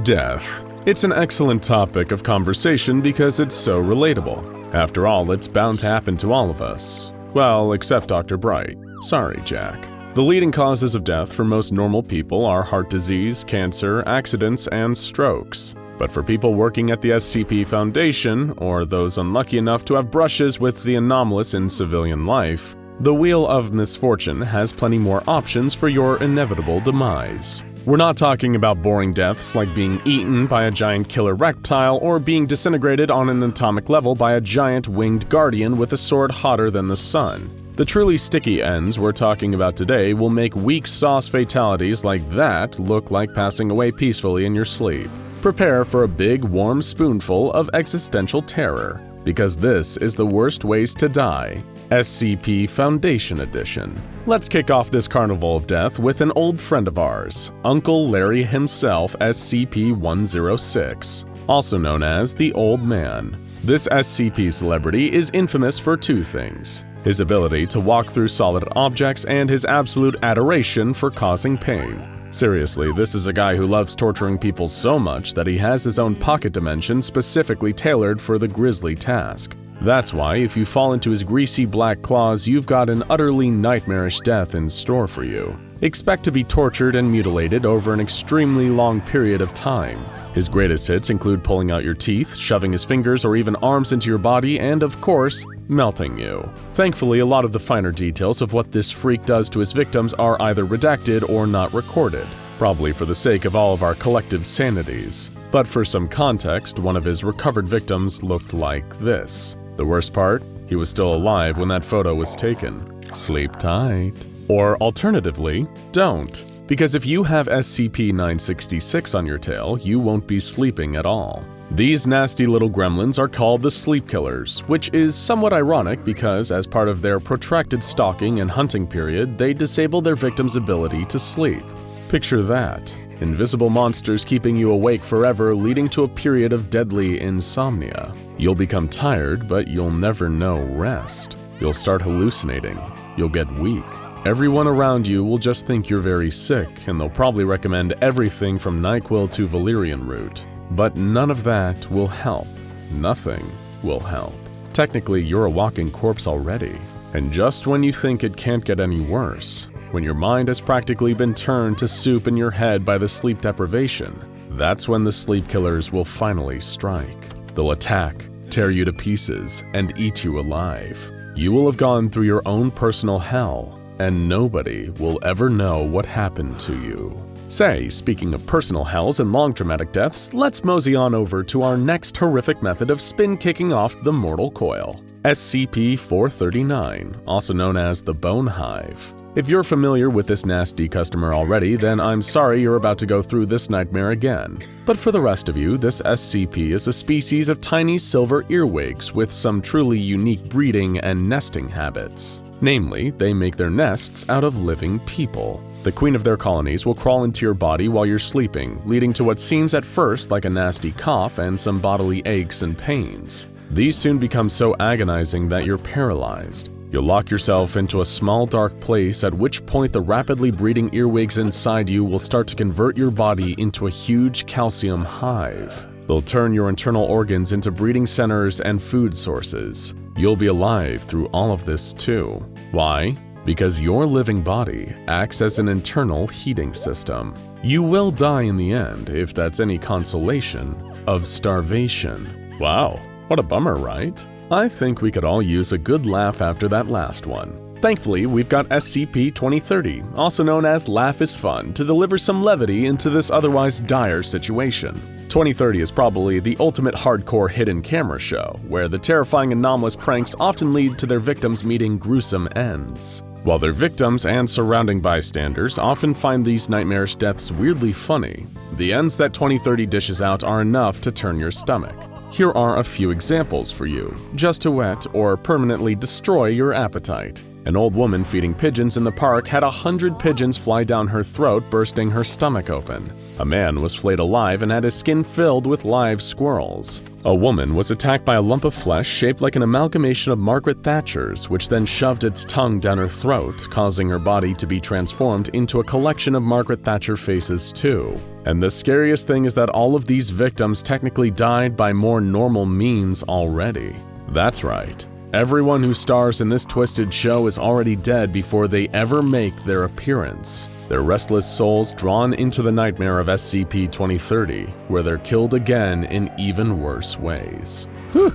Death. It's an excellent topic of conversation because it's so relatable. After all, it's bound to happen to all of us. Well, except Dr. Bright. Sorry, Jack. The leading causes of death for most normal people are heart disease, cancer, accidents, and strokes. But for people working at the SCP Foundation, or those unlucky enough to have brushes with the anomalous in civilian life, the Wheel of Misfortune has plenty more options for your inevitable demise. We're not talking about boring deaths like being eaten by a giant killer reptile or being disintegrated on an atomic level by a giant winged guardian with a sword hotter than the sun. The truly sticky ends we're talking about today will make weak sauce fatalities like that look like passing away peacefully in your sleep. Prepare for a big warm spoonful of existential terror, because this is the worst ways to die. SCP Foundation Edition. Let's kick off this carnival of death with an old friend of ours, Uncle Larry himself, SCP-106, also known as the Old Man. This SCP celebrity is infamous for two things: his ability to walk through solid objects and his absolute adoration for causing pain. Seriously, this is a guy who loves torturing people so much that he has his own pocket dimension specifically tailored for the grisly task. That's why, if you fall into his greasy black claws, you've got an utterly nightmarish death in store for you. Expect to be tortured and mutilated over an extremely long period of time. His greatest hits include pulling out your teeth, shoving his fingers or even arms into your body, and of course, melting you. Thankfully, a lot of the finer details of what this freak does to his victims are either redacted or not recorded, probably for the sake of all of our collective sanities. But for some context, one of his recovered victims looked like this. The worst part? He was still alive when that photo was taken. Sleep tight. Or alternatively, don't. Because if you have SCP-966 on your tail, you won't be sleeping at all. These nasty little gremlins are called the Sleep Killers, which is somewhat ironic because as part of their protracted stalking and hunting period, they disable their victims' ability to sleep. Picture that. Invisible monsters keeping you awake forever, leading to a period of deadly insomnia. You'll become tired, but you'll never know rest. You'll start hallucinating. You'll get weak. Everyone around you will just think you're very sick, and they'll probably recommend everything from NyQuil to valerian root. But none of that will help. Nothing will help. Technically, you're a walking corpse already. And just when you think it can't get any worse, when your mind has practically been turned to soup in your head by the sleep deprivation, that's when the Sleep Killers will finally strike. They'll attack, tear you to pieces, and eat you alive. You will have gone through your own personal hell, and nobody will ever know what happened to you. Say, speaking of personal hells and long traumatic deaths, let's mosey on over to our next horrific method of spin-kicking off the mortal coil. SCP-439, also known as the Bone Hive. If you're familiar with this nasty customer already, then I'm sorry you're about to go through this nightmare again. But for the rest of you, this SCP is a species of tiny silver earwigs with some truly unique breeding and nesting habits. Namely, they make their nests out of living people. The queen of their colonies will crawl into your body while you're sleeping, leading to what seems at first like a nasty cough and some bodily aches and pains. These soon become so agonizing that you're paralyzed. You'll lock yourself into a small dark place, at which point the rapidly breeding earwigs inside you will start to convert your body into a huge calcium hive. They'll turn your internal organs into breeding centers and food sources. You'll be alive through all of this too. Why? Because your living body acts as an internal heating system. You will die in the end, if that's any consolation, of starvation. Wow, what a bummer, right? I think we could all use a good laugh after that last one. Thankfully, we've got SCP-2030, also known as Laugh is Fun, to deliver some levity into this otherwise dire situation. 2030 is probably the ultimate hardcore hidden camera show, where the terrifying anomalous pranks often lead to their victims meeting gruesome ends. While their victims and surrounding bystanders often find these nightmarish deaths weirdly funny, the ends that 2030 dishes out are enough to turn your stomach. Here are a few examples for you, just to whet or permanently destroy your appetite. An old woman feeding pigeons in the park had 100 pigeons fly down her throat, bursting her stomach open. A man was flayed alive and had his skin filled with live squirrels. A woman was attacked by a lump of flesh shaped like an amalgamation of Margaret Thatcher's, which then shoved its tongue down her throat, causing her body to be transformed into a collection of Margaret Thatcher faces too. And the scariest thing is that all of these victims technically died by more normal means already. That's right. Everyone who stars in this twisted show is already dead before they ever make their appearance. Their restless souls drawn into the nightmare of SCP-2030, where they're killed again in even worse ways. Whew,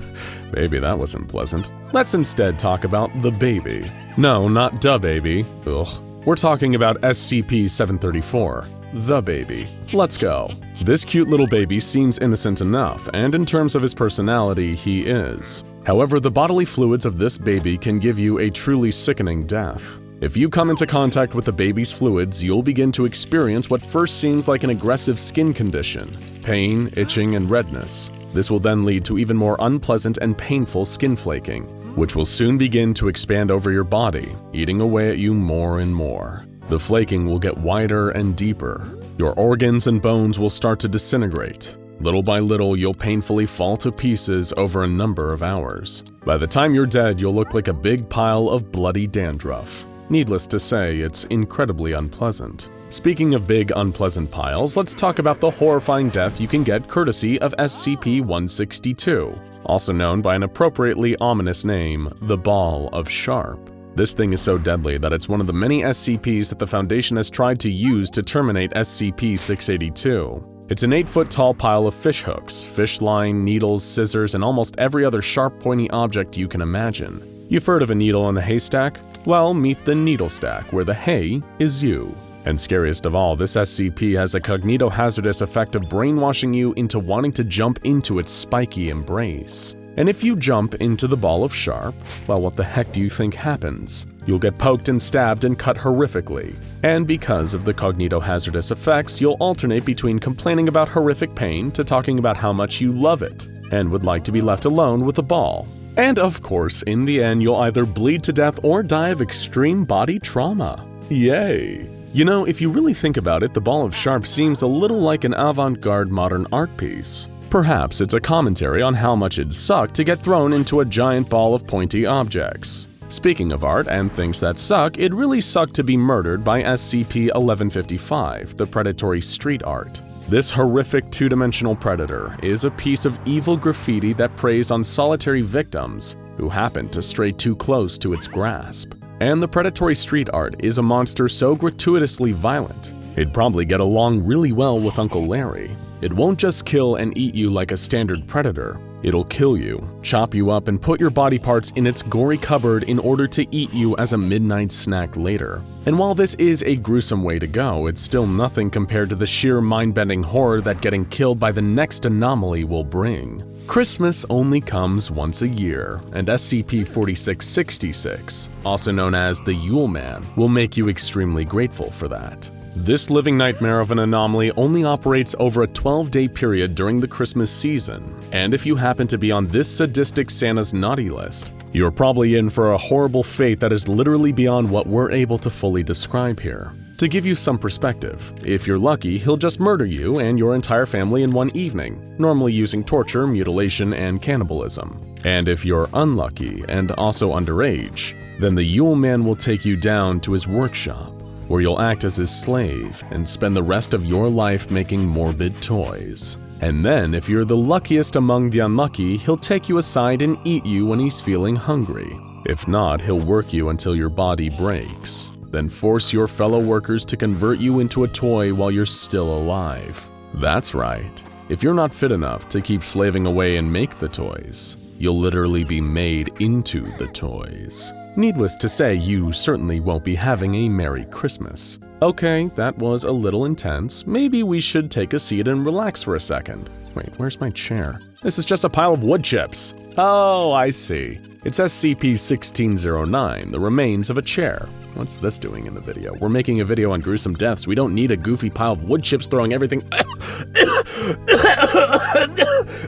maybe that wasn't pleasant. Let's instead talk about the baby. No, not da baby. Ugh. We're talking about SCP-734, the baby. Let's go. This cute little baby seems innocent enough, and in terms of his personality, he is. However, the bodily fluids of this baby can give you a truly sickening death. If you come into contact with the baby's fluids, you'll begin to experience what first seems like an aggressive skin condition: pain, itching, and redness. This will then lead to even more unpleasant and painful skin flaking, which will soon begin to expand over your body, eating away at you more and more. The flaking will get wider and deeper. Your organs and bones will start to disintegrate. Little by little, you'll painfully fall to pieces over a number of hours. By the time you're dead, you'll look like a big pile of bloody dandruff. Needless to say, it's incredibly unpleasant. Speaking of big, unpleasant piles, let's talk about the horrifying death you can get courtesy of SCP-162, also known by an appropriately ominous name, the Ball of Sharp. This thing is so deadly that it's one of the many SCPs that the Foundation has tried to use to terminate SCP-682. It's an 8-foot-tall pile of fish hooks, fish line, needles, scissors, and almost every other sharp, pointy object you can imagine. You've heard of a needle in a haystack? Well, meet the needle stack, where the hay is you. And scariest of all, this SCP has a cognitohazardous effect of brainwashing you into wanting to jump into its spiky embrace. And if you jump into the Ball of Sharp, well, what the heck do you think happens? You'll get poked and stabbed and cut horrifically. And because of the cognitohazardous effects, you'll alternate between complaining about horrific pain to talking about how much you love it, and would like to be left alone with the ball. And of course, in the end, you'll either bleed to death or die of extreme body trauma. Yay! You know, if you really think about it, the Ball of Sharp seems a little like an avant-garde modern art piece. Perhaps it's a commentary on how much it'd suck to get thrown into a giant ball of pointy objects. Speaking of art and things that suck, it really sucked to be murdered by SCP-1155, the predatory street art. This horrific two-dimensional predator is a piece of evil graffiti that preys on solitary victims who happen to stray too close to its grasp. And the predatory street art is a monster so gratuitously violent, it'd probably get along really well with Uncle Larry. It won't just kill and eat you like a standard predator. It'll kill you, chop you up, and put your body parts in its gory cupboard in order to eat you as a midnight snack later. And while this is a gruesome way to go, it's still nothing compared to the sheer mind-bending horror that getting killed by the next anomaly will bring. Christmas only comes once a year, and SCP-4666, also known as the Yule Man, will make you extremely grateful for that. This living nightmare of an anomaly only operates over a 12-day period during the Christmas season, and if you happen to be on this sadistic Santa's naughty list, you're probably in for a horrible fate that is literally beyond what we're able to fully describe here. To give you some perspective, if you're lucky, he'll just murder you and your entire family in one evening, normally using torture, mutilation, and cannibalism. And if you're unlucky and also underage, then the Yule Man will take you down to his workshop, where you'll act as his slave and spend the rest of your life making morbid toys. And then, if you're the luckiest among the unlucky, he'll take you aside and eat you when he's feeling hungry. If not, he'll work you until your body breaks, then force your fellow workers to convert you into a toy while you're still alive. That's right. If you're not fit enough to keep slaving away and make the toys, you'll literally be made into the toys. Needless to say, you certainly won't be having a Merry Christmas. Okay, that was a little intense. Maybe we should take a seat and relax for a second. Wait, where's my chair? This is just a pile of wood chips. Oh, I see. It's SCP-1609, the remains of a chair. What's this doing in the video? We're making a video on gruesome deaths. We don't need a goofy pile of wood chips throwing everything.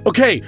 Okay,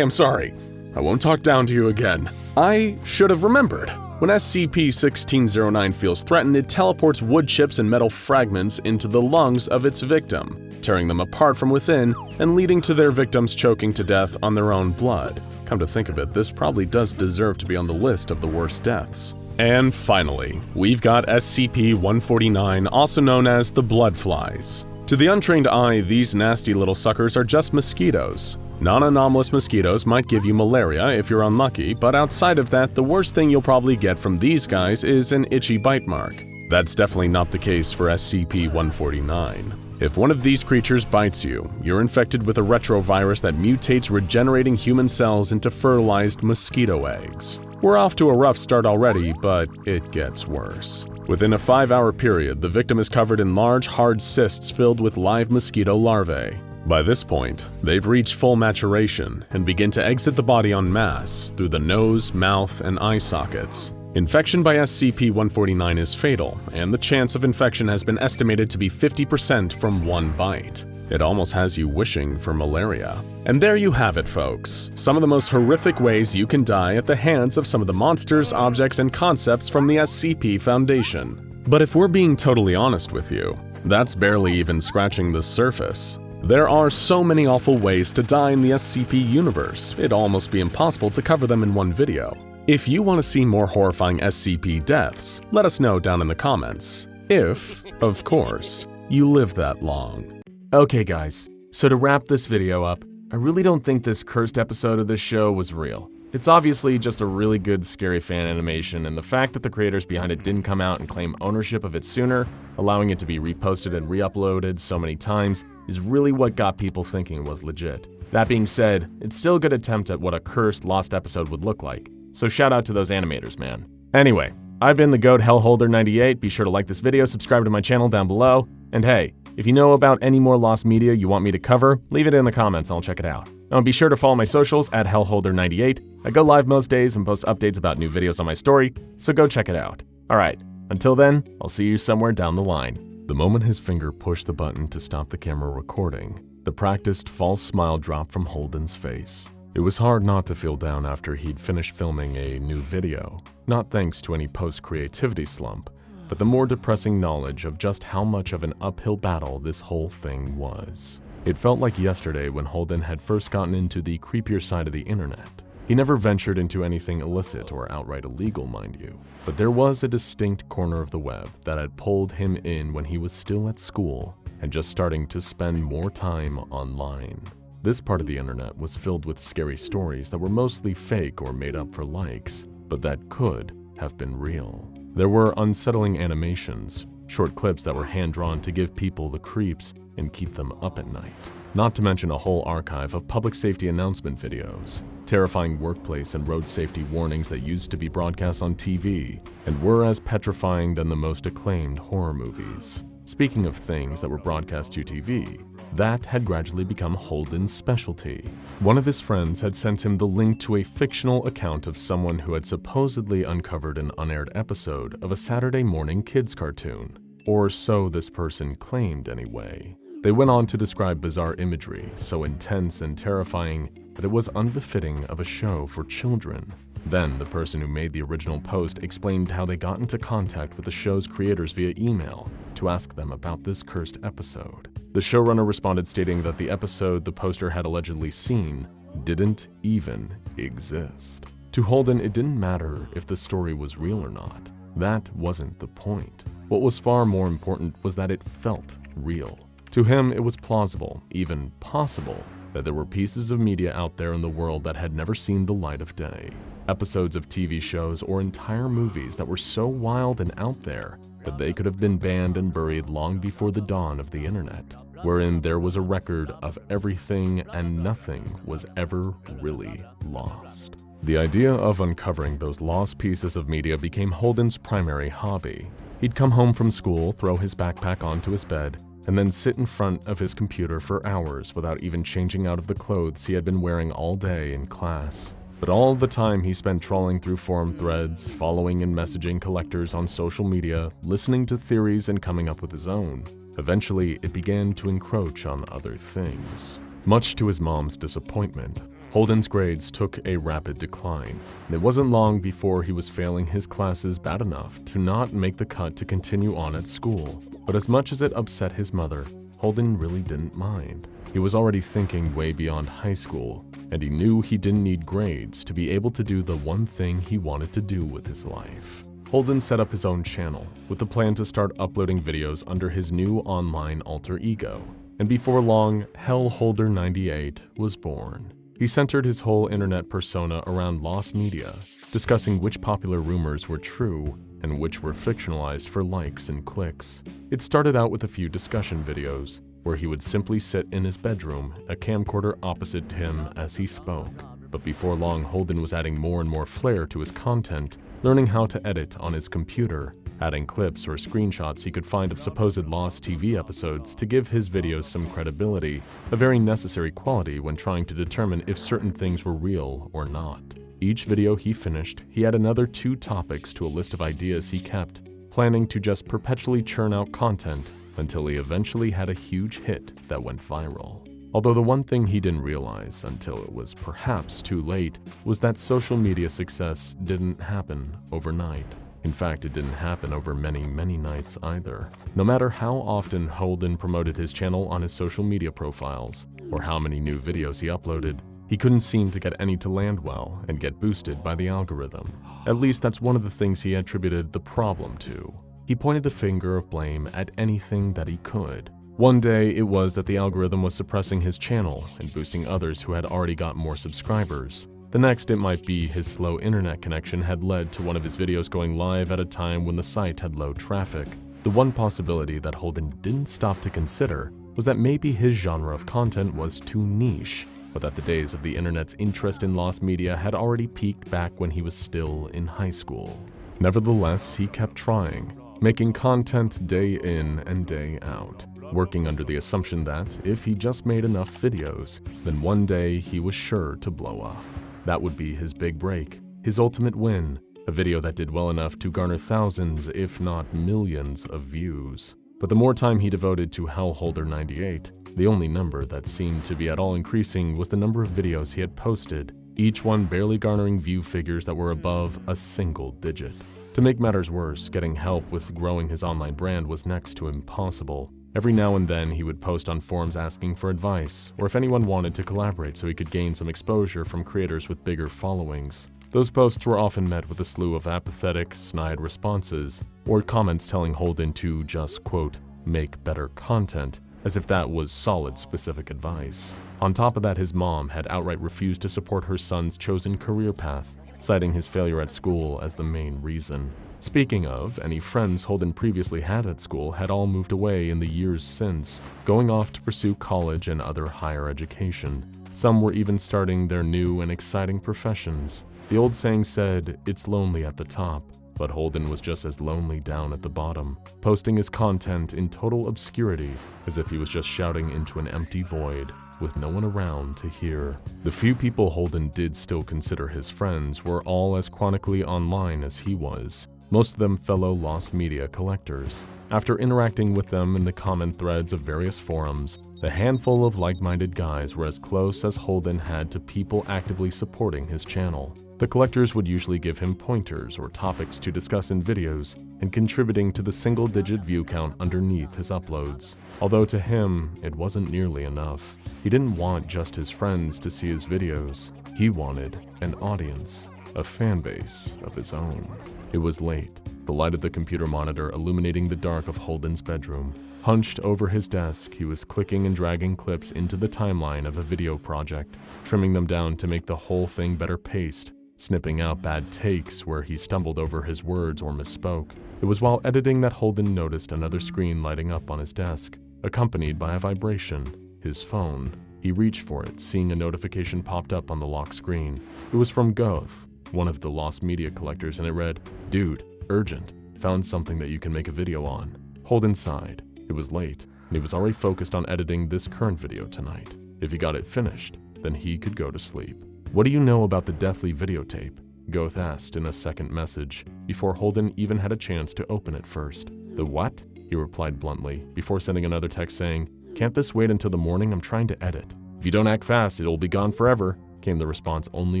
I'm sorry. I won't talk down to you again. I should have remembered. When SCP-1609 feels threatened, it teleports wood chips and metal fragments into the lungs of its victim, tearing them apart from within and leading to their victims choking to death on their own blood. Come to think of it, this probably does deserve to be on the list of the worst deaths. And finally, we've got SCP-149, also known as the blood flies. To the untrained eye, these nasty little suckers are just mosquitoes. Non-anomalous mosquitoes might give you malaria if you're unlucky, but outside of that, the worst thing you'll probably get from these guys is an itchy bite mark. That's definitely not the case for SCP-149. If one of these creatures bites you, you're infected with a retrovirus that mutates regenerating human cells into fertilized mosquito eggs. We're off to a rough start already, but it gets worse. Within a 5-hour period, the victim is covered in large, hard cysts filled with live mosquito larvae. By this point, they've reached full maturation and begin to exit the body en masse through the nose, mouth, and eye sockets. Infection by SCP-149 is fatal, and the chance of infection has been estimated to be 50% from one bite. It almost has you wishing for malaria. And there you have it, folks. Some of the most horrific ways you can die at the hands of some of the monsters, objects, and concepts from the SCP Foundation. But if we're being totally honest with you, that's barely even scratching the surface. There are so many awful ways to die in the SCP universe, it'd almost be impossible to cover them in one video. If you want to see more horrifying SCP deaths, let us know down in the comments. If, of course, you live that long. Okay guys, so to wrap this video up, I really don't think this cursed episode of this show was real. It's obviously just a really good scary fan animation, and the fact that the creators behind it didn't come out and claim ownership of it sooner, allowing it to be reposted and re-uploaded so many times, is really what got people thinking it was legit. That being said, it's still a good attempt at what a cursed lost episode would look like, so shout out to those animators, man. Anyway, I've been the GOAT Hellholder98, be sure to like this video, subscribe to my channel down below, and hey, if you know about any more lost media you want me to cover, leave it in the comments, I'll check it out. And be sure to follow my socials at Hellholder98. I go live most days and post updates about new videos on my story, so go check it out. Alright, until then, I'll see you somewhere down the line. The moment his finger pushed the button to stop the camera recording, the practiced false smile dropped from Holden's face. It was hard not to feel down after he'd finished filming a new video, not thanks to any post-creativity slump, but the more depressing knowledge of just how much of an uphill battle this whole thing was. It felt like yesterday when Holden had first gotten into the creepier side of the internet. He never ventured into anything illicit or outright illegal, mind you, but there was a distinct corner of the web that had pulled him in when he was still at school and just starting to spend more time online. This part of the internet was filled with scary stories that were mostly fake or made up for likes, but that could have been real. There were unsettling animations, short clips that were hand-drawn to give people the creeps and keep them up at night. Not to mention a whole archive of public safety announcement videos, terrifying workplace and road safety warnings that used to be broadcast on TV, and were as petrifying than the most acclaimed horror movies. Speaking of things that were broadcast to TV, that had gradually become Holden's specialty. One of his friends had sent him the link to a fictional account of someone who had supposedly uncovered an unaired episode of a Saturday morning kids cartoon. Or so this person claimed anyway. They went on to describe bizarre imagery, so intense and terrifying that it was unbefitting of a show for children. Then the person who made the original post explained how they got into contact with the show's creators via email to ask them about this cursed episode. The showrunner responded stating that the episode the poster had allegedly seen didn't even exist. To Holden, it didn't matter if the story was real or not. That wasn't the point. What was far more important was that it felt real. To him, it was plausible, even possible, that there were pieces of media out there in the world that had never seen the light of day. Episodes of TV shows or entire movies that were so wild and out there that they could have been banned and buried long before the dawn of the internet, wherein there was a record of everything and nothing was ever really lost. The idea of uncovering those lost pieces of media became Holden's primary hobby. He'd come home from school, throw his backpack onto his bed, and then sit in front of his computer for hours without even changing out of the clothes he had been wearing all day in class. But all the time he spent trawling through forum threads, following and messaging collectors on social media, listening to theories and coming up with his own. Eventually, it began to encroach on other things. Much to his mom's disappointment, Holden's grades took a rapid decline, and it wasn't long before he was failing his classes bad enough to not make the cut to continue on at school. But as much as it upset his mother, Holden really didn't mind. He was already thinking way beyond high school, and he knew he didn't need grades to be able to do the one thing he wanted to do with his life. Holden set up his own channel with the plan to start uploading videos under his new online alter ego, and before long, Hellholder98 was born. He centered his whole internet persona around lost media, discussing which popular rumors were true and which were fictionalized for likes and clicks. It started out with a few discussion videos, where he would simply sit in his bedroom, a camcorder opposite him as he spoke. But before long, Holden was adding more and more flair to his content, learning how to edit on his computer, adding clips or screenshots he could find of supposed lost TV episodes to give his videos some credibility, a very necessary quality when trying to determine if certain things were real or not. Each video he finished, he had another 2 topics to a list of ideas he kept, planning to just perpetually churn out content until he eventually had a huge hit that went viral. Although the one thing he didn't realize until it was perhaps too late was that social media success didn't happen overnight. In fact, it didn't happen over many nights either. No matter how often Holden promoted his channel on his social media profiles, or how many new videos he uploaded, he couldn't seem to get any to land well and get boosted by the algorithm. At least that's one of the things he attributed the problem to. He pointed the finger of blame at anything that he could. One day, it was that the algorithm was suppressing his channel and boosting others who had already got more subscribers. The next, it might be his slow internet connection had led to one of his videos going live at a time when the site had low traffic. The one possibility that Holden didn't stop to consider was that maybe his genre of content was too niche, but that the days of the internet's interest in lost media had already peaked back when he was still in high school. Nevertheless, he kept trying, making content day in and day out, working under the assumption that if he just made enough videos, then one day he was sure to blow up. That would be his big break, his ultimate win, a video that did well enough to garner thousands, if not millions, of views. But the more time he devoted to Hellholder98, the only number that seemed to be at all increasing was the number of videos he had posted, each one barely garnering view figures that were above a single digit. To make matters worse, getting help with growing his online brand was next to impossible. Every now and then, he would post on forums asking for advice, or if anyone wanted to collaborate so he could gain some exposure from creators with bigger followings. Those posts were often met with a slew of apathetic, snide responses, or comments telling Holden to just, quote, make better content, as if that was solid, specific advice. On top of that, his mom had outright refused to support her son's chosen career path, citing his failure at school as the main reason. Speaking of, any friends Holden previously had at school had all moved away in the years since, going off to pursue college and other higher education. Some were even starting their new and exciting professions. The old saying said, "It's lonely at the top," but Holden was just as lonely down at the bottom, posting his content in total obscurity, as if he was just shouting into an empty void, with no one around to hear. The few people Holden did still consider his friends were all as chronically online as he was, most of them fellow lost media collectors. After interacting with them in the comment threads of various forums, the handful of like-minded guys were as close as Holden had to people actively supporting his channel. The collectors would usually give him pointers or topics to discuss in videos and contributing to the single-digit view count underneath his uploads. Although to him, it wasn't nearly enough. He didn't want just his friends to see his videos. He wanted an audience, a fan base of his own. It was late, the light of the computer monitor illuminating the dark of Holden's bedroom. Hunched over his desk, he was clicking and dragging clips into the timeline of a video project, trimming them down to make the whole thing better paced, snipping out bad takes where he stumbled over his words or misspoke. It was while editing that Holden noticed another screen lighting up on his desk, accompanied by a vibration, his phone. He reached for it, seeing a notification popped up on the lock screen. It was from Goth, one of the lost media collectors, and it read, "Dude, urgent, found something that you can make a video on." Holden sighed. It was late, and he was already focused on editing this current video tonight. If he got it finished, then he could go to sleep. "What do you know about the deathly videotape?" Goth asked in a second message, before Holden even had a chance to open it first. "The what?" he replied bluntly, before sending another text saying, "Can't this wait until the morning? I'm trying to edit. If you don't act fast, it'll be gone forever. came the response only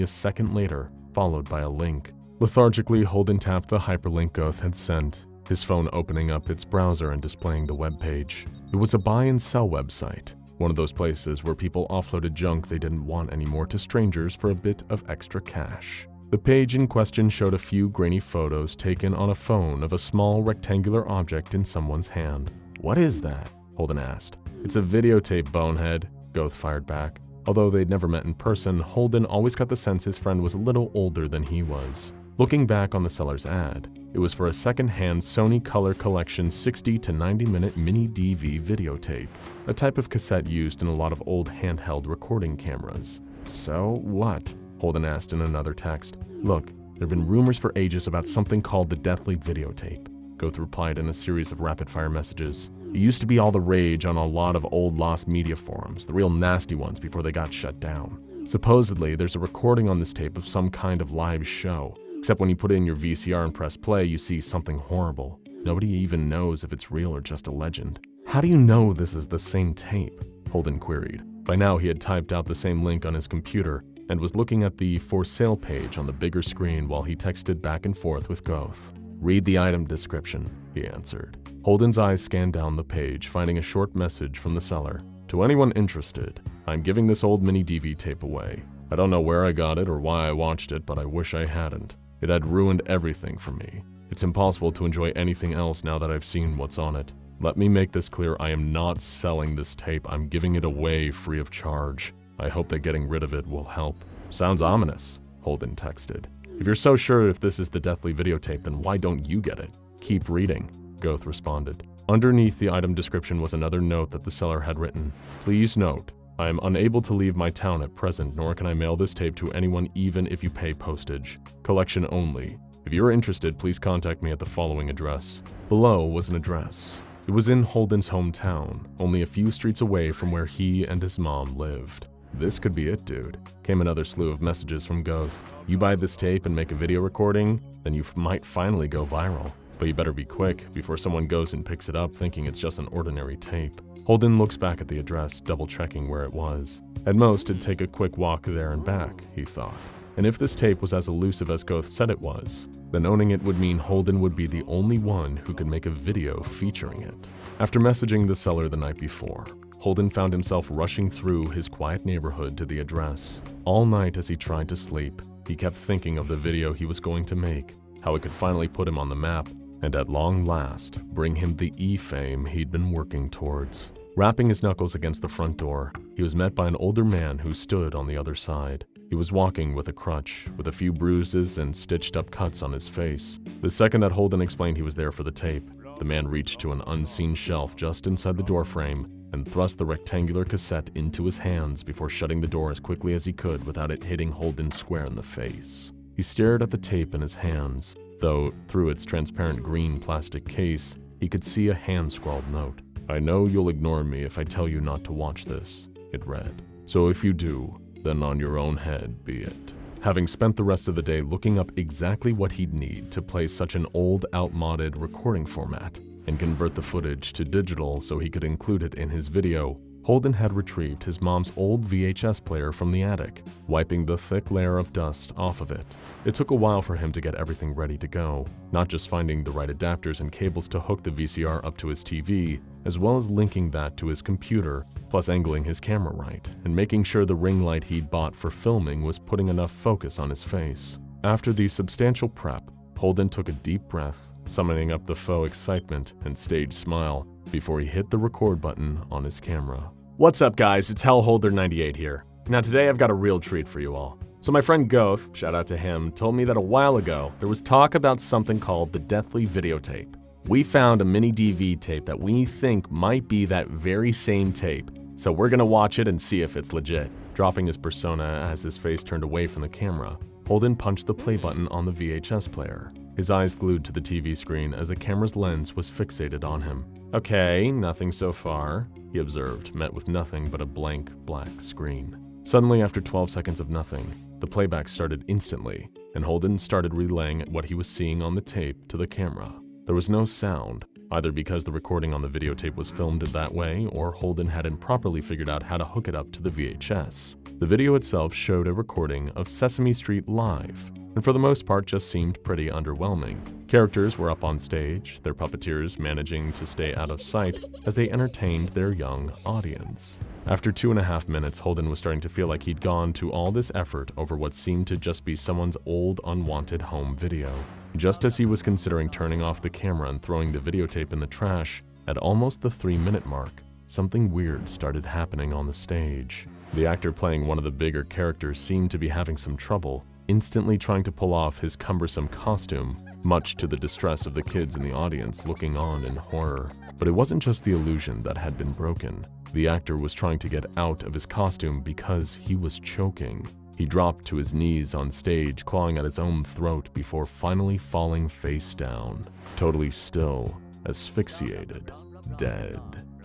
a second later, followed by a link. Lethargically, Holden tapped the hyperlink Goth had sent, his phone opening up its browser and displaying the web page. It was a buy and sell website, one of those places where people offloaded junk they didn't want anymore to strangers for a bit of extra cash. The page in question showed a few grainy photos taken on a phone of a small rectangular object in someone's hand. "What is that?" Holden asked. "It's a videotape, bonehead," Goth fired back. Although they'd never met in person, Holden always got the sense his friend was a little older than he was. Looking back on the seller's ad, it was for a second-hand Sony Color Collection 60 to 90-minute mini DV videotape, a type of cassette used in a lot of old handheld recording cameras. "So what?" Holden asked in another text. "Look, there have been rumors for ages about something called the Deathly Videotape," Goth replied in a series of rapid-fire messages. "It used to be all the rage on a lot of old lost media forums, the real nasty ones before they got shut down. Supposedly, there's a recording on this tape of some kind of live show, except when you put it in your VCR and press play, you see something horrible. Nobody even knows if it's real or just a legend." "How do you know this is the same tape?" Holden queried. By now, he had typed out the same link on his computer and was looking at the for sale page on the bigger screen while he texted back and forth with Goth. "Read the item description," he answered. Holden's eyes scanned down the page, finding a short message from the seller. "To anyone interested, I'm giving this old mini DV tape away. I don't know where I got it or why I watched it, but I wish I hadn't. It had ruined everything for me. It's impossible to enjoy anything else now that I've seen what's on it. Let me make this clear, I am not selling this tape, I'm giving it away free of charge. I hope that getting rid of it will help." "Sounds ominous," Holden texted. "If you're so sure if this is the Deathly Videotape, then why don't you get it?" "Keep reading," Goth responded. Underneath the item description was another note that the seller had written. "Please note, I am unable to leave my town at present, nor can I mail this tape to anyone even if you pay postage. Collection only. If you're interested, please contact me at the following address." Below was an address. It was in Holden's hometown, only a few streets away from where he and his mom lived. "This could be it, dude," came another slew of messages from Goth. "You buy this tape and make a video recording, then you might finally go viral. But you better be quick before someone goes and picks it up thinking it's just an ordinary tape." Holden looks back at the address, double-checking where it was. At most, it'd take a quick walk there and back, he thought. And if this tape was as elusive as Goth said it was, then owning it would mean Holden would be the only one who could make a video featuring it. After messaging the seller the night before, Holden found himself rushing through his quiet neighborhood to the address. All night as he tried to sleep, he kept thinking of the video he was going to make, how it could finally put him on the map, and at long last, bring him the E-fame he'd been working towards. Rapping his knuckles against the front door, he was met by an older man who stood on the other side. He was walking with a crutch, with a few bruises and stitched-up cuts on his face. The second that Holden explained he was there for the tape, the man reached to an unseen shelf just inside the doorframe and thrust the rectangular cassette into his hands before shutting the door as quickly as he could without it hitting Holden square in the face. He stared at the tape in his hands, though through its transparent green plastic case, he could see a hand-scrawled note. "I know you'll ignore me if I tell you not to watch this," it read. "So if you do, then on your own head be it." Having spent the rest of the day looking up exactly what he'd need to play such an old, outmoded recording format and convert the footage to digital so he could include it in his video, Holden had retrieved his mom's old VHS player from the attic, wiping the thick layer of dust off of it. It took a while for him to get everything ready to go, not just finding the right adapters and cables to hook the VCR up to his TV, as well as linking that to his computer, plus angling his camera right, and making sure the ring light he'd bought for filming was putting enough focus on his face. After the substantial prep, Holden took a deep breath, summoning up the faux excitement and staged smile before he hit the record button on his camera. What's up, guys? It's Hellholder98 here. Now today I've got a real treat for you all. So my friend Goth, shout out to him, told me that a while ago there was talk about something called the Deathly Videotape. We found a mini DV tape that we think might be that very same tape, so we're gonna watch it and see if it's legit. Dropping his persona as his face turned away from the camera, Holden punched the play button on the VHS player, his eyes glued to the TV screen as the camera's lens was fixated on him. "Okay, nothing so far," he observed, met with nothing but a blank, black screen. Suddenly, after 12 seconds of nothing, the playback started instantly, and Holden started relaying what he was seeing on the tape to the camera. There was no sound, either because the recording on the videotape was filmed in that way or Holden hadn't properly figured out how to hook it up to the VHS. The video itself showed a recording of Sesame Street live, and for the most part just seemed pretty underwhelming. Characters were up on stage, their puppeteers managing to stay out of sight as they entertained their young audience. After 2.5 minutes, Holden was starting to feel like he'd gone to all this effort over what seemed to just be someone's old, unwanted home video. Just as he was considering turning off the camera and throwing the videotape in the trash, at almost the 3-minute mark, something weird started happening on the stage. The actor playing one of the bigger characters seemed to be having some trouble, instantly trying to pull off his cumbersome costume, much to the distress of the kids in the audience looking on in horror. But it wasn't just the illusion that had been broken. The actor was trying to get out of his costume because he was choking. He dropped to his knees on stage, clawing at his own throat before finally falling face down, totally still, asphyxiated, dead.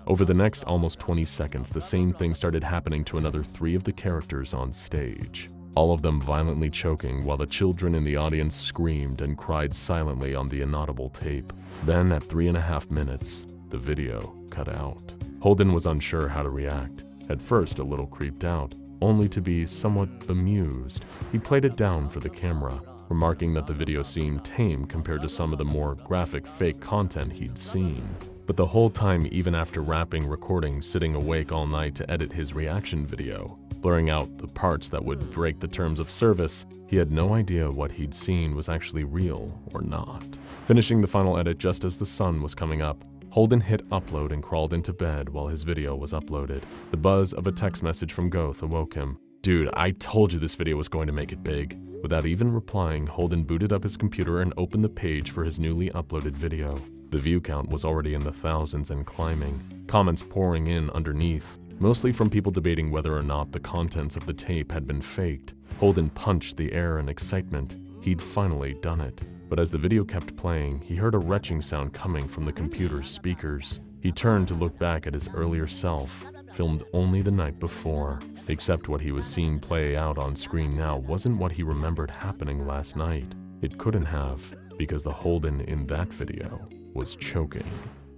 Over the next almost 20 seconds, the same thing started happening to another 3 of the characters on stage, all of them violently choking while the children in the audience screamed and cried silently on the inaudible tape. Then at 3.5 minutes, the video cut out. Holden was unsure how to react, at first a little creeped out, only to be somewhat bemused. He played it down for the camera, remarking that the video seemed tame compared to some of the more graphic fake content he'd seen. But the whole time, even after wrapping recording, sitting awake all night to edit his reaction video, blurring out the parts that would break the terms of service, he had no idea what he'd seen was actually real or not. Finishing the final edit just as the sun was coming up, Holden hit upload and crawled into bed while his video was uploaded. The buzz of a text message from Goth awoke him. "Dude, I told you this video was going to make it big." Without even replying, Holden booted up his computer and opened the page for his newly uploaded video. The view count was already in the thousands and climbing, comments pouring in underneath, mostly from people debating whether or not the contents of the tape had been faked. Holden punched the air in excitement. He'd finally done it. But as the video kept playing, he heard a retching sound coming from the computer's speakers. He turned to look back at his earlier self, filmed only the night before. Except what he was seeing play out on screen now wasn't what he remembered happening last night. It couldn't have, because the Holden in that video was choking.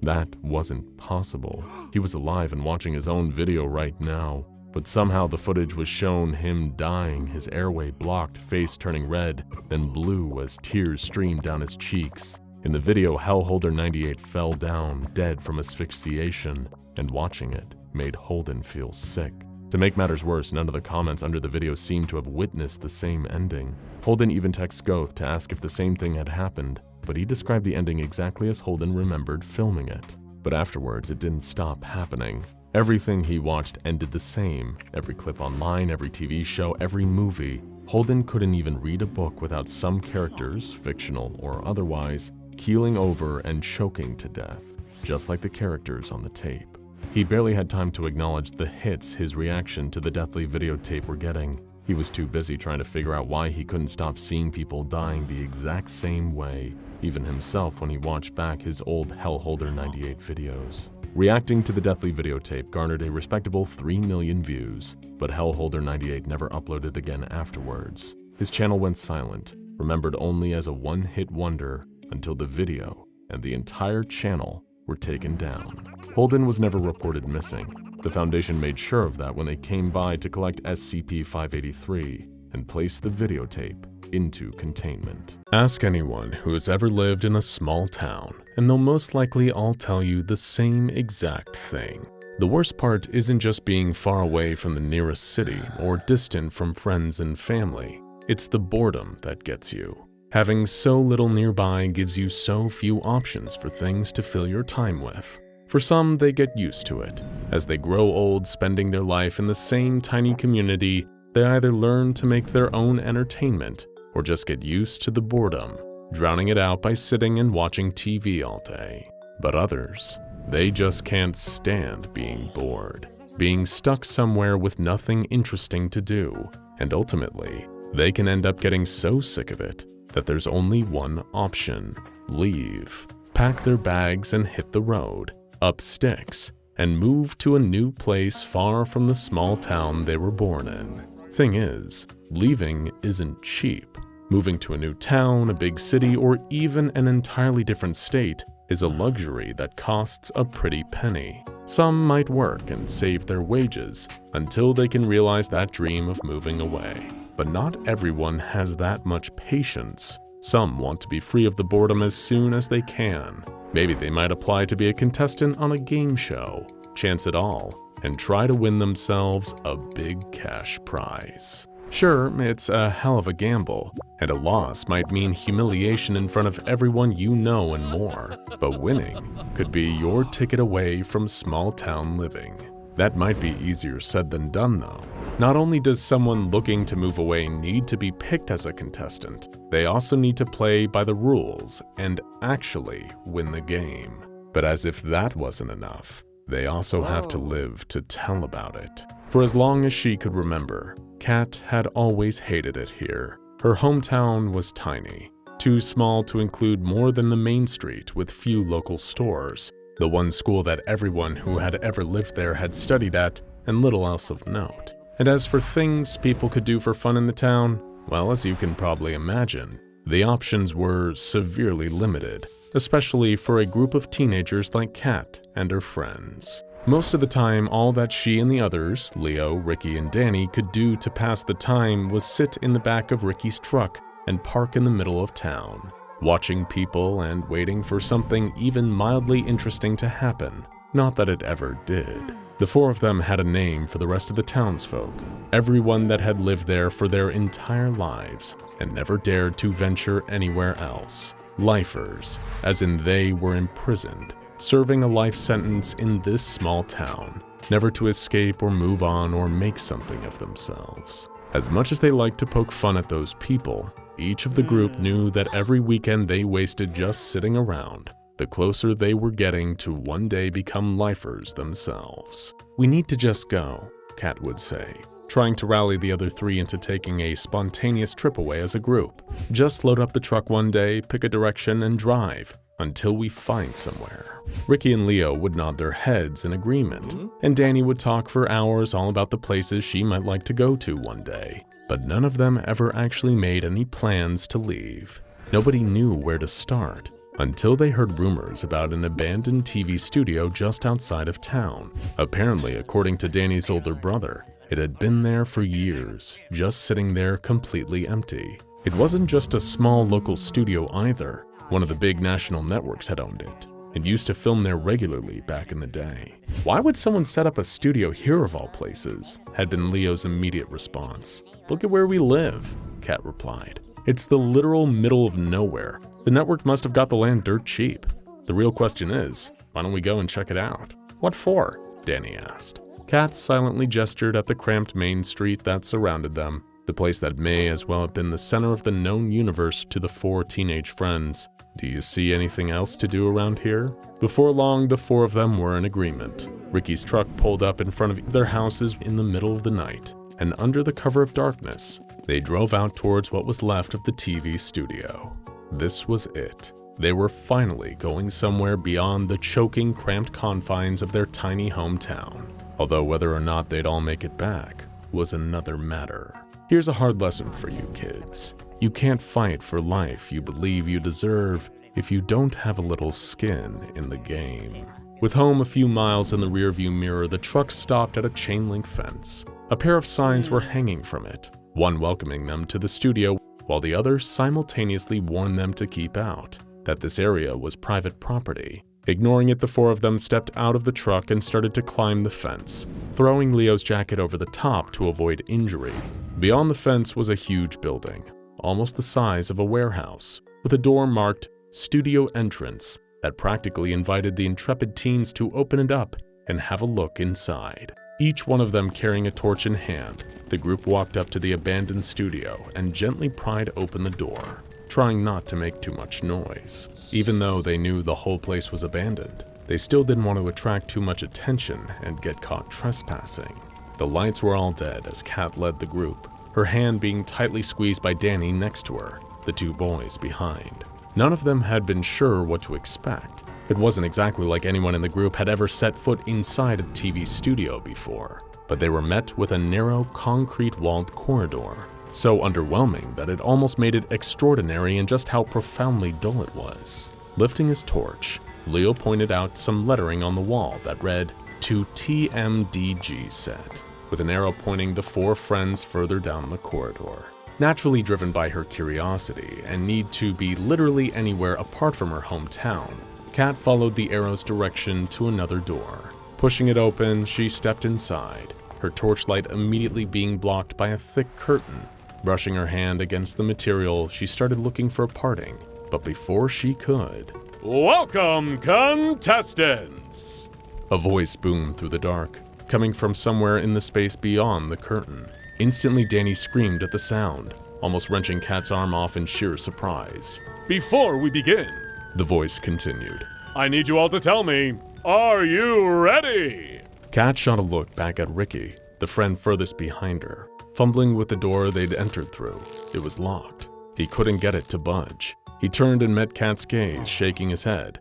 That wasn't possible. He was alive and watching his own video right now, but somehow the footage was shown him dying, his airway blocked, face turning red, then blue as tears streamed down his cheeks. In the video, Hellholder 98 fell down, dead from asphyxiation, and watching it made Holden feel sick. To make matters worse, none of the comments under the video seemed to have witnessed the same ending. Holden even texted Goth to ask if the same thing had happened, but he described the ending exactly as Holden remembered filming it. But afterwards, it didn't stop happening. Everything he watched ended the same. Every clip online, every TV show, every movie. Holden couldn't even read a book without some characters, fictional or otherwise, keeling over and choking to death, just like the characters on the tape. He barely had time to acknowledge the hits his reaction to the deathly videotape were getting. He was too busy trying to figure out why he couldn't stop seeing people dying the exact same way, even himself when he watched back his old Hellholder 98 videos. Reacting to the deathly videotape garnered a respectable 3 million views, but Hellholder 98 never uploaded again afterwards. His channel went silent, remembered only as a one-hit wonder until the video and the entire channel were taken down. Holden was never reported missing. The Foundation made sure of that when they came by to collect SCP-583 and place the videotape into containment. Ask anyone who has ever lived in a small town, and they'll most likely all tell you the same exact thing. The worst part isn't just being far away from the nearest city or distant from friends and family. It's the boredom that gets you. Having so little nearby gives you so few options for things to fill your time with. For some, they get used to it. As they grow old spending their life in the same tiny community, they either learn to make their own entertainment or just get used to the boredom, drowning it out by sitting and watching TV all day. But others, they just can't stand being bored, being stuck somewhere with nothing interesting to do, and ultimately, they can end up getting so sick of it that there's only one option: leave, pack their bags and hit the road, up sticks, and move to a new place far from the small town they were born in. Thing is, leaving isn't cheap. Moving to a new town, a big city, or even an entirely different state is a luxury that costs a pretty penny. Some might work and save their wages until they can realize that dream of moving away. But not everyone has that much patience. Some want to be free of the boredom as soon as they can. Maybe they might apply to be a contestant on a game show, chance it all, and try to win themselves a big cash prize. Sure, it's a hell of a gamble, and a loss might mean humiliation in front of everyone you know and more, but winning could be your ticket away from small-town living. That might be easier said than done, though. Not only does someone looking to move away need to be picked as a contestant, they also need to play by the rules and actually win the game. But as if that wasn't enough, they also have to live to tell about it. For as long as she could remember, Kat had always hated it here. Her hometown was tiny, too small to include more than the main street with few local stores, the one school that everyone who had ever lived there had studied at, and little else of note. And as for things people could do for fun in the town, well, as you can probably imagine, the options were severely limited, especially for a group of teenagers like Kat and her friends. Most of the time, all that she and the others, Leo, Ricky, and Danny, could do to pass the time was sit in the back of Ricky's truck and park in the middle of town, watching people and waiting for something even mildly interesting to happen. Not that it ever did. The four of them had a name for the rest of the townsfolk, everyone that had lived there for their entire lives and never dared to venture anywhere else. Lifers, as in they were imprisoned, serving a life sentence in this small town, never to escape or move on or make something of themselves. As much as they liked to poke fun at those people, each of the group knew that every weekend they wasted just sitting around, the closer they were getting to one day become lifers themselves. "We need to just go," Kat would say, trying to rally the other three into taking a spontaneous trip away as a group. "Just load up the truck one day, pick a direction, and drive until we find somewhere." Ricky and Leo would nod their heads in agreement, and Danny would talk for hours all about the places she might like to go to one day. But none of them ever actually made any plans to leave. Nobody knew where to start, until they heard rumors about an abandoned TV studio just outside of town. Apparently, according to Danny's older brother, it had been there for years, just sitting there completely empty. It wasn't just a small local studio either. One of the big national networks had owned it, and used to film there regularly back in the day. "Why would someone set up a studio here of all places?" had been Leo's immediate response. "Look at where we live," Kat replied. "It's the literal middle of nowhere. The network must have got the land dirt cheap. The real question is, why don't we go and check it out?" "What for?" Danny asked. Kat silently gestured at the cramped main street that surrounded them, the place that may as well have been the center of the known universe to the four teenage friends. "Do you see anything else to do around here?" Before long, the four of them were in agreement. Ricky's truck pulled up in front of their houses in the middle of the night, and under the cover of darkness, they drove out towards what was left of the TV studio. This was it. They were finally going somewhere beyond the choking, cramped confines of their tiny hometown. Although whether or not they'd all make it back was another matter. Here's a hard lesson for you kids. You can't fight for life you believe you deserve if you don't have a little skin in the game. With home a few miles in the rearview mirror, the truck stopped at a chain-link fence. A pair of signs were hanging from it, one welcoming them to the studio, while the other simultaneously warned them to keep out, that this area was private property. Ignoring it, the four of them stepped out of the truck and started to climb the fence, throwing Leo's jacket over the top to avoid injury. Beyond the fence was a huge building, almost the size of a warehouse, with a door marked "Studio Entrance" that practically invited the intrepid teens to open it up and have a look inside. Each one of them carrying a torch in hand, the group walked up to the abandoned studio and gently pried open the door, trying not to make too much noise. Even though they knew the whole place was abandoned, they still didn't want to attract too much attention and get caught trespassing. The lights were all dead as Kat led the group, her hand being tightly squeezed by Danny next to her, the two boys behind. None of them had been sure what to expect. It wasn't exactly like anyone in the group had ever set foot inside a TV studio before, but they were met with a narrow, concrete-walled corridor, so underwhelming that it almost made it extraordinary in just how profoundly dull it was. Lifting his torch, Leo pointed out some lettering on the wall that read, "To TMDG set," with an arrow pointing the 4 friends further down the corridor. Naturally driven by her curiosity and need to be literally anywhere apart from her hometown, Kat followed the arrow's direction to another door. Pushing it open, she stepped inside, her torchlight immediately being blocked by a thick curtain. Brushing her hand against the material, she started looking for a parting, but before she could... "Welcome, contestants!" A voice boomed through the dark, coming from somewhere in the space beyond the curtain. Instantly, Danny screamed at the sound, almost wrenching Kat's arm off in sheer surprise. "Before we begin," the voice continued, "I need you all to tell me, are you ready?" Kat shot a look back at Ricky, the friend furthest behind her, fumbling with the door they'd entered through. It was locked. He couldn't get it to budge. He turned and met Kat's gaze, shaking his head.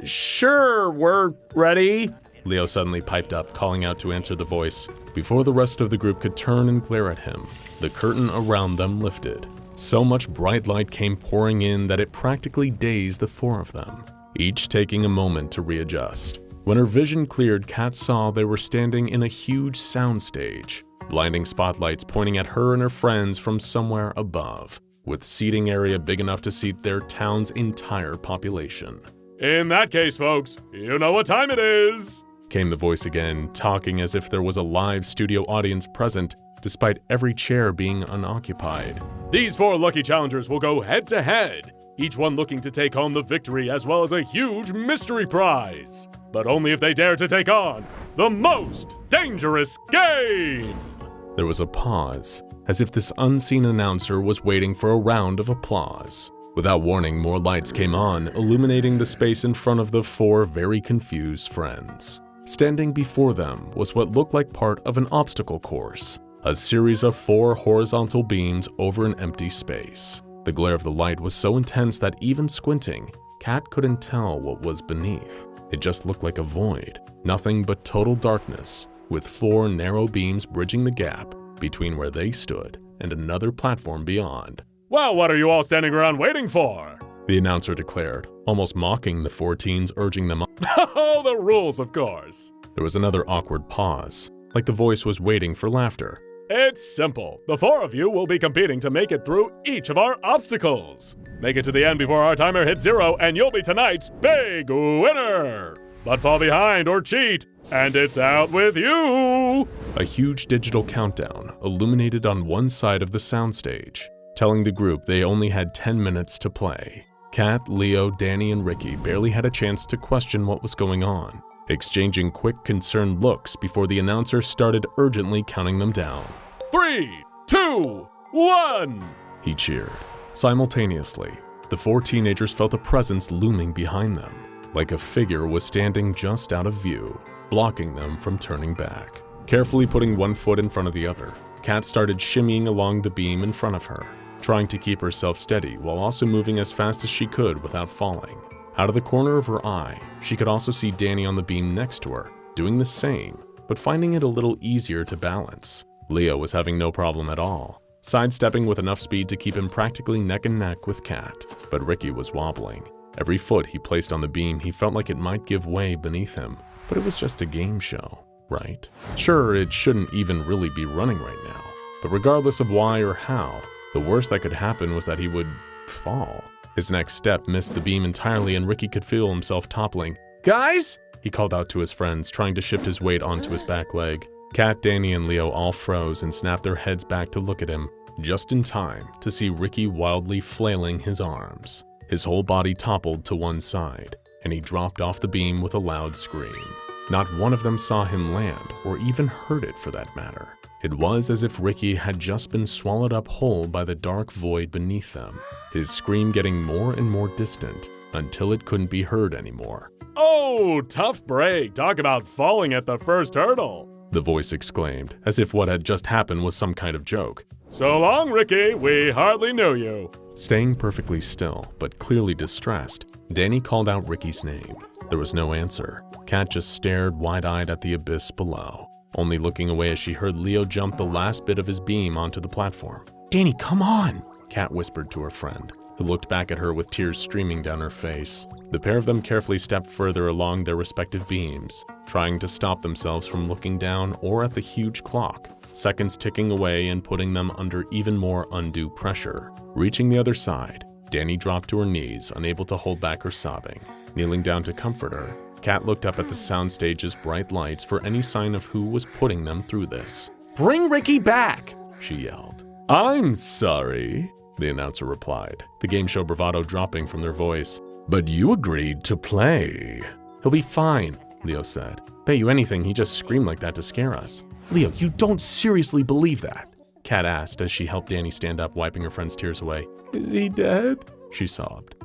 Sure, we're ready," Leo suddenly piped up, calling out to answer the voice. Before the rest of the group could turn and glare at him, the curtain around them lifted. So much bright light came pouring in that it practically dazed the 4 of them, each taking a moment to readjust. When her vision cleared, Kat saw they were standing in a huge soundstage, blinding spotlights pointing at her and her friends from somewhere above, with seating area big enough to seat their town's entire population. "In that case, folks, you know what time it is," came the voice again, talking as if there was a live studio audience present, despite every chair being unoccupied. "These 4 lucky challengers will go head-to-head, each one looking to take home the victory as well as a huge mystery prize. But only if they dare to take on the most dangerous game!" There was a pause, as if this unseen announcer was waiting for a round of applause. Without warning, more lights came on, illuminating the space in front of the 4 very confused friends. Standing before them was what looked like part of an obstacle course, a series of 4 horizontal beams over an empty space. The glare of the light was so intense that even squinting, Kat couldn't tell what was beneath. It just looked like a void, nothing but total darkness, with 4 narrow beams bridging the gap between where they stood and another platform beyond. "Well, what are you all standing around waiting for?" the announcer declared, almost mocking the 4 teens urging them on. "Oh, the rules, of course." There was another awkward pause, like the voice was waiting for laughter. "It's simple. The 4 of you will be competing to make it through each of our obstacles. Make it to the end before our timer hits 0 and you'll be tonight's big winner. But fall behind or cheat, and it's out with you." A huge digital countdown illuminated on one side of the soundstage, telling the group they only had 10 minutes to play. Kat, Leo, Danny, and Ricky barely had a chance to question what was going on, exchanging quick, concerned looks before the announcer started urgently counting them down. 3, 2, 1. He cheered. Simultaneously, the 4 teenagers felt a presence looming behind them, like a figure was standing just out of view, blocking them from turning back. Carefully putting one foot in front of the other, Kat started shimmying along the beam in front of her, trying to keep herself steady while also moving as fast as she could without falling. Out of the corner of her eye, she could also see Danny on the beam next to her, doing the same, but finding it a little easier to balance. Leo was having no problem at all, sidestepping with enough speed to keep him practically neck and neck with Kat, but Ricky was wobbling. Every foot he placed on the beam, he felt like it might give way beneath him, but it was just a game show, right? Sure, it shouldn't even really be running right now, but regardless of why or how, the worst that could happen was that he would fall. His next step missed the beam entirely and Ricky could feel himself toppling. "Guys!" he called out to his friends, trying to shift his weight onto his back leg. Kat, Danny, and Leo all froze and snapped their heads back to look at him, just in time to see Ricky wildly flailing his arms. His whole body toppled to one side, and he dropped off the beam with a loud scream. Not one of them saw him land, or even heard it for that matter. It was as if Ricky had just been swallowed up whole by the dark void beneath them, his scream getting more and more distant until it couldn't be heard anymore. "Oh, tough break. Talk about falling at the first hurdle," the voice exclaimed, as if what had just happened was some kind of joke. "So long, Ricky. We hardly knew you." Staying perfectly still, but clearly distressed, Danny called out Ricky's name. There was no answer. Kat just stared wide-eyed at the abyss below, only looking away as she heard Leo jump the last bit of his beam onto the platform. "Danny, come on!" Kat whispered to her friend. who looked back at her with tears streaming down her face. The pair of them carefully stepped further along their respective beams, trying to stop themselves from looking down or at the huge clock, seconds ticking away and putting them under even more undue pressure. Reaching the other side, Danny dropped to her knees, unable to hold back her sobbing. Kneeling down to comfort her, Kat looked up at the soundstage's bright lights for any sign of who was putting them through this. "Bring Ricky back!" she yelled. "I'm sorry," the announcer replied, the game show bravado dropping from their voice. "But you agreed to play." "He'll be fine," Leo said. "Bet you anything he just screamed like that to scare us." "Leo, you don't seriously believe that?" Kat asked as she helped Danny stand up, wiping her friend's tears away. "Is he dead?" she sobbed.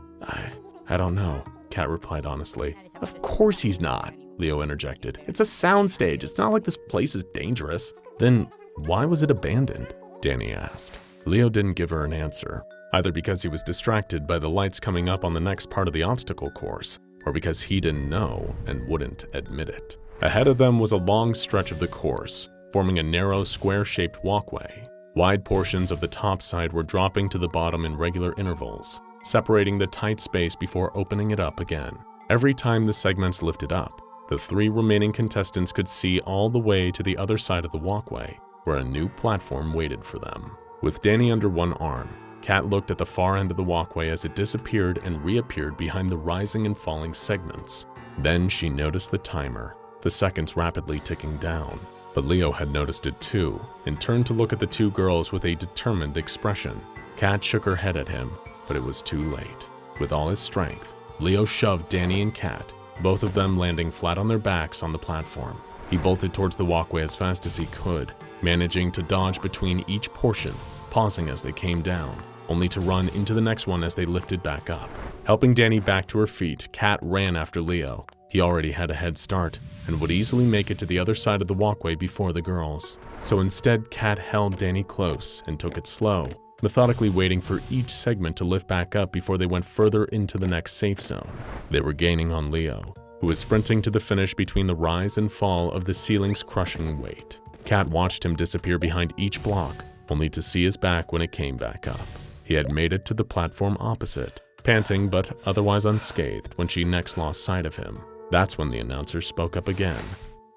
I don't know," Kat replied honestly. "Of course he's not," Leo interjected. "It's a soundstage. It's not like this place is dangerous." "Then why was it abandoned?" Danny asked. Leo didn't give her an answer, either because he was distracted by the lights coming up on the next part of the obstacle course, or because he didn't know and wouldn't admit it. Ahead of them was a long stretch of the course, forming a narrow, square-shaped walkway. Wide portions of the top side were dropping to the bottom in regular intervals, separating the tight space before opening it up again. Every time the segments lifted up, the 3 remaining contestants could see all the way to the other side of the walkway, where a new platform waited for them. With Danny under one arm, Kat looked at the far end of the walkway as it disappeared and reappeared behind the rising and falling segments. Then she noticed the timer, the seconds rapidly ticking down. But Leo had noticed it too, and turned to look at the 2 girls with a determined expression. Kat shook her head at him, but it was too late. With all his strength, Leo shoved Danny and Kat, both of them landing flat on their backs on the platform. He bolted towards the walkway as fast as he could, managing to dodge between each portion, pausing as they came down, only to run into the next one as they lifted back up. Helping Danny back to her feet, Kat ran after Leo. He already had a head start and would easily make it to the other side of the walkway before the girls. So instead, Kat held Danny close and took it slow, methodically waiting for each segment to lift back up before they went further into the next safe zone. They were gaining on Leo, who was sprinting to the finish between the rise and fall of the ceiling's crushing weight. Kat watched him disappear behind each block, only to see his back when it came back up. He had made it to the platform opposite, panting but otherwise unscathed when she next lost sight of him. That's when the announcer spoke up again.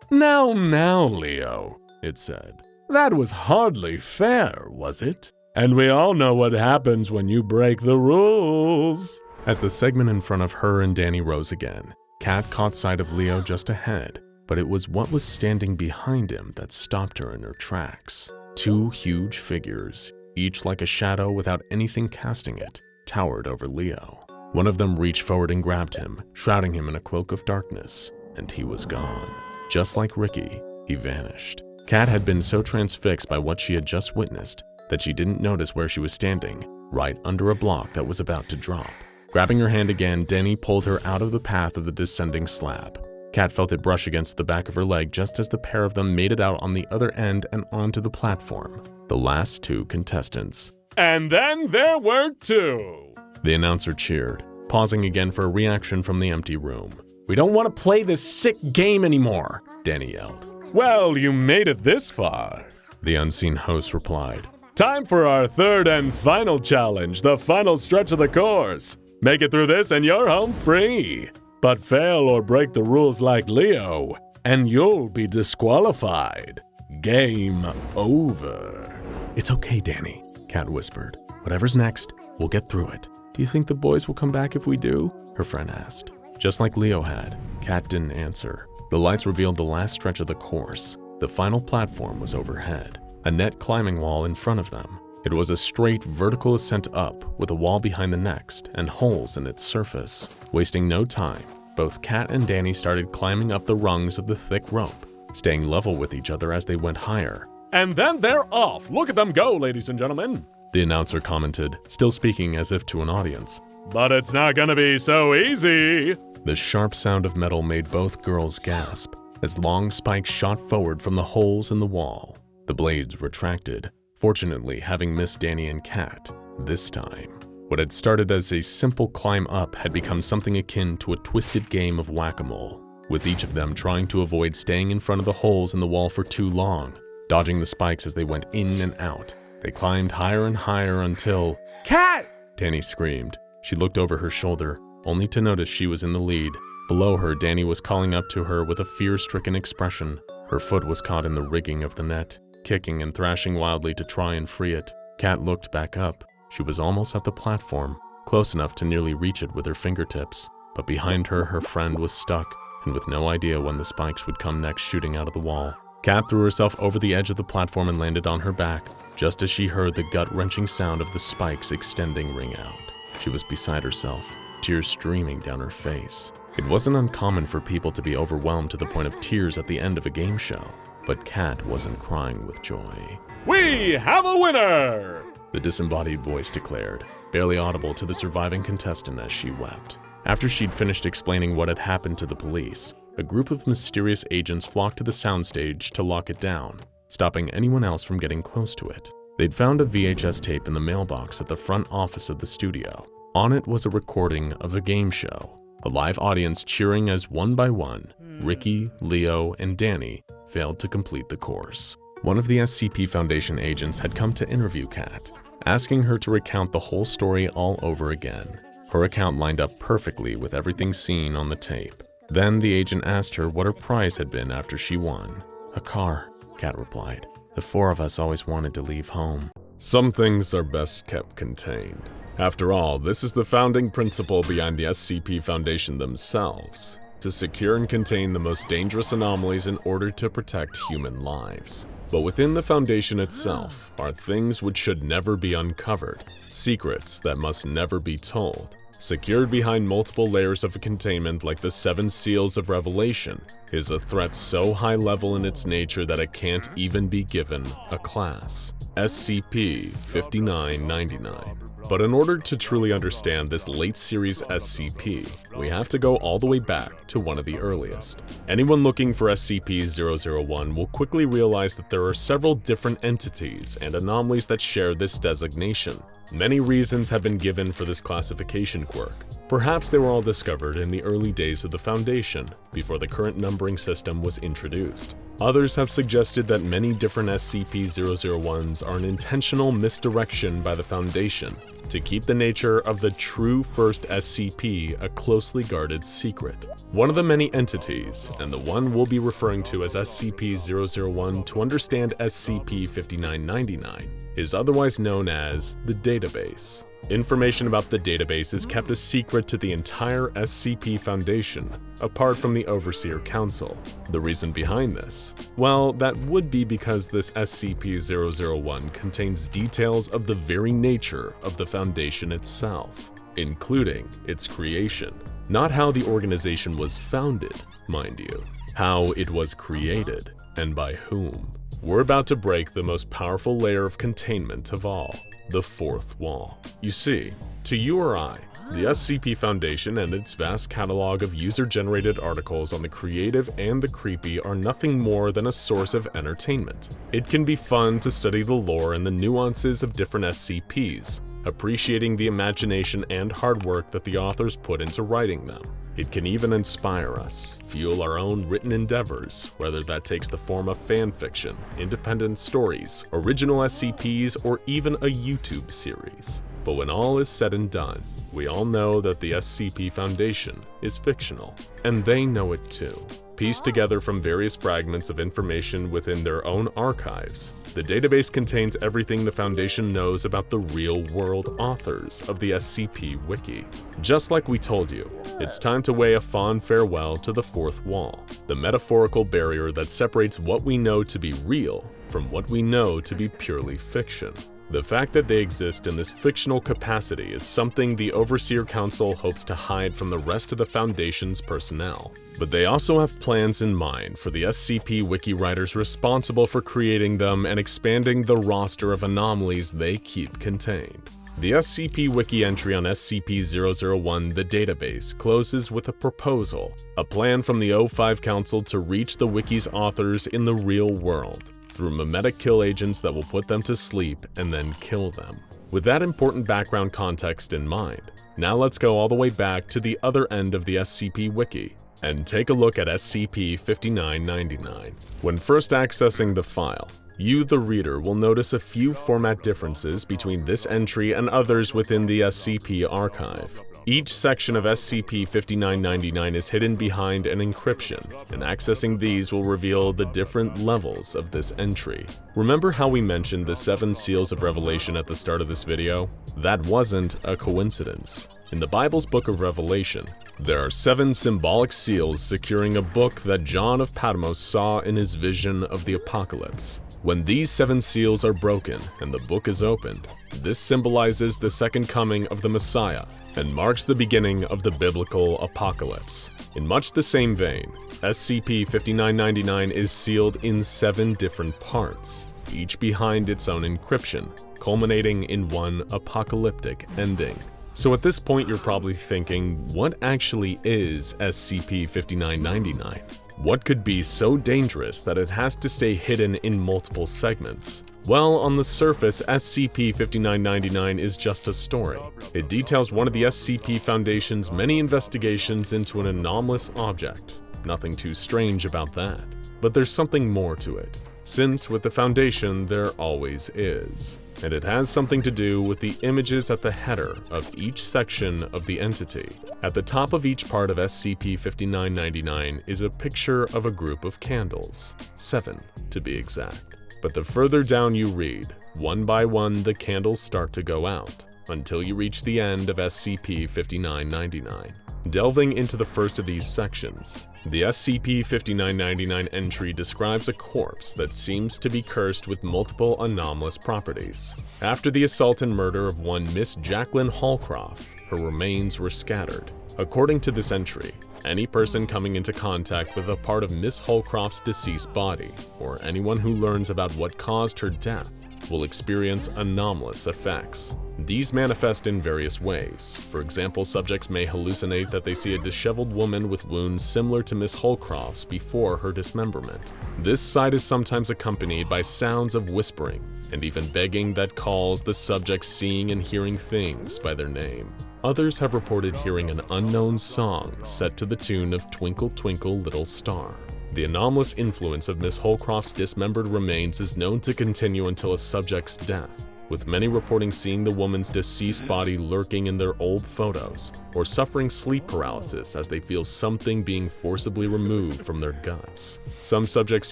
Now, Leo," it said. "That was hardly fair, was it? And we all know what happens when you break the rules." As the segment in front of her and Danny rose again, Kat caught sight of Leo just ahead, but it was what was standing behind him that stopped her in her tracks. 2 huge figures, each like a shadow without anything casting it, towered over Leo. One of them reached forward and grabbed him, shrouding him in a cloak of darkness, and he was gone. Just like Ricky, he vanished. Kat had been so transfixed by what she had just witnessed that she didn't notice where she was standing, right under a block that was about to drop. Grabbing her hand again, Danny pulled her out of the path of the descending slab. Kat felt it brush against the back of her leg just as the pair of them made it out on the other end and onto the platform. The last 2 contestants. And then there were 2. The announcer cheered, pausing again for a reaction from the empty room. "We don't want to play this sick game anymore," Danny yelled. "Well, you made it this far," the unseen host replied. "Time for our 3rd and final challenge, the final stretch of the course. Make it through this and you're home free. But fail or break the rules like Leo, and you'll be disqualified. Game over." "It's okay, Danny," Kat whispered. "Whatever's next, we'll get through it." "Do you think the boys will come back if we do?" her friend asked. Just like Leo had, Kat didn't answer. The lights revealed the last stretch of the course. The final platform was overhead, a net climbing wall in front of them. It was a straight vertical ascent up, with a wall behind the next and holes in its surface. Wasting no time, both Kat and Danny started climbing up the rungs of the thick rope, staying level with each other as they went higher. "And then they're off. Look at them go, ladies and gentlemen," the announcer commented, still speaking as if to an audience. "But it's not gonna be so easy." The sharp sound of metal made both girls gasp as long spikes shot forward from the holes in the wall. The blades retracted, fortunately having missed Danny and Kat this time. What had started as a simple climb up had become something akin to a twisted game of whack-a-mole, with each of them trying to avoid staying in front of the holes in the wall for too long, dodging the spikes as they went in and out. They climbed higher and higher until... "Kat! Danny screamed. She looked over her shoulder, only to notice she was in the lead. Below her, Danny was calling up to her with a fear-stricken expression. Her foot was caught in the rigging of the net, kicking and thrashing wildly to try and free it. Kat looked back up. She was almost at the platform, close enough to nearly reach it with her fingertips. But behind her, her friend was stuck, and with no idea when the spikes would come next shooting out of the wall. Kat threw herself over the edge of the platform and landed on her back, just as she heard the gut-wrenching sound of the spikes extending ring out. She was beside herself, tears streaming down her face. It wasn't uncommon for people to be overwhelmed to the point of tears at the end of a game show, but Kat wasn't crying with joy. We have a winner! The disembodied voice declared, barely audible to the surviving contestant as she wept. After she'd finished explaining what had happened to the police, a group of mysterious agents flocked to the soundstage to lock it down, stopping anyone else from getting close to it. They'd found a VHS tape in the mailbox at the front office of the studio. On it was a recording of a game show, a live audience cheering as one by one, Ricky, Leo, and Danny failed to complete the course. One of the SCP Foundation agents had come to interview Kat, asking her to recount the whole story all over again. Her account lined up perfectly with everything seen on the tape. Then the agent asked her what her prize had been after she won. "A car," Kat replied. "The four of us always wanted to leave home." Some things are best kept contained. After all, this is the founding principle behind the SCP Foundation themselves, to secure and contain the most dangerous anomalies in order to protect human lives. But within the Foundation itself are things which should never be uncovered, secrets that must never be told. Secured behind multiple layers of containment like the 7 Seals of Revelation is a threat so high level in its nature that it can't even be given a class. SCP-5999. But in order to truly understand this late series SCP, we have to go all the way back to one of the earliest. Anyone looking for SCP-001 will quickly realize that there are several different entities and anomalies that share this designation. Many reasons have been given for this classification quirk. Perhaps they were all discovered in the early days of the Foundation, before the current numbering system was introduced. Others have suggested that many different SCP-001s are an intentional misdirection by the Foundation to keep the nature of the true first SCP a closely guarded secret. One of the many entities, and the one we'll be referring to as SCP-001 to understand SCP-5999, is otherwise known as the database. Information about the database is kept a secret to the entire SCP Foundation, apart from the Overseer Council. The reason behind this? Well, that would be because this SCP-001 contains details of the very nature of the Foundation itself, including its creation. Not how the organization was founded, mind you, how it was created, and by whom. We're about to break the most powerful layer of containment of all, the fourth wall. You see, to you or I, the SCP Foundation and its vast catalog of user-generated articles on the creative and the creepy are nothing more than a source of entertainment. It can be fun to study the lore and the nuances of different SCPs, appreciating the imagination and hard work that the authors put into writing them. It can even inspire us, fuel our own written endeavors, whether that takes the form of fan fiction, independent stories, original SCPs, or even a YouTube series. But when all is said and done, we all know that the SCP Foundation is fictional, and they know it too. Pieced together from various fragments of information within their own archives, the database contains everything the Foundation knows about the real-world authors of the SCP Wiki. Just like we told you, it's time to wave a fond farewell to the fourth wall, the metaphorical barrier that separates what we know to be real from what we know to be purely fiction. The fact that they exist in this fictional capacity is something the Overseer Council hopes to hide from the rest of the Foundation's personnel. But they also have plans in mind for the SCP Wiki writers responsible for creating them and expanding the roster of anomalies they keep contained. The SCP Wiki entry on SCP-001, the database, closes with a proposal, a plan from the O5 Council to reach the Wiki's authors in the real world, through mimetic kill agents that will put them to sleep and then kill them. With that important background context in mind, now let's go all the way back to the other end of the SCP Wiki and take a look at SCP-5999. When first accessing the file, You, the reader, will notice a few format differences between this entry and others within the SCP archive. Each section of SCP-5999 is hidden behind an encryption, and accessing these will reveal the different levels of this entry. Remember how we mentioned the 7 seals of Revelation at the start of this video? That wasn't a coincidence. In the Bible's Book of Revelation, there are 7 symbolic seals securing a book that John of Patmos saw in his vision of the apocalypse. When these 7 seals are broken and the book is opened, this symbolizes the second coming of the Messiah and marks the beginning of the biblical apocalypse. In much the same vein, SCP-5999 is sealed in 7 different parts, each behind its own encryption, culminating in one apocalyptic ending. So at this point you're probably thinking, what actually is SCP-5999? What could be so dangerous that it has to stay hidden in multiple segments? Well, on the surface, SCP-5999 is just a story. It details one of the SCP Foundation's many investigations into an anomalous object. Nothing too strange about that. But there's something more to it, since with the Foundation there always is. And it has something to do with the images at the header of each section of the entity. At the top of each part of SCP-5999 is a picture of a group of candles, 7 to be exact. But the further down you read, one by one the candles start to go out, until you reach the end of SCP-5999. Delving into the first of these sections, the SCP-5999 entry describes a corpse that seems to be cursed with multiple anomalous properties. After the assault and murder of one Miss Jacqueline Holcroft, her remains were scattered. According to this entry, any person coming into contact with a part of Miss Holcroft's deceased body, or anyone who learns about what caused her death, will experience anomalous effects. These manifest in various ways. For example, subjects may hallucinate that they see a disheveled woman with wounds similar to Miss Holcroft's before her dismemberment. This sight is sometimes accompanied by sounds of whispering, and even begging that calls the subject seeing and hearing things by their name. Others have reported hearing an unknown song set to the tune of Twinkle Twinkle Little Star. The anomalous influence of Miss Holcroft's dismembered remains is known to continue until a subject's death, with many reporting seeing the woman's deceased body lurking in their old photos, or suffering sleep paralysis as they feel something being forcibly removed from their guts. Some subjects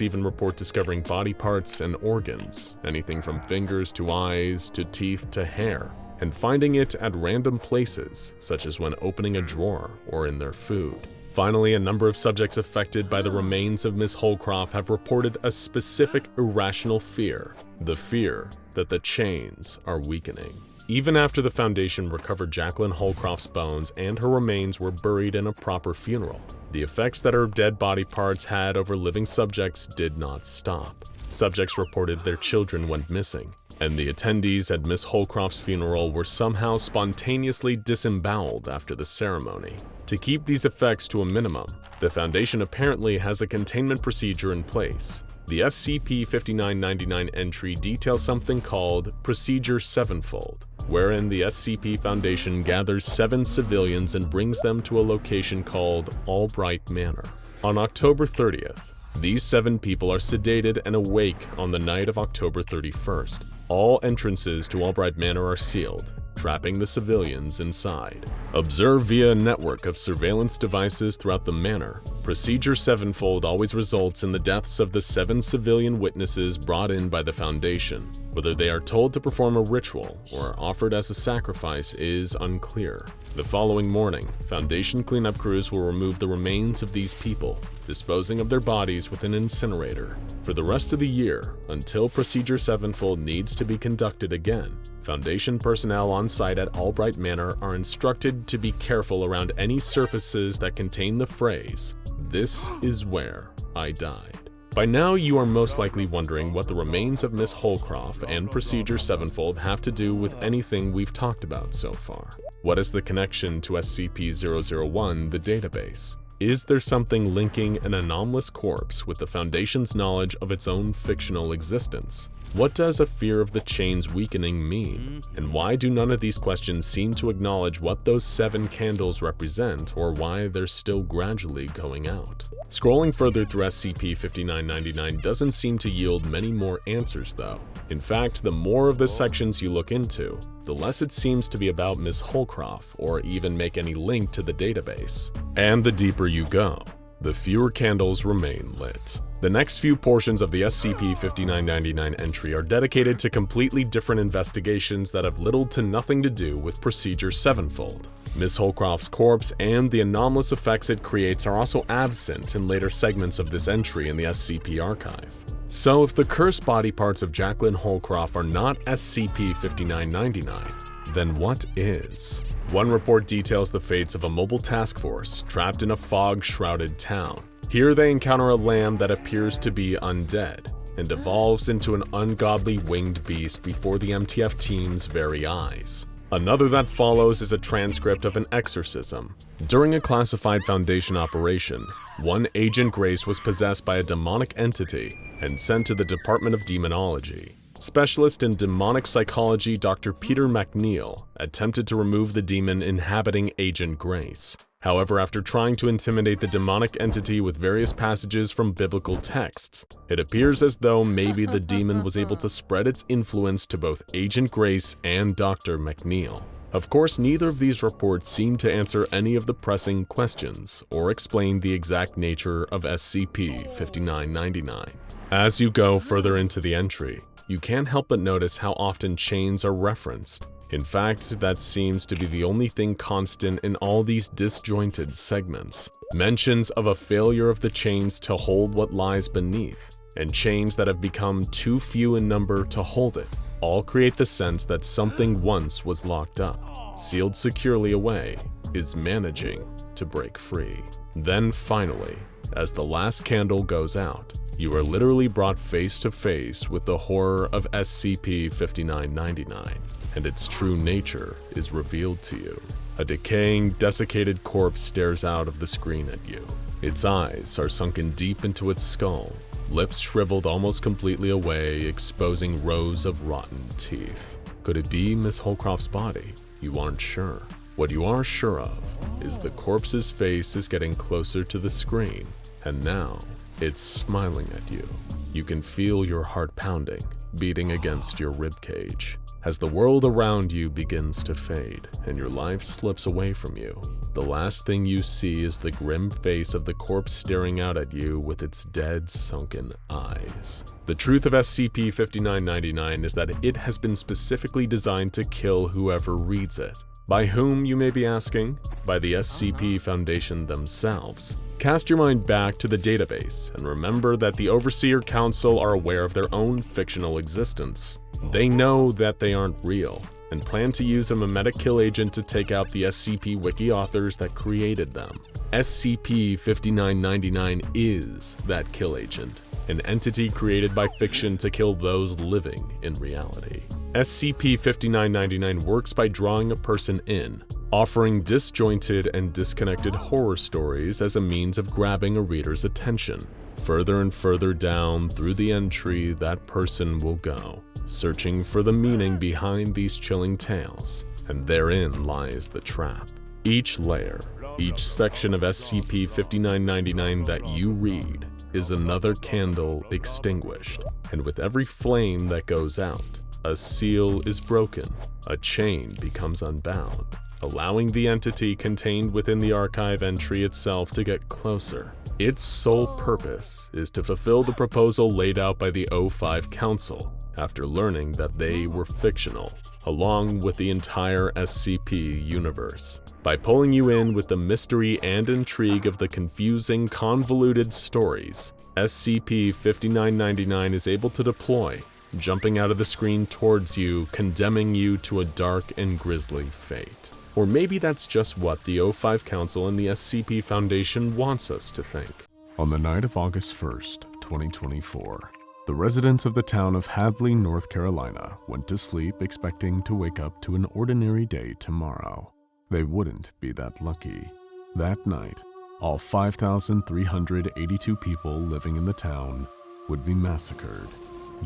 even report discovering body parts and organs, anything from fingers to eyes to teeth to hair, and finding it at random places, such as when opening a drawer or in their food. Finally, a number of subjects affected by the remains of Miss Holcroft have reported a specific irrational fear, the fear that the chains are weakening. Even after the Foundation recovered Jacqueline Holcroft's bones and her remains were buried in a proper funeral, the effects that her dead body parts had over living subjects did not stop. Subjects reported their children went missing, and the attendees at Miss Holcroft's funeral were somehow spontaneously disemboweled after the ceremony. To keep these effects to a minimum, the Foundation apparently has a containment procedure in place. The SCP-5999 entry details something called Procedure Sevenfold, wherein the SCP Foundation gathers 7 civilians and brings them to a location called Albright Manor. On October 30th, these 7 people are sedated and awake on the night of October 31st. All entrances to Albright Manor are sealed, trapping the civilians inside. Observed via a network of surveillance devices throughout the manor, Procedure Sevenfold always results in the deaths of the 7 civilian witnesses brought in by the Foundation. Whether they are told to perform a ritual or offered as a sacrifice is unclear. The following morning, Foundation cleanup crews will remove the remains of these people, disposing of their bodies with an incinerator. For the rest of the year, until Procedure Sevenfold needs to be conducted again, Foundation personnel on site at Albright Manor are instructed to be careful around any surfaces that contain the phrase, "This is where I died." By now, you are most likely wondering what the remains of Miss Holcroft and Procedure Sevenfold have to do with anything we've talked about so far. What is the connection to SCP-001, the database? Is there something linking an anomalous corpse with the Foundation's knowledge of its own fictional existence? What does a fear of the chains weakening mean? And why do none of these questions seem to acknowledge what those 7 candles represent or why they're still gradually going out? Scrolling further through SCP-5999 doesn't seem to yield many more answers though. In fact, the more of the sections you look into, the less it seems to be about Ms. Holcroft or even make any link to the database. And the deeper you go, the fewer candles remain lit. The next few portions of the SCP-5999 entry are dedicated to completely different investigations that have little to nothing to do with Procedure Sevenfold. Ms. Holcroft's corpse and the anomalous effects it creates are also absent in later segments of this entry in the SCP archive. So if the cursed body parts of Jacqueline Holcroft are not SCP-5999, then what is? One report details the fates of a mobile task force trapped in a fog-shrouded town. Here they encounter a lamb that appears to be undead and evolves into an ungodly winged beast before the MTF team's very eyes. Another that follows is a transcript of an exorcism. During a classified Foundation operation, one Agent Grace was possessed by a demonic entity and sent to the Department of Demonology. Specialist in demonic psychology Dr. Peter McNeil attempted to remove the demon inhabiting Agent Grace. However, after trying to intimidate the demonic entity with various passages from biblical texts, it appears as though maybe the demon was able to spread its influence to both Agent Grace and Dr. McNeil. Of course, neither of these reports seem to answer any of the pressing questions or explain the exact nature of SCP-5999. As you go further into the entry, you can't help but notice how often chains are referenced. In fact, that seems to be the only thing constant in all these disjointed segments. Mentions of a failure of the chains to hold what lies beneath, and chains that have become too few in number to hold it, all create the sense that something once was locked up, sealed securely away, is managing to break free. Then finally, as the last candle goes out, you are literally brought face to face with the horror of SCP-5999, and its true nature is revealed to you. A decaying, desiccated corpse stares out of the screen at you. Its eyes are sunken deep into its skull, lips shriveled almost completely away, exposing rows of rotten teeth. Could it be Miss Holcroft's body? You aren't sure. What you are sure of is the corpse's face is getting closer to the screen, and now it's smiling at you. You can feel your heart pounding, beating against your ribcage. As the world around you begins to fade and your life slips away from you, the last thing you see is the grim face of the corpse staring out at you with its dead, sunken eyes. The truth of SCP-5999 is that it has been specifically designed to kill whoever reads it. By whom, you may be asking? By the SCP Foundation themselves. Cast your mind back to the database and remember that the Overseer Council are aware of their own fictional existence. They know that they aren't real and plan to use a memetic kill agent to take out the SCP wiki authors that created them. SCP-5999 is that kill agent, an entity created by fiction to kill those living in reality. SCP-5999 works by drawing a person in, offering disjointed and disconnected horror stories as a means of grabbing a reader's attention. Further and further down through the entry, that person will go, searching for the meaning behind these chilling tales, and therein lies the trap. Each layer, each section of SCP-5999 that you read is another candle extinguished, and with every flame that goes out, a seal is broken, a chain becomes unbound, allowing the entity contained within the archive entry itself to get closer. Its sole purpose is to fulfill the proposal laid out by the O5 Council after learning that they were fictional, along with the entire SCP universe. By pulling you in with the mystery and intrigue of the confusing, convoluted stories, SCP-5999 is able to deploy, jumping out of the screen towards you, condemning you to a dark and grisly fate. Or maybe that's just what the O5 Council and the SCP Foundation wants us to think. On the night of August 1st, 2024, the residents of the town of Hadley, North Carolina, went to sleep expecting to wake up to an ordinary day tomorrow. They wouldn't be that lucky. That night, all 5,382 people living in the town would be massacred.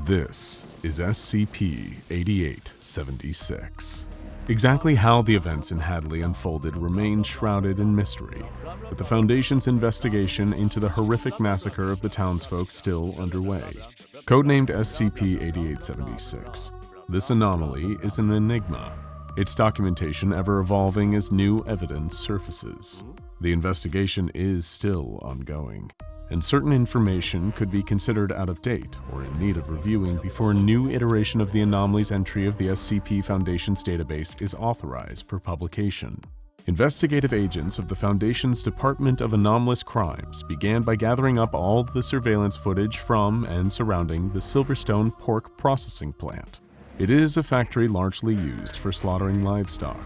This is SCP-8876. Exactly how the events in Hadley unfolded remains shrouded in mystery, with the Foundation's investigation into the horrific massacre of the townsfolk still underway. Codenamed SCP-8876, this anomaly is an enigma, its documentation ever evolving as new evidence surfaces. The investigation is still ongoing, and certain information could be considered out of date or in need of reviewing before a new iteration of the anomaly's entry of the SCP Foundation's database is authorized for publication. Investigative agents of the Foundation's Department of Anomalous Crimes began by gathering up all the surveillance footage from and surrounding the Silverstone pork processing plant. It is a factory largely used for slaughtering livestock,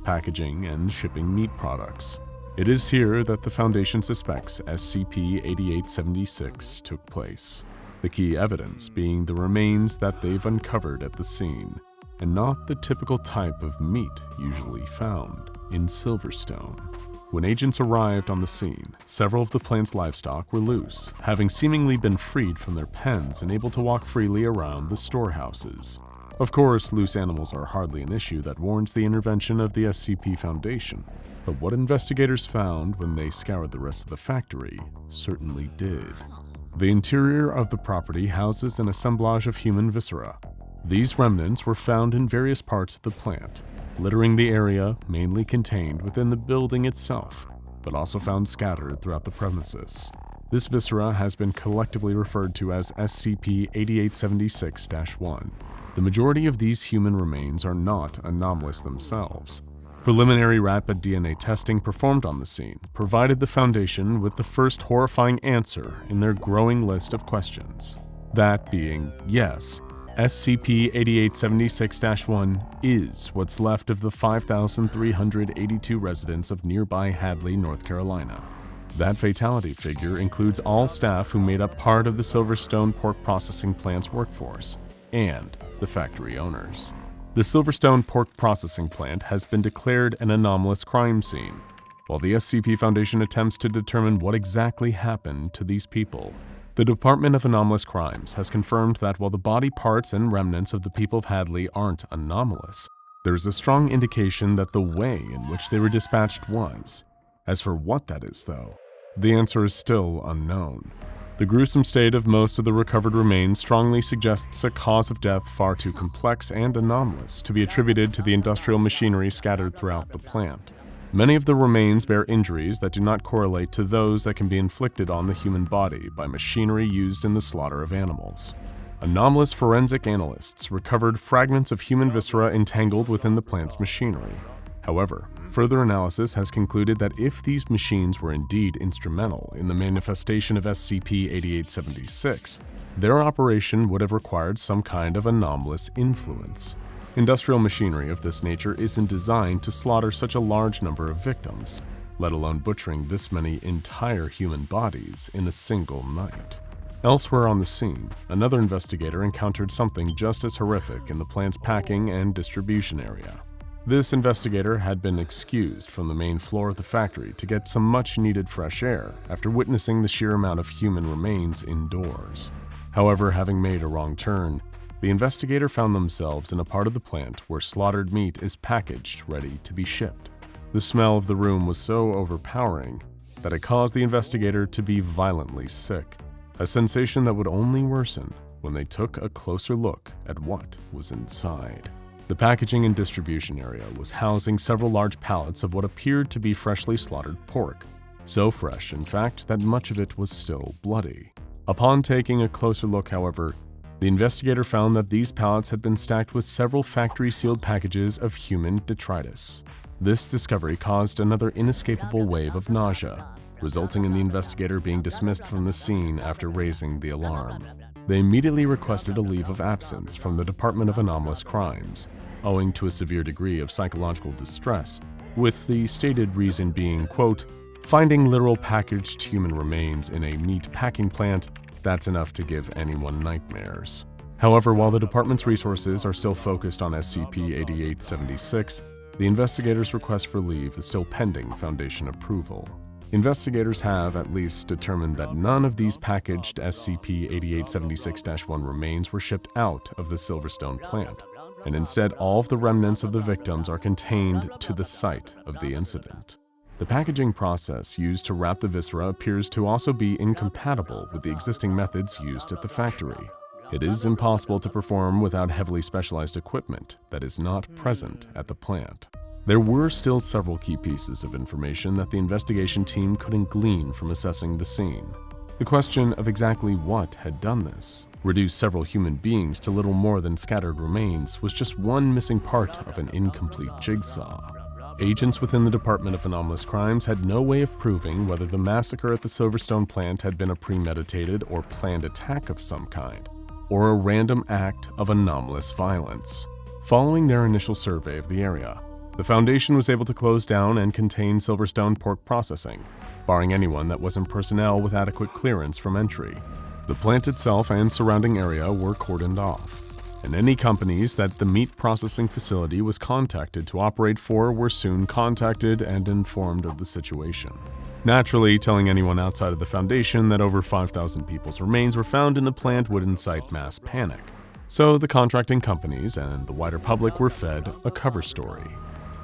packaging, and shipping meat products. It is here that the Foundation suspects SCP-8876 took place, the key evidence being the remains that they've uncovered at the scene, and not the typical type of meat usually found in Silverstone. When agents arrived on the scene, several of the plant's livestock were loose, having seemingly been freed from their pens and able to walk freely around the storehouses. Of course, loose animals are hardly an issue that warrants the intervention of the SCP Foundation, but what investigators found when they scoured the rest of the factory certainly did. The interior of the property houses an assemblage of human viscera. These remnants were found in various parts of the plant, littering the area mainly contained within the building itself, but also found scattered throughout the premises. This viscera has been collectively referred to as SCP-8876-1. The majority of these human remains are not anomalous themselves. Preliminary rapid DNA testing performed on the scene provided the Foundation with the first horrifying answer in their growing list of questions. That being, yes, SCP-8876-1 is what's left of the 5,382 residents of nearby Hadley, North Carolina. That fatality figure includes all staff who made up part of the Silverstone pork processing plant's workforce, and the factory owners. The Silverstone pork processing plant has been declared an anomalous crime scene, while the SCP Foundation attempts to determine what exactly happened to these people. The Department of Anomalous Crimes has confirmed that while the body parts and remnants of the people of Hadley aren't anomalous, there is a strong indication that the way in which they were dispatched was. As for what that is, though, the answer is still unknown. The gruesome state of most of the recovered remains strongly suggests a cause of death far too complex and anomalous to be attributed to the industrial machinery scattered throughout the plant. Many of the remains bear injuries that do not correlate to those that can be inflicted on the human body by machinery used in the slaughter of animals. Anomalous forensic analysts recovered fragments of human viscera entangled within the plant's machinery. However, further analysis has concluded that if these machines were indeed instrumental in the manifestation of SCP-8876, their operation would have required some kind of anomalous influence. Industrial machinery of this nature isn't designed to slaughter such a large number of victims, let alone butchering this many entire human bodies in a single night. Elsewhere on the scene, another investigator encountered something just as horrific in the plant's packing and distribution area. This investigator had been excused from the main floor of the factory to get some much-needed fresh air after witnessing the sheer amount of human remains indoors. However, having made a wrong turn, the investigator found themselves in a part of the plant where slaughtered meat is packaged ready to be shipped. The smell of the room was so overpowering that it caused the investigator to be violently sick, a sensation that would only worsen when they took a closer look at what was inside. The packaging and distribution area was housing several large pallets of what appeared to be freshly slaughtered pork, so fresh, in fact, that much of it was still bloody. Upon taking a closer look, however, the investigator found that these pallets had been stacked with several factory-sealed packages of human detritus. This discovery caused another inescapable wave of nausea, resulting in the investigator being dismissed from the scene after raising the alarm. They immediately requested a leave of absence from the Department of Anomalous Crimes, owing to a severe degree of psychological distress, with the stated reason being, quote, "Finding literal packaged human remains in a meat packing plant, that's enough to give anyone nightmares." However, while the department's resources are still focused on SCP-8876, the investigators' request for leave is still pending Foundation approval. Investigators have at least determined that none of these packaged SCP-8876-1 remains were shipped out of the Silverstone plant, and instead all of the remnants of the victims are contained to the site of the incident. The packaging process used to wrap the viscera appears to also be incompatible with the existing methods used at the factory. It is impossible to perform without heavily specialized equipment that is not present at the plant. There were still several key pieces of information that the investigation team couldn't glean from assessing the scene. The question of exactly what had done this, reduced several human beings to little more than scattered remains, was just one missing part of an incomplete jigsaw. Agents within the Department of Anomalous Crimes had no way of proving whether the massacre at the Silverstone plant had been a premeditated or planned attack of some kind, or a random act of anomalous violence. Following their initial survey of the area, the Foundation was able to close down and contain Silverstone pork processing, barring anyone that wasn't personnel with adequate clearance from entry. The plant itself and surrounding area were cordoned off, and any companies that the meat processing facility was contacted to operate for were soon contacted and informed of the situation. Naturally, telling anyone outside of the Foundation that over 5,000 people's remains were found in the plant would incite mass panic. So the contracting companies and the wider public were fed a cover story.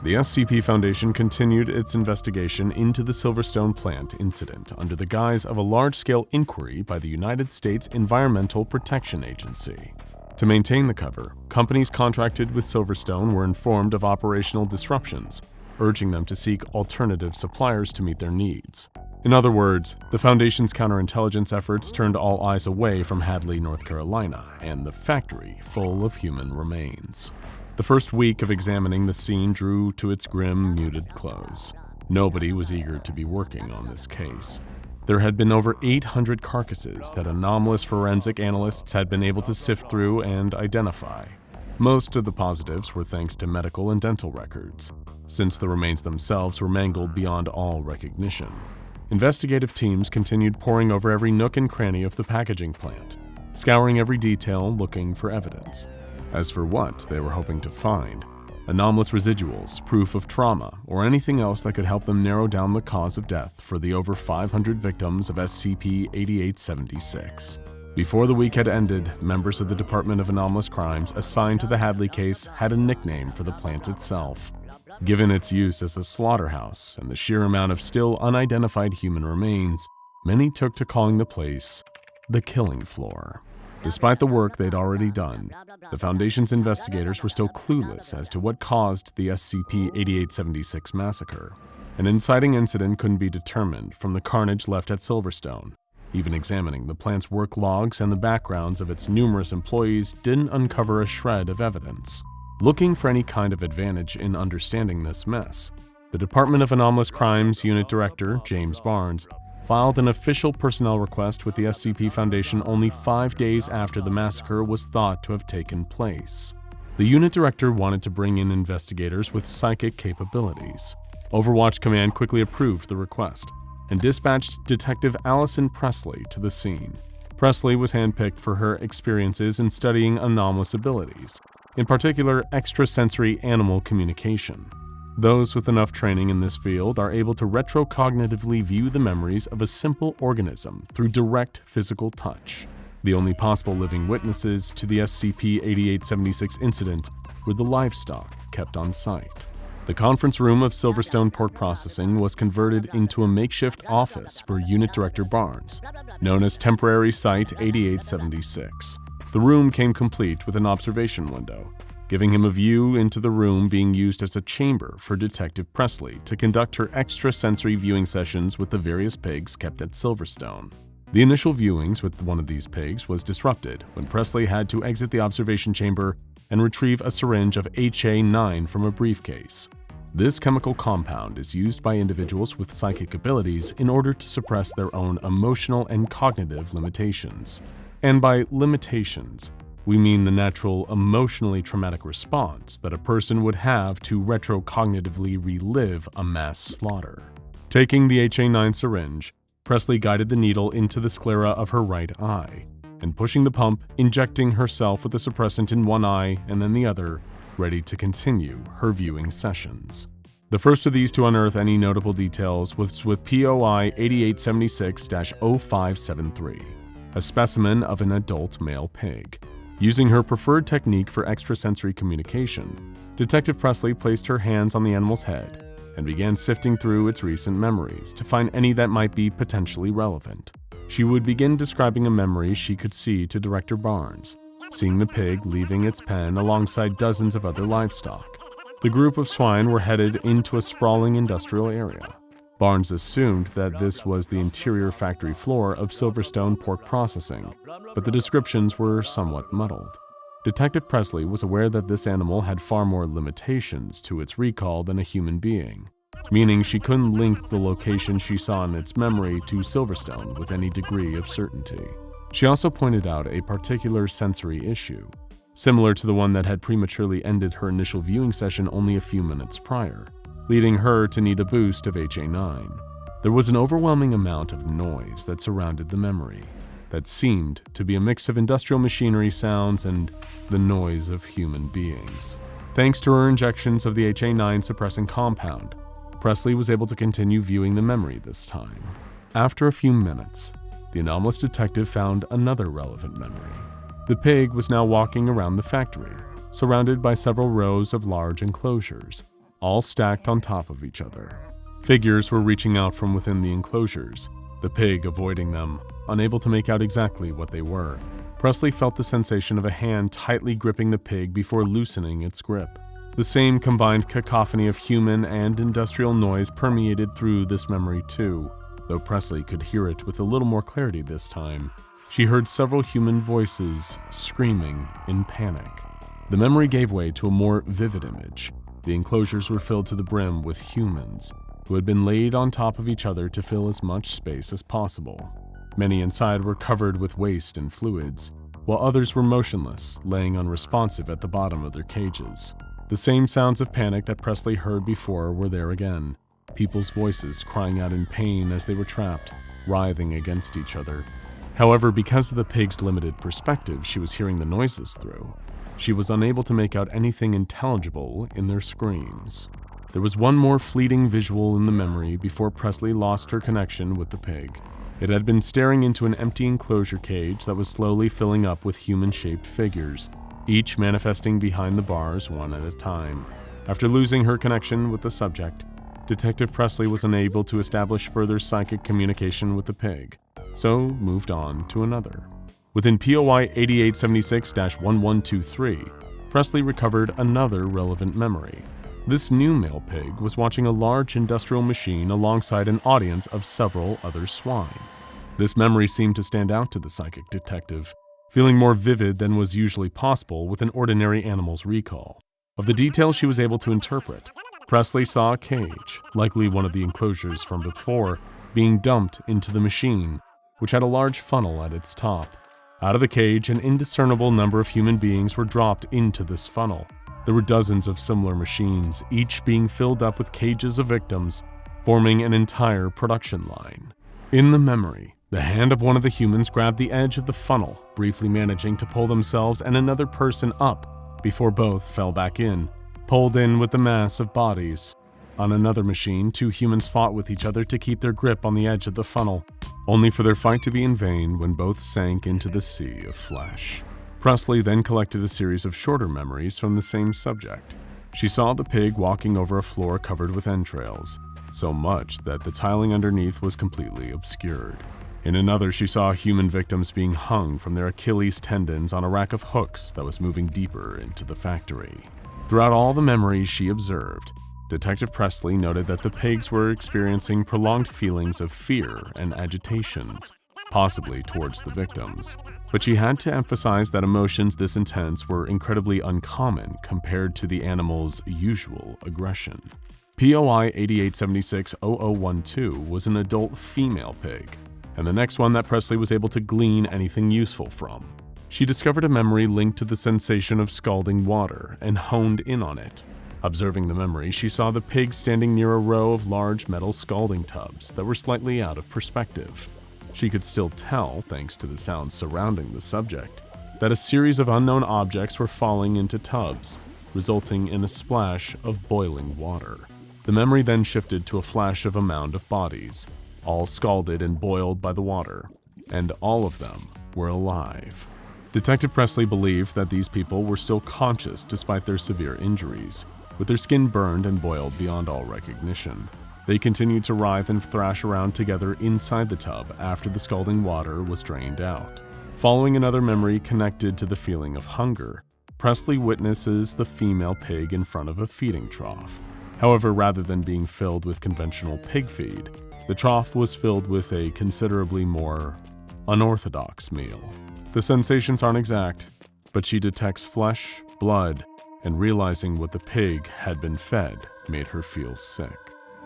The SCP Foundation continued its investigation into the Silverstone plant incident under the guise of a large-scale inquiry by the United States Environmental Protection Agency. To maintain the cover, companies contracted with Silverstone were informed of operational disruptions, urging them to seek alternative suppliers to meet their needs. In other words, the Foundation's counterintelligence efforts turned all eyes away from Hadley, North Carolina, and the factory full of human remains. The first week of examining the scene drew to its grim, muted close. Nobody was eager to be working on this case. There had been over 800 carcasses that anomalous forensic analysts had been able to sift through and identify. Most of the positives were thanks to medical and dental records, since the remains themselves were mangled beyond all recognition. Investigative teams continued poring over every nook and cranny of the packaging plant, scouring every detail looking for evidence. As for what they were hoping to find, anomalous residuals, proof of trauma, or anything else that could help them narrow down the cause of death for the over 500 victims of SCP-8876. Before the week had ended, members of the Department of Anomalous Crimes assigned to the Hadley case had a nickname for the plant itself. Given its use as a slaughterhouse and the sheer amount of still unidentified human remains, many took to calling the place the Killing Floor. Despite the work they'd already done, the Foundation's investigators were still clueless as to what caused the SCP-8876 massacre. An inciting incident couldn't be determined from the carnage left at Silverstone. Even examining the plant's work logs and the backgrounds of its numerous employees didn't uncover a shred of evidence. Looking for any kind of advantage in understanding this mess, the Department of Anomalous Crimes Unit Director, James Barnes, filed an official personnel request with the SCP Foundation only 5 days after the massacre was thought to have taken place. The unit director wanted to bring in investigators with psychic capabilities. Overwatch Command quickly approved the request and dispatched Detective Allison Presley to the scene. Presley was handpicked for her experiences in studying anomalous abilities, in particular extrasensory animal communication. Those with enough training in this field are able to retrocognitively view the memories of a simple organism through direct physical touch. The only possible living witnesses to the SCP-8876 incident were the livestock kept on site. The conference room of Silverstone Pork Processing was converted into a makeshift office for Unit Director Barnes, known as Temporary Site 8876. The room came complete with an observation window, giving him a view into the room being used as a chamber for Detective Presley to conduct her extrasensory viewing sessions with the various pigs kept at Silverstone. The initial viewings with one of these pigs was disrupted when Presley had to exit the observation chamber and retrieve a syringe of HA9 from a briefcase. This chemical compound is used by individuals with psychic abilities in order to suppress their own emotional and cognitive limitations. And by limitations, we mean the natural emotionally traumatic response that a person would have to retrocognitively relive a mass slaughter. Taking the HA9 syringe, Presley guided the needle into the sclera of her right eye, and pushing the pump, injecting herself with the suppressant in one eye and then the other, ready to continue her viewing sessions. The first of these to unearth any notable details was with POI 8876-0573, a specimen of an adult male pig. Using her preferred technique for extrasensory communication, Detective Presley placed her hands on the animal's head and began sifting through its recent memories to find any that might be potentially relevant. She would begin describing a memory she could see to Director Barnes, seeing the pig leaving its pen alongside dozens of other livestock. The group of swine were headed into a sprawling industrial area. Barnes assumed that this was the interior factory floor of Silverstone Pork Processing, but the descriptions were somewhat muddled. Detective Presley was aware that this animal had far more limitations to its recall than a human being, meaning she couldn't link the location she saw in its memory to Silverstone with any degree of certainty. She also pointed out a particular sensory issue, similar to the one that had prematurely ended her initial viewing session only a few minutes prior, leading her to need a boost of HA9. There was an overwhelming amount of noise that surrounded the memory, that seemed to be a mix of industrial machinery sounds and the noise of human beings. Thanks to her injections of the HA9 suppressing compound, Presley was able to continue viewing the memory this time. After a few minutes, the anomalous detective found another relevant memory. The pig was now walking around the factory, surrounded by several rows of large enclosures, all stacked on top of each other. Figures were reaching out from within the enclosures, the pig avoiding them, unable to make out exactly what they were. Presley felt the sensation of a hand tightly gripping the pig before loosening its grip. The same combined cacophony of human and industrial noise permeated through this memory too, though Presley could hear it with a little more clarity this time. She heard several human voices screaming in panic. The memory gave way to a more vivid image. The enclosures were filled to the brim with humans, who had been laid on top of each other to fill as much space as possible. Many inside were covered with waste and fluids, while others were motionless, laying unresponsive at the bottom of their cages. The same sounds of panic that Presley heard before were there again, people's voices crying out in pain as they were trapped, writhing against each other. However, because of the pig's limited perspective she was hearing the noises through, she was unable to make out anything intelligible in their screams. There was one more fleeting visual in the memory before Presley lost her connection with the pig. It had been staring into an empty enclosure cage that was slowly filling up with human-shaped figures, each manifesting behind the bars one at a time. After losing her connection with the subject, Detective Presley was unable to establish further psychic communication with the pig, so moved on to another. Within POI 8876-1123, Presley recovered another relevant memory. This new male pig was watching a large industrial machine alongside an audience of several other swine. This memory seemed to stand out to the psychic detective, feeling more vivid than was usually possible with an ordinary animal's recall. Of the details she was able to interpret, Presley saw a cage, likely one of the enclosures from before, being dumped into the machine, which had a large funnel at its top. Out of the cage, an indiscernible number of human beings were dropped into this funnel. There were dozens of similar machines, each being filled up with cages of victims, forming an entire production line. In the memory, the hand of one of the humans grabbed the edge of the funnel, briefly managing to pull themselves and another person up before both fell back in, pulled in with the mass of bodies. On another machine, two humans fought with each other to keep their grip on the edge of the funnel, only for their fight to be in vain when both sank into the sea of flesh. Presley then collected a series of shorter memories from the same subject. She saw the pig walking over a floor covered with entrails, so much that the tiling underneath was completely obscured. In another, she saw human victims being hung from their Achilles tendons on a rack of hooks that was moving deeper into the factory. Throughout all the memories she observed, Detective Presley noted that the pigs were experiencing prolonged feelings of fear and agitations, possibly towards the victims. But she had to emphasize that emotions this intense were incredibly uncommon compared to the animal's usual aggression. POI 8876-0012 was an adult female pig, and the next one that Presley was able to glean anything useful from. She discovered a memory linked to the sensation of scalding water and honed in on it. Observing the memory, she saw the pig standing near a row of large metal scalding tubs that were slightly out of perspective. She could still tell, thanks to the sounds surrounding the subject, that a series of unknown objects were falling into tubs, resulting in a splash of boiling water. The memory then shifted to a flash of a mound of bodies, all scalded and boiled by the water, and all of them were alive. Detective Presley believed that these people were still conscious despite their severe injuries, with their skin burned and boiled beyond all recognition. They continued to writhe and thrash around together inside the tub after the scalding water was drained out. Following another memory connected to the feeling of hunger, Presley witnesses the female pig in front of a feeding trough. However, rather than being filled with conventional pig feed, the trough was filled with a considerably more unorthodox meal. The sensations aren't exact, but she detects flesh, blood, and realizing what the pig had been fed made her feel sick.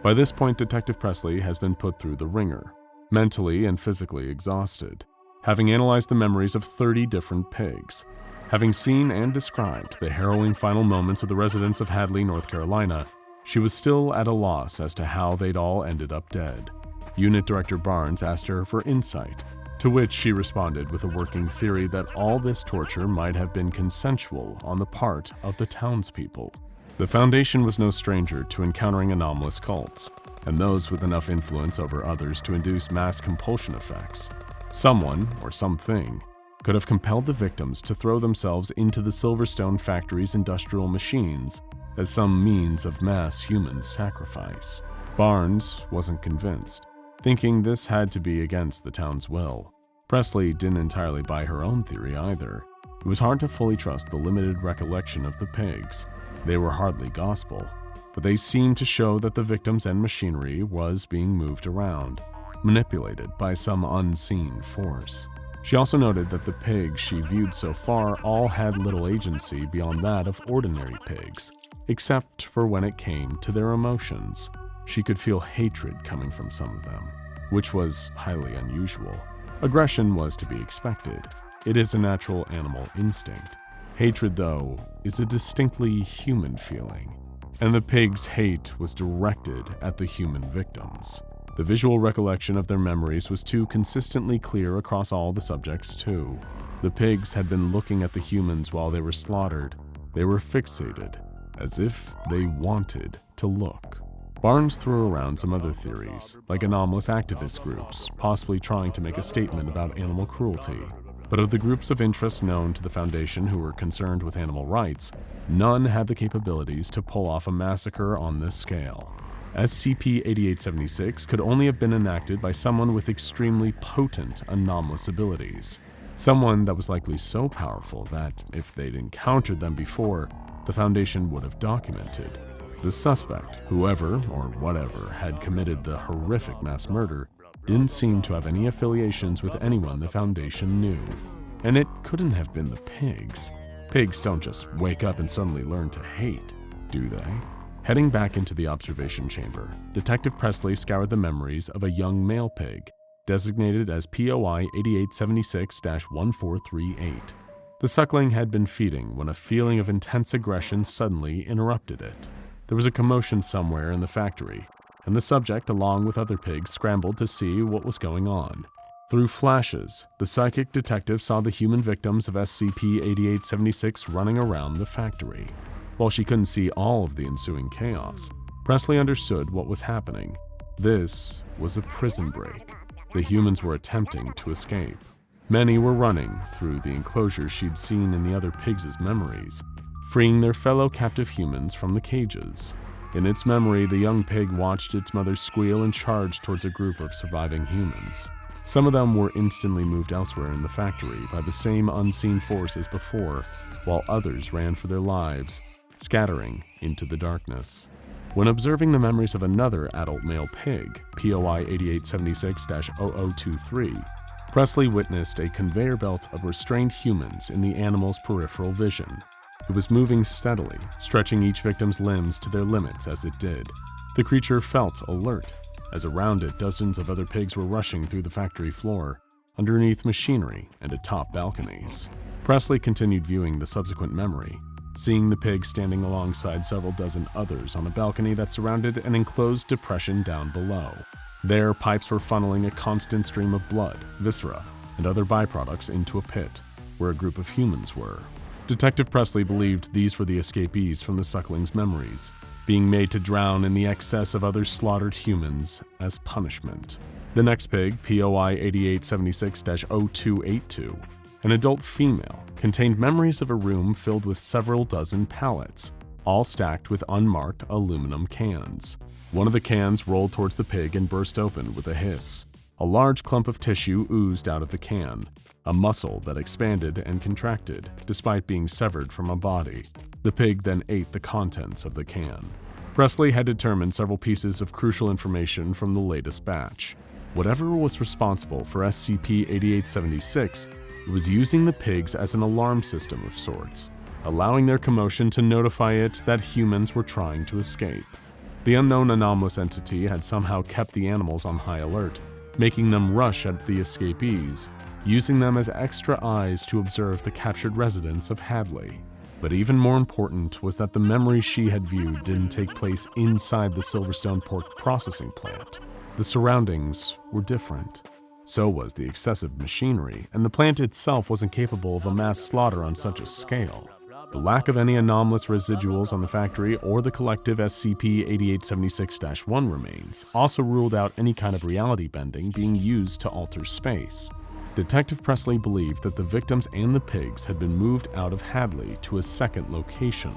By this point, Detective Presley has been put through the ringer, mentally and physically exhausted, having analyzed the memories of 30 different pigs. Having seen and described the harrowing final moments of the residents of Hadley, North Carolina, she was still at a loss as to how they'd all ended up dead. Unit Director Barnes asked her for insight, to which she responded with a working theory that all this torture might have been consensual on the part of the townspeople. The Foundation was no stranger to encountering anomalous cults, and those with enough influence over others to induce mass compulsion effects. Someone, or something, could have compelled the victims to throw themselves into the Silverstone factory's industrial machines as some means of mass human sacrifice. Barnes wasn't convinced, thinking this had to be against the town's will. Presley didn't entirely buy her own theory either. It was hard to fully trust the limited recollection of the pigs. They were hardly gospel, but they seemed to show that the victims and machinery was being moved around, manipulated by some unseen force. She also noted that the pigs she viewed so far all had little agency beyond that of ordinary pigs, except for when it came to their emotions. She could feel hatred coming from some of them, which was highly unusual. Aggression was to be expected. It is a natural animal instinct. Hatred, though, is a distinctly human feeling, and the pigs' hate was directed at the human victims. The visual recollection of their memories was too consistently clear across all the subjects, too. The pigs had been looking at the humans while they were slaughtered. They were fixated, as if they wanted to look. Barnes threw around some other theories, like anomalous activist groups, possibly trying to make a statement about animal cruelty. But of the groups of interest known to the Foundation who were concerned with animal rights, none had the capabilities to pull off a massacre on this scale. SCP-8876 could only have been enacted by someone with extremely potent anomalous abilities. Someone that was likely so powerful that, if they'd encountered them before, the Foundation would have documented. The suspect, whoever or whatever had committed the horrific mass murder, didn't seem to have any affiliations with anyone the Foundation knew. And it couldn't have been the pigs. Pigs don't just wake up and suddenly learn to hate, do they? Heading back into the observation chamber, Detective Presley scoured the memories of a young male pig, designated as POI 8876-1438. The suckling had been feeding when a feeling of intense aggression suddenly interrupted it. There was a commotion somewhere in the factory, and the subject, along with other pigs, scrambled to see what was going on. Through flashes, the psychic detective saw the human victims of SCP-8876 running around the factory. While she couldn't see all of the ensuing chaos, Presley understood what was happening. This was a prison break. The humans were attempting to escape. Many were running through the enclosures she'd seen in the other pigs' memories, freeing their fellow captive humans from the cages. In its memory, the young pig watched its mother squeal and charge towards a group of surviving humans. Some of them were instantly moved elsewhere in the factory by the same unseen force as before, while others ran for their lives, scattering into the darkness. When observing the memories of another adult male pig, POI 8876-0023, Presley witnessed a conveyor belt of restrained humans in the animal's peripheral vision. It was moving steadily, stretching each victim's limbs to their limits as it did. The creature felt alert, as around it dozens of other pigs were rushing through the factory floor, underneath machinery and atop balconies. Presley continued viewing the subsequent memory, seeing the pig standing alongside several dozen others on a balcony that surrounded an enclosed depression down below. There, pipes were funneling a constant stream of blood, viscera, and other byproducts into a pit, where a group of humans were. Detective Presley believed these were the escapees from the suckling's memories, being made to drown in the excess of other slaughtered humans as punishment. The next pig, POI 8876-0282, an adult female, contained memories of a room filled with several dozen pallets, all stacked with unmarked aluminum cans. One of the cans rolled towards the pig and burst open with a hiss. A large clump of tissue oozed out of the can, a muscle that expanded and contracted despite being severed from a body. The pig then ate the contents of the can. Presley had determined several pieces of crucial information from the latest batch. Whatever was responsible for SCP-8876 was using the pigs as an alarm system of sorts, allowing their commotion to notify it that humans were trying to escape. The unknown anomalous entity had somehow kept the animals on high alert, making them rush at the escapees, using them as extra eyes to observe the captured residents of Hadley. But even more important was that the memories she had viewed didn't take place inside the Silverstone pork processing plant. The surroundings were different. So was the excessive machinery, and the plant itself wasn't capable of a mass slaughter on such a scale. The lack of any anomalous residuals on the factory or the collective SCP-8876-1 remains also ruled out any kind of reality bending being used to alter space. Detective Presley believed that the victims and the pigs had been moved out of Hadley to a second location,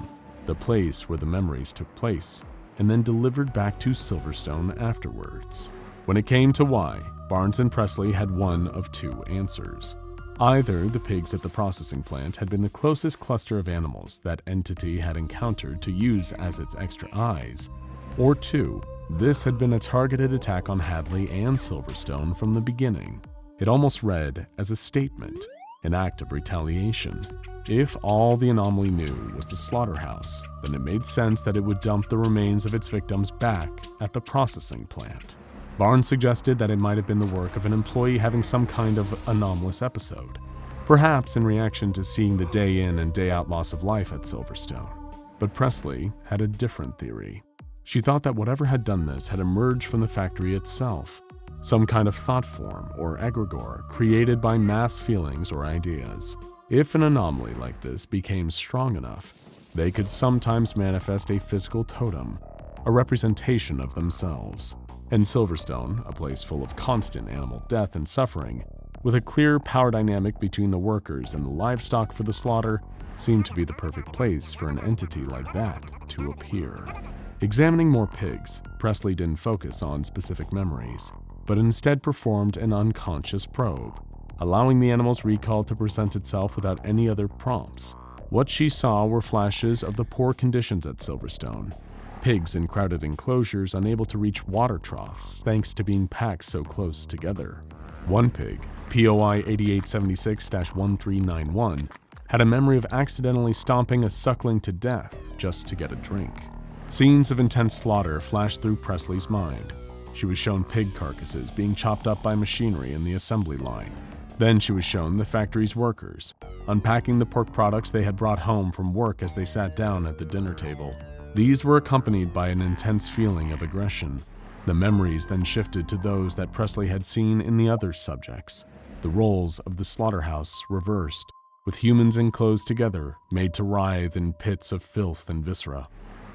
the place where the memories took place, and then delivered back to Silverstone afterwards. When it came to why, Barnes and Presley had one of two answers. Either the pigs at the processing plant had been the closest cluster of animals that entity had encountered to use as its extra eyes, or two, this had been a targeted attack on Hadley and Silverstone from the beginning. It almost read as a statement, an act of retaliation. If all the anomaly knew was the slaughterhouse, then it made sense that it would dump the remains of its victims back at the processing plant. Barnes suggested that it might have been the work of an employee having some kind of anomalous episode, perhaps in reaction to seeing the day in and day out loss of life at Silverstone. But Presley had a different theory. She thought that whatever had done this had emerged from the factory itself, some kind of thought form or egregore created by mass feelings or ideas. If an anomaly like this became strong enough, they could sometimes manifest a physical totem, a representation of themselves. And Silverstone, a place full of constant animal death and suffering, with a clear power dynamic between the workers and the livestock for the slaughter, seemed to be the perfect place for an entity like that to appear. Examining more pigs, Presley didn't focus on specific memories, but instead performed an unconscious probe, allowing the animal's recall to present itself without any other prompts. What she saw were flashes of the poor conditions at Silverstone. Pigs in crowded enclosures unable to reach water troughs thanks to being packed so close together. One pig, POI 8876-1391, had a memory of accidentally stomping a suckling to death just to get a drink. Scenes of intense slaughter flashed through Presley's mind. She was shown pig carcasses being chopped up by machinery in the assembly line. Then she was shown the factory's workers, unpacking the pork products they had brought home from work as they sat down at the dinner table. These were accompanied by an intense feeling of aggression. The memories then shifted to those that Presley had seen in the other subjects. The roles of the slaughterhouse reversed, with humans enclosed together, made to writhe in pits of filth and viscera.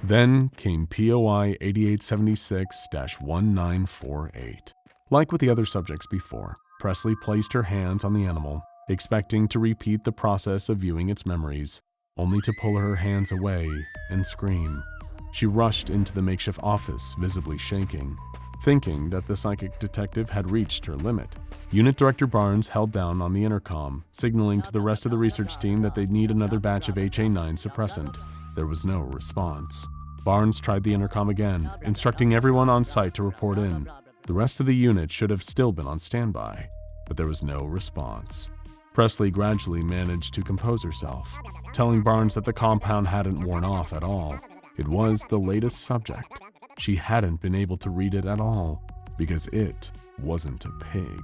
Then came POI 8876-1948. Like with the other subjects before, Presley placed her hands on the animal, expecting to repeat the process of viewing its memories, only to pull her hands away and scream. She rushed into the makeshift office, visibly shaking, thinking that the psychic detective had reached her limit. Unit Director Barnes held down on the intercom, signaling to the rest of the research team that they'd need another batch of HA9 suppressant. There was no response. Barnes tried the intercom again, instructing everyone on site to report in. The rest of the unit should have still been on standby, but there was no response. Presley gradually managed to compose herself, telling Barnes that the compound hadn't worn off at all. It was the latest subject. She hadn't been able to read it at all, because it wasn't a pig.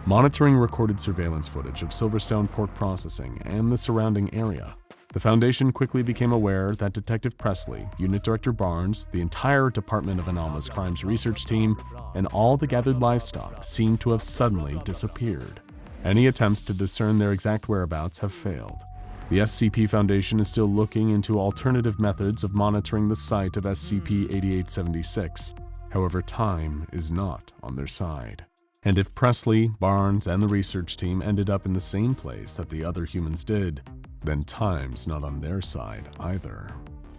Monitoring recorded surveillance footage of Silverstone pork processing and the surrounding area, the Foundation quickly became aware that Detective Presley, Unit Director Barnes, the entire Department of Anomalous Crimes research team, and all the gathered livestock seemed to have suddenly disappeared. Any attempts to discern their exact whereabouts have failed. The SCP Foundation is still looking into alternative methods of monitoring the site of SCP-8876. However, time is not on their side. And if Presley, Barnes, and the research team ended up in the same place that the other humans did, then time's not on their side either.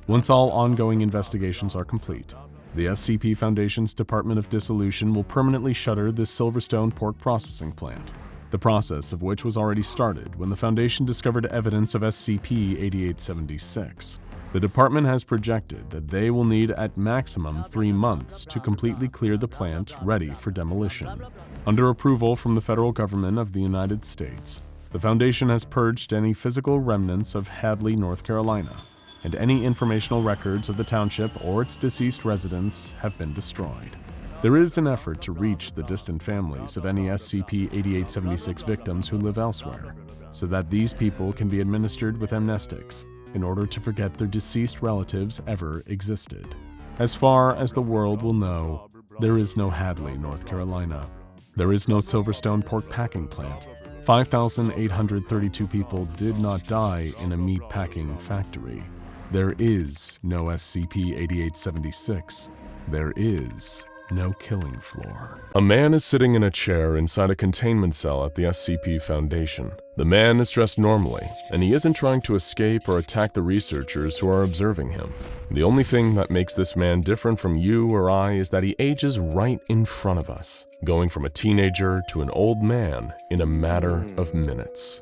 Once all ongoing investigations are complete, the SCP Foundation's Department of Dissolution will permanently shutter the Silverstone pork processing plant, the process of which was already started when the Foundation discovered evidence of SCP-8876. The department has projected that they will need at maximum 3 months to completely clear the plant ready for demolition. Under approval from the federal government of the United States, the Foundation has purged any physical remnants of Hadley, North Carolina, and any informational records of the township or its deceased residents have been destroyed. There is an effort to reach the distant families of any SCP-8876 victims who live elsewhere, so that these people can be administered with amnestics in order to forget their deceased relatives ever existed. As far as the world will know, there is no Hadley, North Carolina. There is no Silverstone pork packing plant. 5,832 people did not die in a meat packing factory. There is no SCP-8876. There is no killing floor. A man is sitting in a chair inside a containment cell at the SCP Foundation. The man is dressed normally, and he isn't trying to escape or attack the researchers who are observing him. The only thing that makes this man different from you or I is that he ages right in front of us, going from a teenager to an old man in a matter of minutes.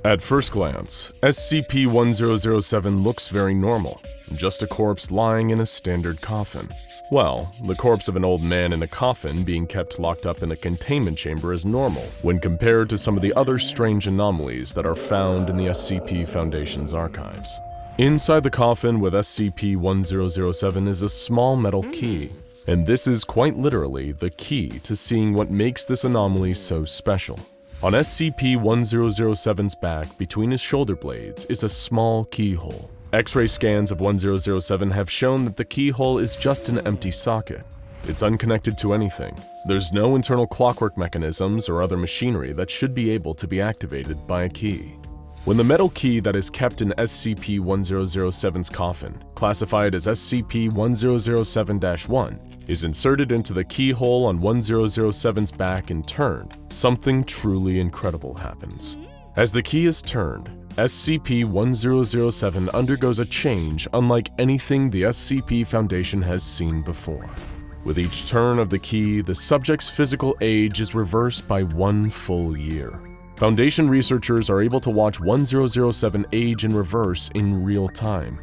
At first glance, SCP-1007 looks very normal, just a corpse lying in a standard coffin. Well, the corpse of an old man in a coffin being kept locked up in a containment chamber is normal when compared to some of the other strange anomalies that are found in the SCP Foundation's archives. Inside the coffin with SCP-1007 is a small metal key, and this is quite literally the key to seeing what makes this anomaly so special. On SCP-1007's back, between his shoulder blades, is a small keyhole. X-ray scans of 1007 have shown that the keyhole is just an empty socket. It's unconnected to anything. There's no internal clockwork mechanisms or other machinery that should be able to be activated by a key. When the metal key that is kept in SCP-1007's coffin, classified as SCP-1007-1, is inserted into the keyhole on 1007's back and turned, something truly incredible happens. As the key is turned, SCP-1007 undergoes a change unlike anything the SCP Foundation has seen before. With each turn of the key, the subject's physical age is reversed by 1 full year. Foundation researchers are able to watch 1007 age in reverse in real time.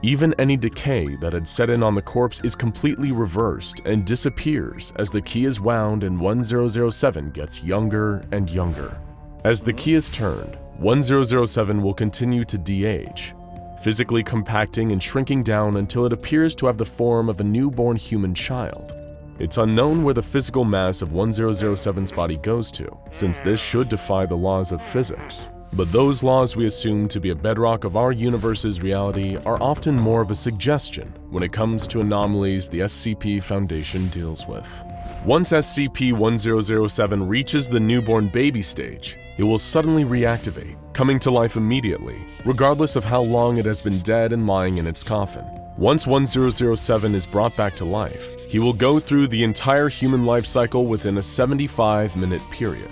Even any decay that had set in on the corpse is completely reversed and disappears as the key is wound and 1007 gets younger and younger. As the key is turned, 1007 will continue to de-age, physically compacting and shrinking down until it appears to have the form of a newborn human child. It's unknown where the physical mass of 1007's body goes to, since this should defy the laws of physics. But those laws we assume to be a bedrock of our universe's reality are often more of a suggestion when it comes to anomalies the SCP Foundation deals with. Once SCP-1007 reaches the newborn baby stage, it will suddenly reactivate, coming to life immediately, regardless of how long it has been dead and lying in its coffin. Once 1007 is brought back to life, he will go through the entire human life cycle within a 75-minute period,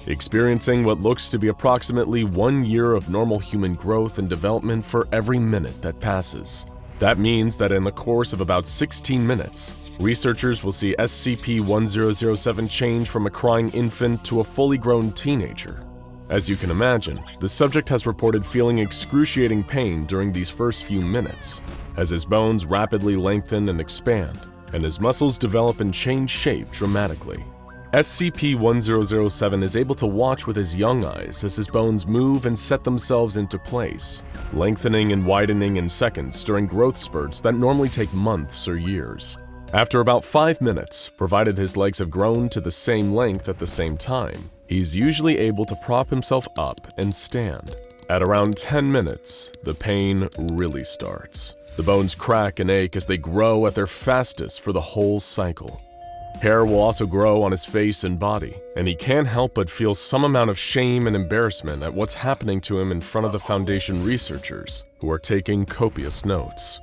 experiencing what looks to be approximately 1 year of normal human growth and development for every minute that passes. That means that in the course of about 16 minutes, researchers will see SCP-1007 change from a crying infant to a fully grown teenager. As you can imagine, the subject has reported feeling excruciating pain during these first few minutes, as his bones rapidly lengthen and expand, and his muscles develop and change shape dramatically. SCP-1007 is able to watch with his young eyes as his bones move and set themselves into place, lengthening and widening in seconds during growth spurts that normally take months or years. After about 5 minutes, provided his legs have grown to the same length at the same time, he's usually able to prop himself up and stand. At around 10 minutes, the pain really starts. The bones crack and ache as they grow at their fastest for the whole cycle. Hair will also grow on his face and body, and he can't help but feel some amount of shame and embarrassment at what's happening to him in front of the Foundation researchers, who are taking copious notes.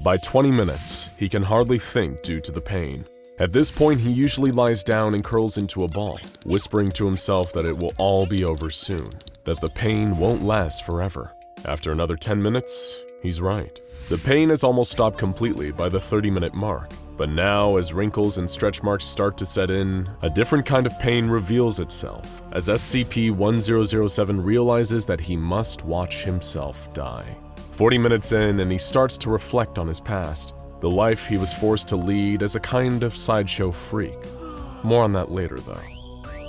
By 20 minutes, he can hardly think due to the pain. At this point, he usually lies down and curls into a ball, whispering to himself that it will all be over soon, that the pain won't last forever. After another 10 minutes, he's right. The pain has almost stopped completely by the 30-minute mark, but now as wrinkles and stretch marks start to set in, a different kind of pain reveals itself as SCP-1007 realizes that he must watch himself die. 40 minutes in, and he starts to reflect on his past, the life he was forced to lead as a kind of sideshow freak. More on that later, though.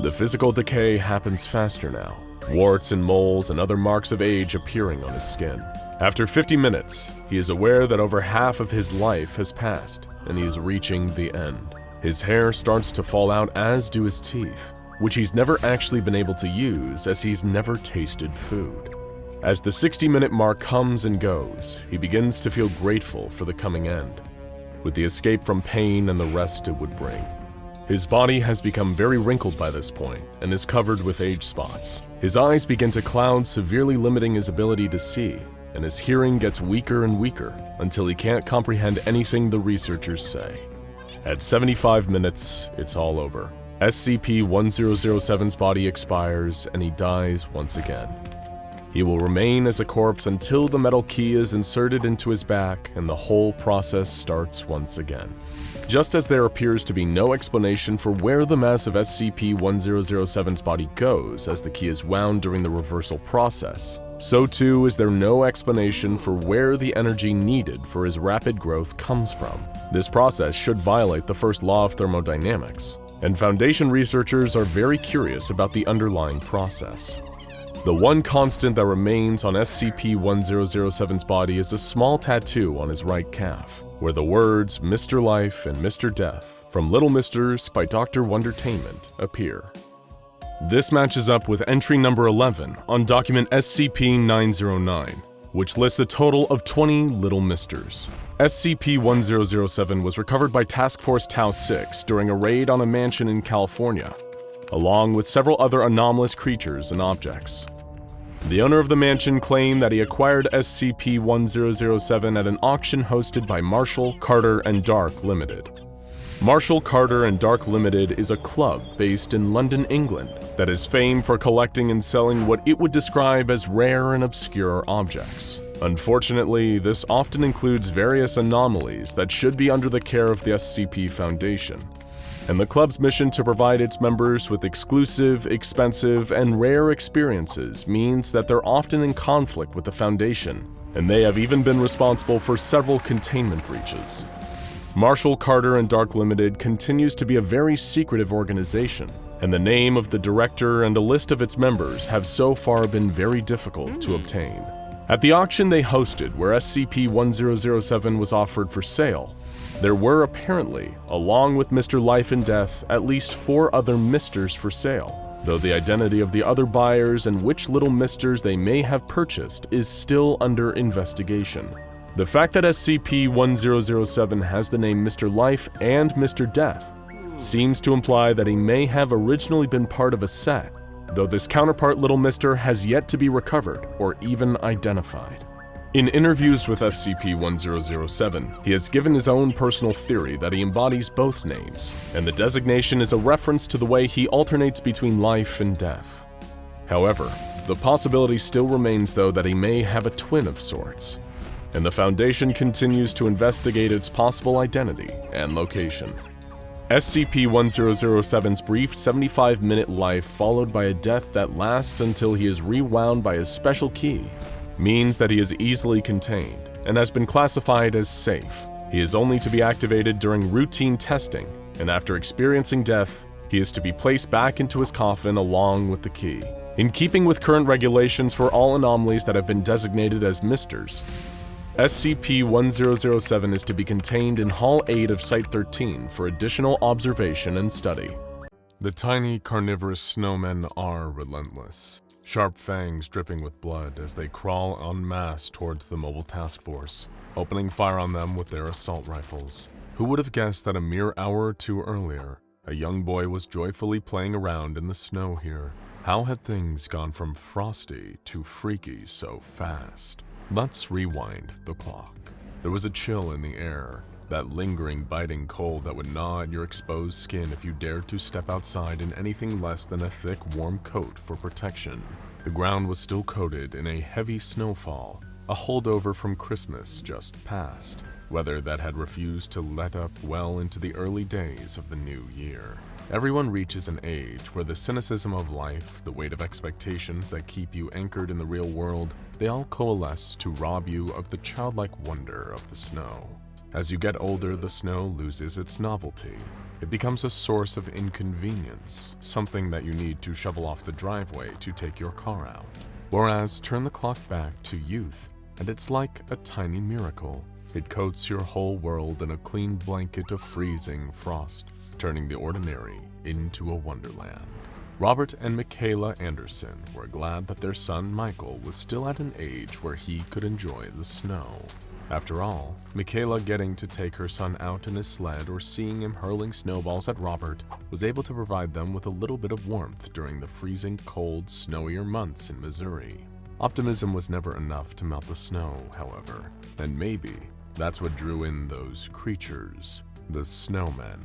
The physical decay happens faster now, warts and moles and other marks of age appearing on his skin. After 50 minutes, he is aware that over half of his life has passed, and he is reaching the end. His hair starts to fall out, as do his teeth, which he's never actually been able to use as he's never tasted food. As the 60-minute mark comes and goes, he begins to feel grateful for the coming end, with the escape from pain and the rest it would bring. His body has become very wrinkled by this point and is covered with age spots. His eyes begin to cloud, severely limiting his ability to see, and his hearing gets weaker and weaker until he can't comprehend anything the researchers say. At 75 minutes, it's all over. SCP-1007's body expires and he dies once again. He will remain as a corpse until the metal key is inserted into his back and the whole process starts once again. Just as there appears to be no explanation for where the mass of SCP-1007's body goes as the key is wound during the reversal process, so too is there no explanation for where the energy needed for his rapid growth comes from. This process should violate the first law of thermodynamics, and Foundation researchers are very curious about the underlying process. The one constant that remains on SCP-1007's body is a small tattoo on his right calf, where the words Mr. Life and Mr. Death from Little Misters by Dr. Wondertainment appear. This matches up with entry number 11 on document SCP-909, which lists a total of 20 Little Misters. SCP-1007 was recovered by Task Force Tau-6 during a raid on a mansion in California, along with several other anomalous creatures and objects. The owner of the mansion claimed that he acquired SCP-1007 at an auction hosted by Marshall, Carter, and Dark Limited. Marshall, Carter, and Dark Limited is a club based in London, England, that is famed for collecting and selling what it would describe as rare and obscure objects. Unfortunately, this often includes various anomalies that should be under the care of the SCP Foundation, and the club's mission to provide its members with exclusive, expensive, and rare experiences means that they're often in conflict with the Foundation, and they have even been responsible for several containment breaches. Marshall, Carter, and Dark Limited continues to be a very secretive organization, and the name of the director and a list of its members have so far been very difficult to obtain. At the auction they hosted, where SCP-1007 was offered for sale, there were apparently, along with Mr. Life and Death, at least 4 other Misters for sale, though the identity of the other buyers and which Little Misters they may have purchased is still under investigation. The fact that SCP-1007 has the name Mr. Life and Mr. Death seems to imply that he may have originally been part of a set, though this counterpart Little Mister has yet to be recovered or even identified. In interviews with SCP-1007, he has given his own personal theory that he embodies both names, and the designation is a reference to the way he alternates between life and death. However, the possibility still remains though that he may have a twin of sorts, and the Foundation continues to investigate its possible identity and location. SCP-1007's brief 75-minute life followed by a death that lasts until he is rewound by a special key means that he is easily contained and has been classified as safe. He is only to be activated during routine testing, and after experiencing death, he is to be placed back into his coffin along with the key. In keeping with current regulations for all anomalies that have been designated as Misters, SCP-1007 is to be contained in Hall 8 of Site-13 for additional observation and study. The tiny carnivorous snowmen are relentless, sharp fangs dripping with blood as they crawl en masse towards the mobile task force, opening fire on them with their assault rifles. Who would have guessed that a mere hour or two earlier, a young boy was joyfully playing around in the snow here? How had things gone from frosty to freaky so fast? Let's rewind the clock. There was a chill in the air, that lingering, biting cold that would gnaw at your exposed skin if you dared to step outside in anything less than a thick, warm coat for protection. The ground was still coated in a heavy snowfall, a holdover from Christmas just past, weather that had refused to let up well into the early days of the new year. Everyone reaches an age where the cynicism of life, the weight of expectations that keep you anchored in the real world, they all coalesce to rob you of the childlike wonder of the snow. As you get older, the snow loses its novelty. It becomes a source of inconvenience, something that you need to shovel off the driveway to take your car out. Whereas, turn the clock back to youth, and it's like a tiny miracle. It coats your whole world in a clean blanket of freezing frost, turning the ordinary into a wonderland. Robert and Michaela Anderson were glad that their son Michael was still at an age where he could enjoy the snow. After all, Michaela getting to take her son out in his sled or seeing him hurling snowballs at Robert was able to provide them with a little bit of warmth during the freezing cold, snowier months in Missouri. Optimism was never enough to melt the snow, however, and maybe that's what drew in those creatures, the snowmen.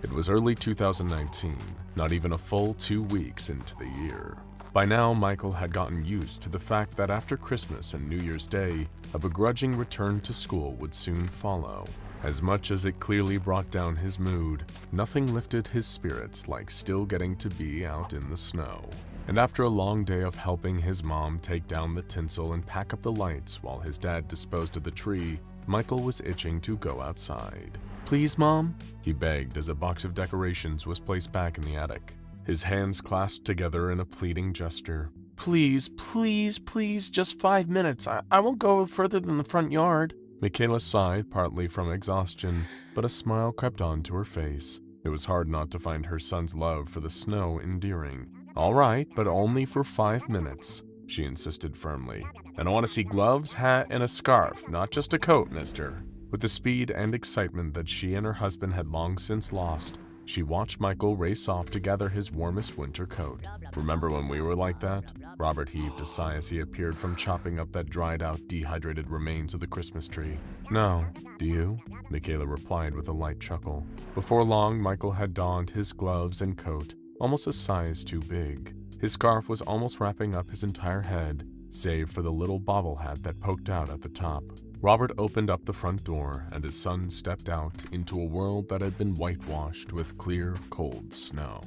It was early 2019, not even a full 2 weeks into the year. By now, Michael had gotten used to the fact that after Christmas and New Year's Day, a begrudging return to school would soon follow. As much as it clearly brought down his mood, nothing lifted his spirits like still getting to be out in the snow. And after a long day of helping his mom take down the tinsel and pack up the lights while his dad disposed of the tree, Michael was itching to go outside. "Please, Mom?" he begged as a box of decorations was placed back in the attic, his hands clasped together in a pleading gesture. "Please, please, please, just 5 minutes. I won't go further than the front yard." Michaela sighed, partly from exhaustion, but a smile crept onto her face. It was hard not to find her son's love for the snow endearing. "All right, but only for 5 minutes," she insisted firmly. "And I want to see gloves, hat, and a scarf, not just a coat, mister." With the speed and excitement that she and her husband had long since lost, she watched Michael race off to gather his warmest winter coat. "Remember when we were like that?" Robert heaved a sigh as he appeared from chopping up that dried-out, dehydrated remains of the Christmas tree. "No, do you?" Michaela replied with a light chuckle. Before long, Michael had donned his gloves and coat, almost a size too big. His scarf was almost wrapping up his entire head, save for the little bobble hat that poked out at the top. Robert opened up the front door, and his son stepped out into a world that had been whitewashed with clear, cold snow.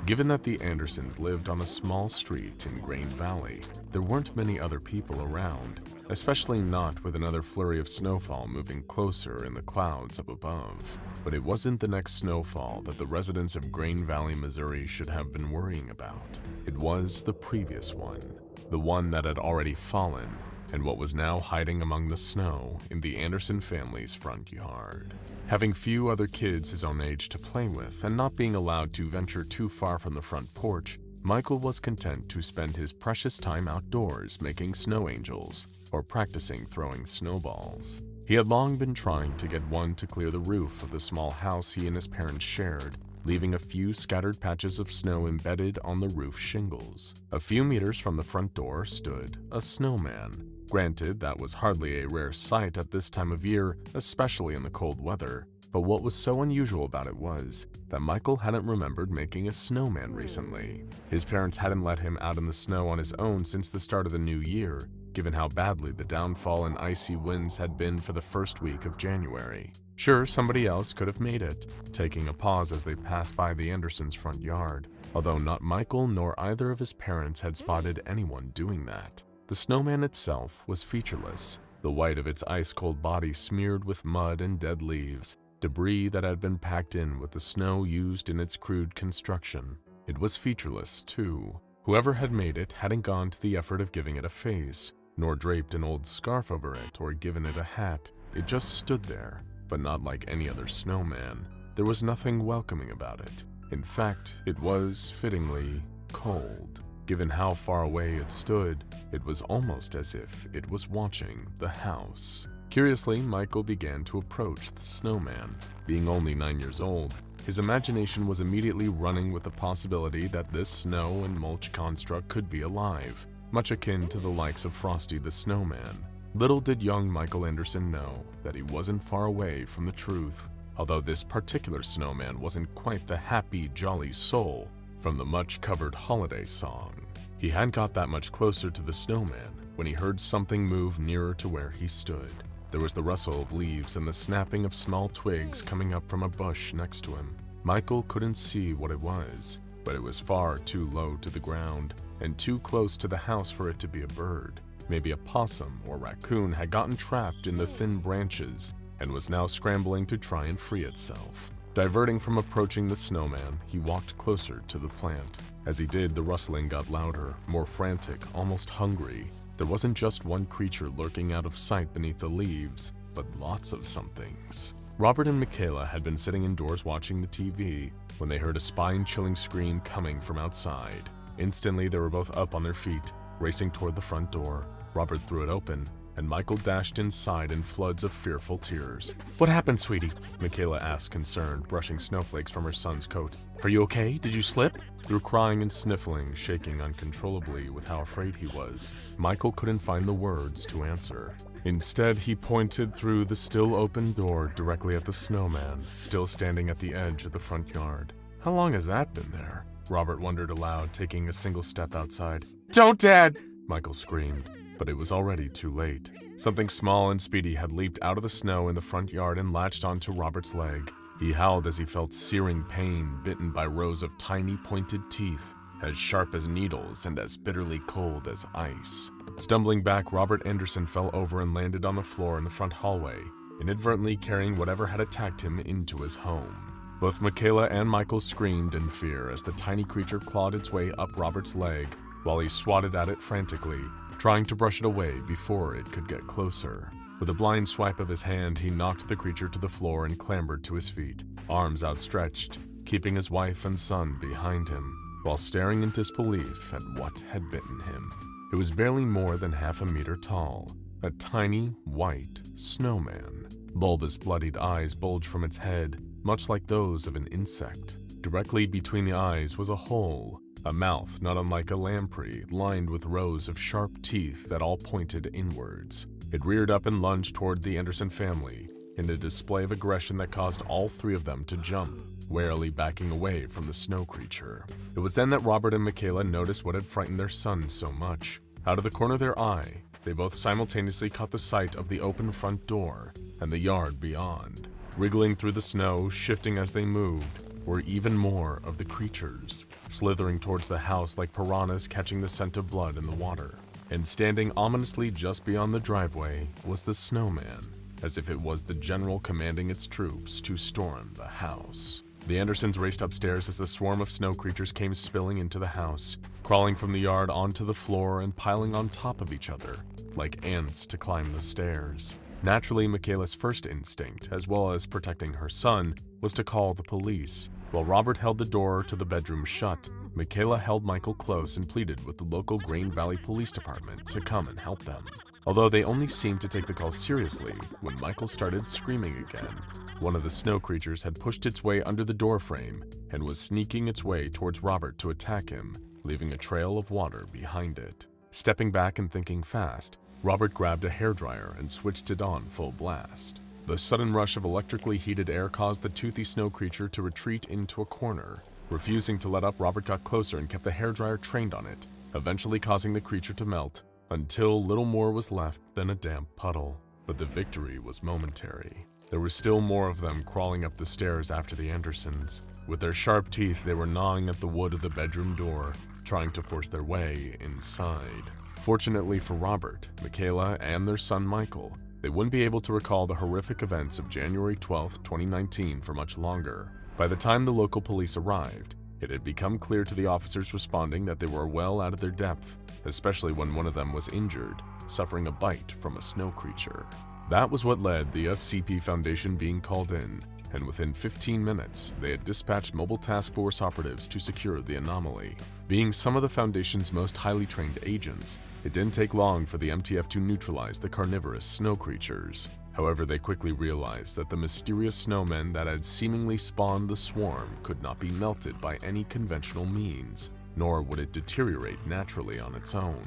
Given that the Andersons lived on a small street in Grain Valley, there weren't many other people around, especially not with another flurry of snowfall moving closer in the clouds up above. But it wasn't the next snowfall that the residents of Grain Valley, Missouri should have been worrying about. It was the previous one, the one that had already fallen, and what was now hiding among the snow in the Anderson family's front yard. Having few other kids his own age to play with and not being allowed to venture too far from the front porch, Michael was content to spend his precious time outdoors making snow angels or practicing throwing snowballs. He had long been trying to get one to clear the roof of the small house he and his parents shared, leaving a few scattered patches of snow embedded on the roof shingles. A few meters from the front door stood a snowman. Granted, that was hardly a rare sight at this time of year, especially in the cold weather, but what was so unusual about it was that Michael hadn't remembered making a snowman recently. His parents hadn't let him out in the snow on his own since the start of the new year, given how badly the downfall and icy winds had been for the first week of January. Sure, somebody else could have made it, taking a pause as they passed by the Andersons' front yard, although not Michael nor either of his parents had spotted anyone doing that. The snowman itself was featureless, the white of its ice-cold body smeared with mud and dead leaves, debris that had been packed in with the snow used in its crude construction. It was featureless, too. Whoever had made it hadn't gone to the effort of giving it a face, nor draped an old scarf over it or given it a hat. It just stood there, but not like any other snowman. There was nothing welcoming about it. In fact, it was, fittingly, cold. Given how far away it stood, it was almost as if it was watching the house. Curiously, Michael began to approach the Snowman. Being only 9 years old, his imagination was immediately running with the possibility that this snow and mulch construct could be alive, much akin to the likes of Frosty the Snowman. Little did young Michael Anderson know that he wasn't far away from the truth, although this particular snowman wasn't quite the happy, jolly soul from the much-covered holiday song. He hadn't got that much closer to the snowman when he heard something move nearer to where he stood. There was the rustle of leaves and the snapping of small twigs coming up from a bush next to him. Michael couldn't see what it was, but it was far too low to the ground and too close to the house for it to be a bird. Maybe a possum or raccoon had gotten trapped in the thin branches and was now scrambling to try and free itself. Diverting from approaching the snowman, he walked closer to the plant. As he did, the rustling got louder, more frantic, almost hungry. There wasn't just one creature lurking out of sight beneath the leaves, but lots of somethings. Robert and Michaela had been sitting indoors watching the TV when they heard a spine-chilling scream coming from outside. Instantly, they were both up on their feet, racing toward the front door. Robert threw it open, and Michael dashed inside in floods of fearful tears. "What happened, sweetie?" Michaela asked, concerned, brushing snowflakes from her son's coat. "Are you okay? Did you slip?" Through crying and sniffling, shaking uncontrollably with how afraid he was, Michael couldn't find the words to answer. Instead, he pointed through the still open door directly at the snowman, still standing at the edge of the front yard. "How long has that been there?" Robert wondered aloud, taking a single step outside. "Don't, Dad!" Michael screamed, but it was already too late. Something small and speedy had leaped out of the snow in the front yard and latched onto Robert's leg. He howled as he felt searing pain, bitten by rows of tiny pointed teeth, as sharp as needles and as bitterly cold as ice. Stumbling back, Robert Anderson fell over and landed on the floor in the front hallway, inadvertently carrying whatever had attacked him into his home. Both Michaela and Michael screamed in fear as the tiny creature clawed its way up Robert's leg while he swatted at it frantically, trying to brush it away before it could get closer. With a blind swipe of his hand, he knocked the creature to the floor and clambered to his feet, arms outstretched, keeping his wife and son behind him, while staring in disbelief at what had bitten him. It was barely more than half a meter tall, a tiny, white snowman. Bulbous, bloodied eyes bulged from its head, much like those of an insect. Directly between the eyes was a hole, a mouth not unlike a lamprey, lined with rows of sharp teeth that all pointed inwards. It reared up and lunged toward the Anderson family in a display of aggression that caused all three of them to jump, warily backing away from the snow creature. It was then that Robert and Michaela noticed what had frightened their son so much. Out of the corner of their eye, they both simultaneously caught the sight of the open front door and the yard beyond. Wriggling through the snow, shifting as they moved, were even more of the creatures, slithering towards the house like piranhas catching the scent of blood in the water. And standing ominously just beyond the driveway was the snowman, as if it was the general commanding its troops to storm the house. The Andersons raced upstairs as the swarm of snow creatures came spilling into the house, crawling from the yard onto the floor and piling on top of each other, like ants to climb the stairs. Naturally, Michaela's first instinct, as well as protecting her son, was to call the police. While Robert held the door to the bedroom shut, Michaela held Michael close and pleaded with the local Green Valley Police Department to come and help them. Although they only seemed to take the call seriously when Michael started screaming again. One of the snow creatures had pushed its way under the door frame and was sneaking its way towards Robert to attack him, leaving a trail of water behind it. Stepping back and thinking fast, Robert grabbed a hairdryer and switched it on full blast. The sudden rush of electrically heated air caused the toothy snow creature to retreat into a corner. Refusing to let up, Robert got closer and kept the hairdryer trained on it, eventually causing the creature to melt until little more was left than a damp puddle. But the victory was momentary. There were still more of them crawling up the stairs after the Andersons. With their sharp teeth, they were gnawing at the wood of the bedroom door, trying to force their way inside. Fortunately for Robert, Michaela, and their son Michael, they wouldn't be able to recall the horrific events of January 12, 2019 for much longer. By the time the local police arrived, it had become clear to the officers responding that they were well out of their depth, especially when one of them was injured, suffering a bite from a snow creature. That was what led the SCP Foundation being called in, and within 15 minutes, they had dispatched mobile task force operatives to secure the anomaly. Being some of the Foundation's most highly trained agents, it didn't take long for the MTF to neutralize the carnivorous snow creatures. However, they quickly realized that the mysterious snowman that had seemingly spawned the swarm could not be melted by any conventional means, nor would it deteriorate naturally on its own.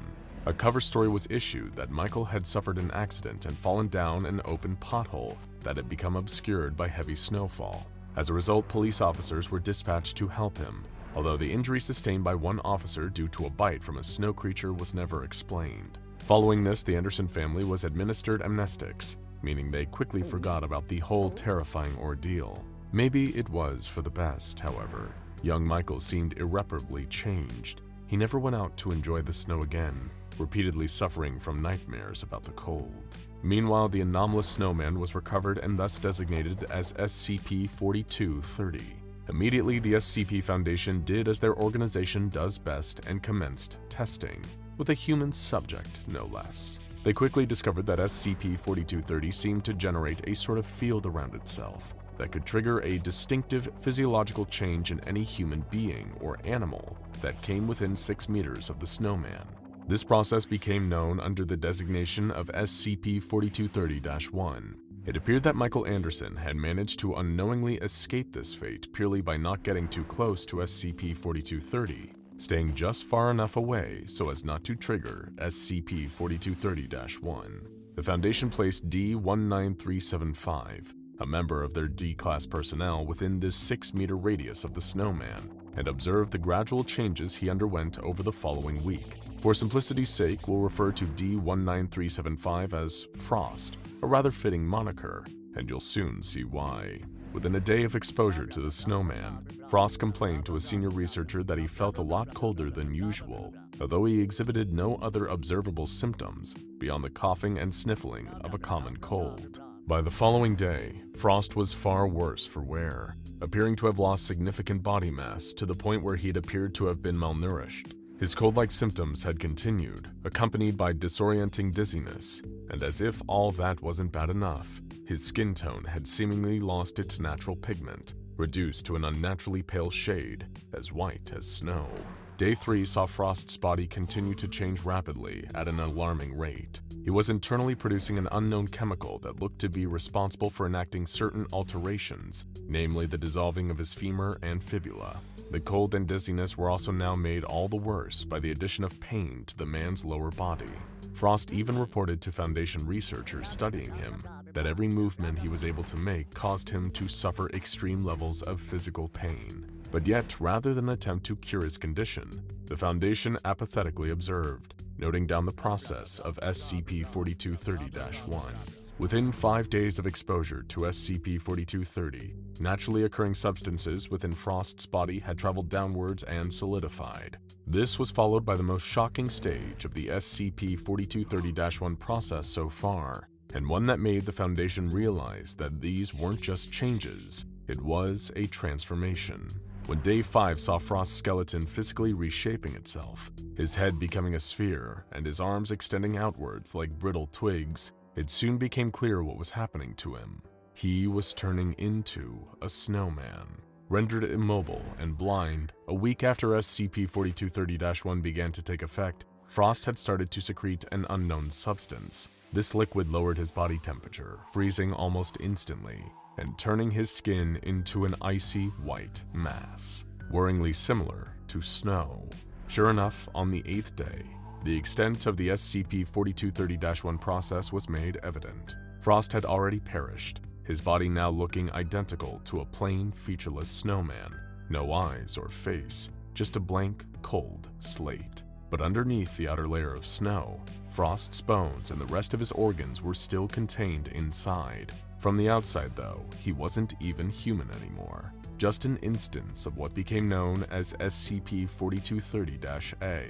A cover story was issued that Michael had suffered an accident and fallen down an open pothole that had become obscured by heavy snowfall. As a result, police officers were dispatched to help him, although the injury sustained by one officer due to a bite from a snow creature was never explained. Following this, the Anderson family was administered amnestics, meaning they quickly forgot about the whole terrifying ordeal. Maybe it was for the best, however. Young Michael seemed irreparably changed. He never went out to enjoy the snow again, repeatedly suffering from nightmares about the cold. Meanwhile, the anomalous snowman was recovered and thus designated as SCP-4230. Immediately, the SCP Foundation did as their organization does best and commenced testing, with a human subject, no less. They quickly discovered that SCP-4230 seemed to generate a sort of field around itself that could trigger a distinctive physiological change in any human being or animal that came within 6 meters of the snowman. This process became known under the designation of SCP-4230-1. It appeared that Michael Anderson had managed to unknowingly escape this fate purely by not getting too close to SCP-4230, staying just far enough away so as not to trigger SCP-4230-1. The Foundation placed D-19375, a member of their D-Class personnel, within this 6-meter radius of the snowman, and observed the gradual changes he underwent over the following week. For simplicity's sake, we'll refer to D-19375 as Frost, a rather fitting moniker, and you'll soon see why. Within a day of exposure to the snowman, Frost complained to a senior researcher that he felt a lot colder than usual, although he exhibited no other observable symptoms beyond the coughing and sniffling of a common cold. By the following day, Frost was far worse for wear, appearing to have lost significant body mass to the point where he'd appeared to have been malnourished. His cold-like symptoms had continued, accompanied by disorienting dizziness, and as if all that wasn't bad enough, his skin tone had seemingly lost its natural pigment, reduced to an unnaturally pale shade, as white as snow. Day 3 saw Frost's body continue to change rapidly at an alarming rate. He was internally producing an unknown chemical that looked to be responsible for enacting certain alterations, namely the dissolving of his femur and fibula. The cold and dizziness were also now made all the worse by the addition of pain to the man's lower body. Frost even reported to Foundation researchers studying him that every movement he was able to make caused him to suffer extreme levels of physical pain. But yet, rather than attempt to cure his condition, the Foundation apathetically observed, noting down the process of SCP-4230-1. Within 5 days of exposure to SCP-4230, naturally occurring substances within Frost's body had traveled downwards and solidified. This was followed by the most shocking stage of the SCP-4230-1 process so far, and one that made the Foundation realize that these weren't just changes, it was a transformation. When Day 5 saw Frost's skeleton physically reshaping itself, his head becoming a sphere and his arms extending outwards like brittle twigs, it soon became clear what was happening to him. He was turning into a snowman. Rendered immobile and blind, a week after SCP-4230-1 began to take effect, Frost had started to secrete an unknown substance. This liquid lowered his body temperature, freezing almost instantly, and turning his skin into an icy white mass, worryingly similar to snow. Sure enough, on the 8th day, the extent of the SCP-4230-1 process was made evident. Frost had already perished, his body now looking identical to a plain, featureless snowman. No eyes or face, just a blank, cold slate. But underneath the outer layer of snow, Frost's bones and the rest of his organs were still contained inside. From the outside, though, he wasn't even human anymore. Just an instance of what became known as SCP-4230-A.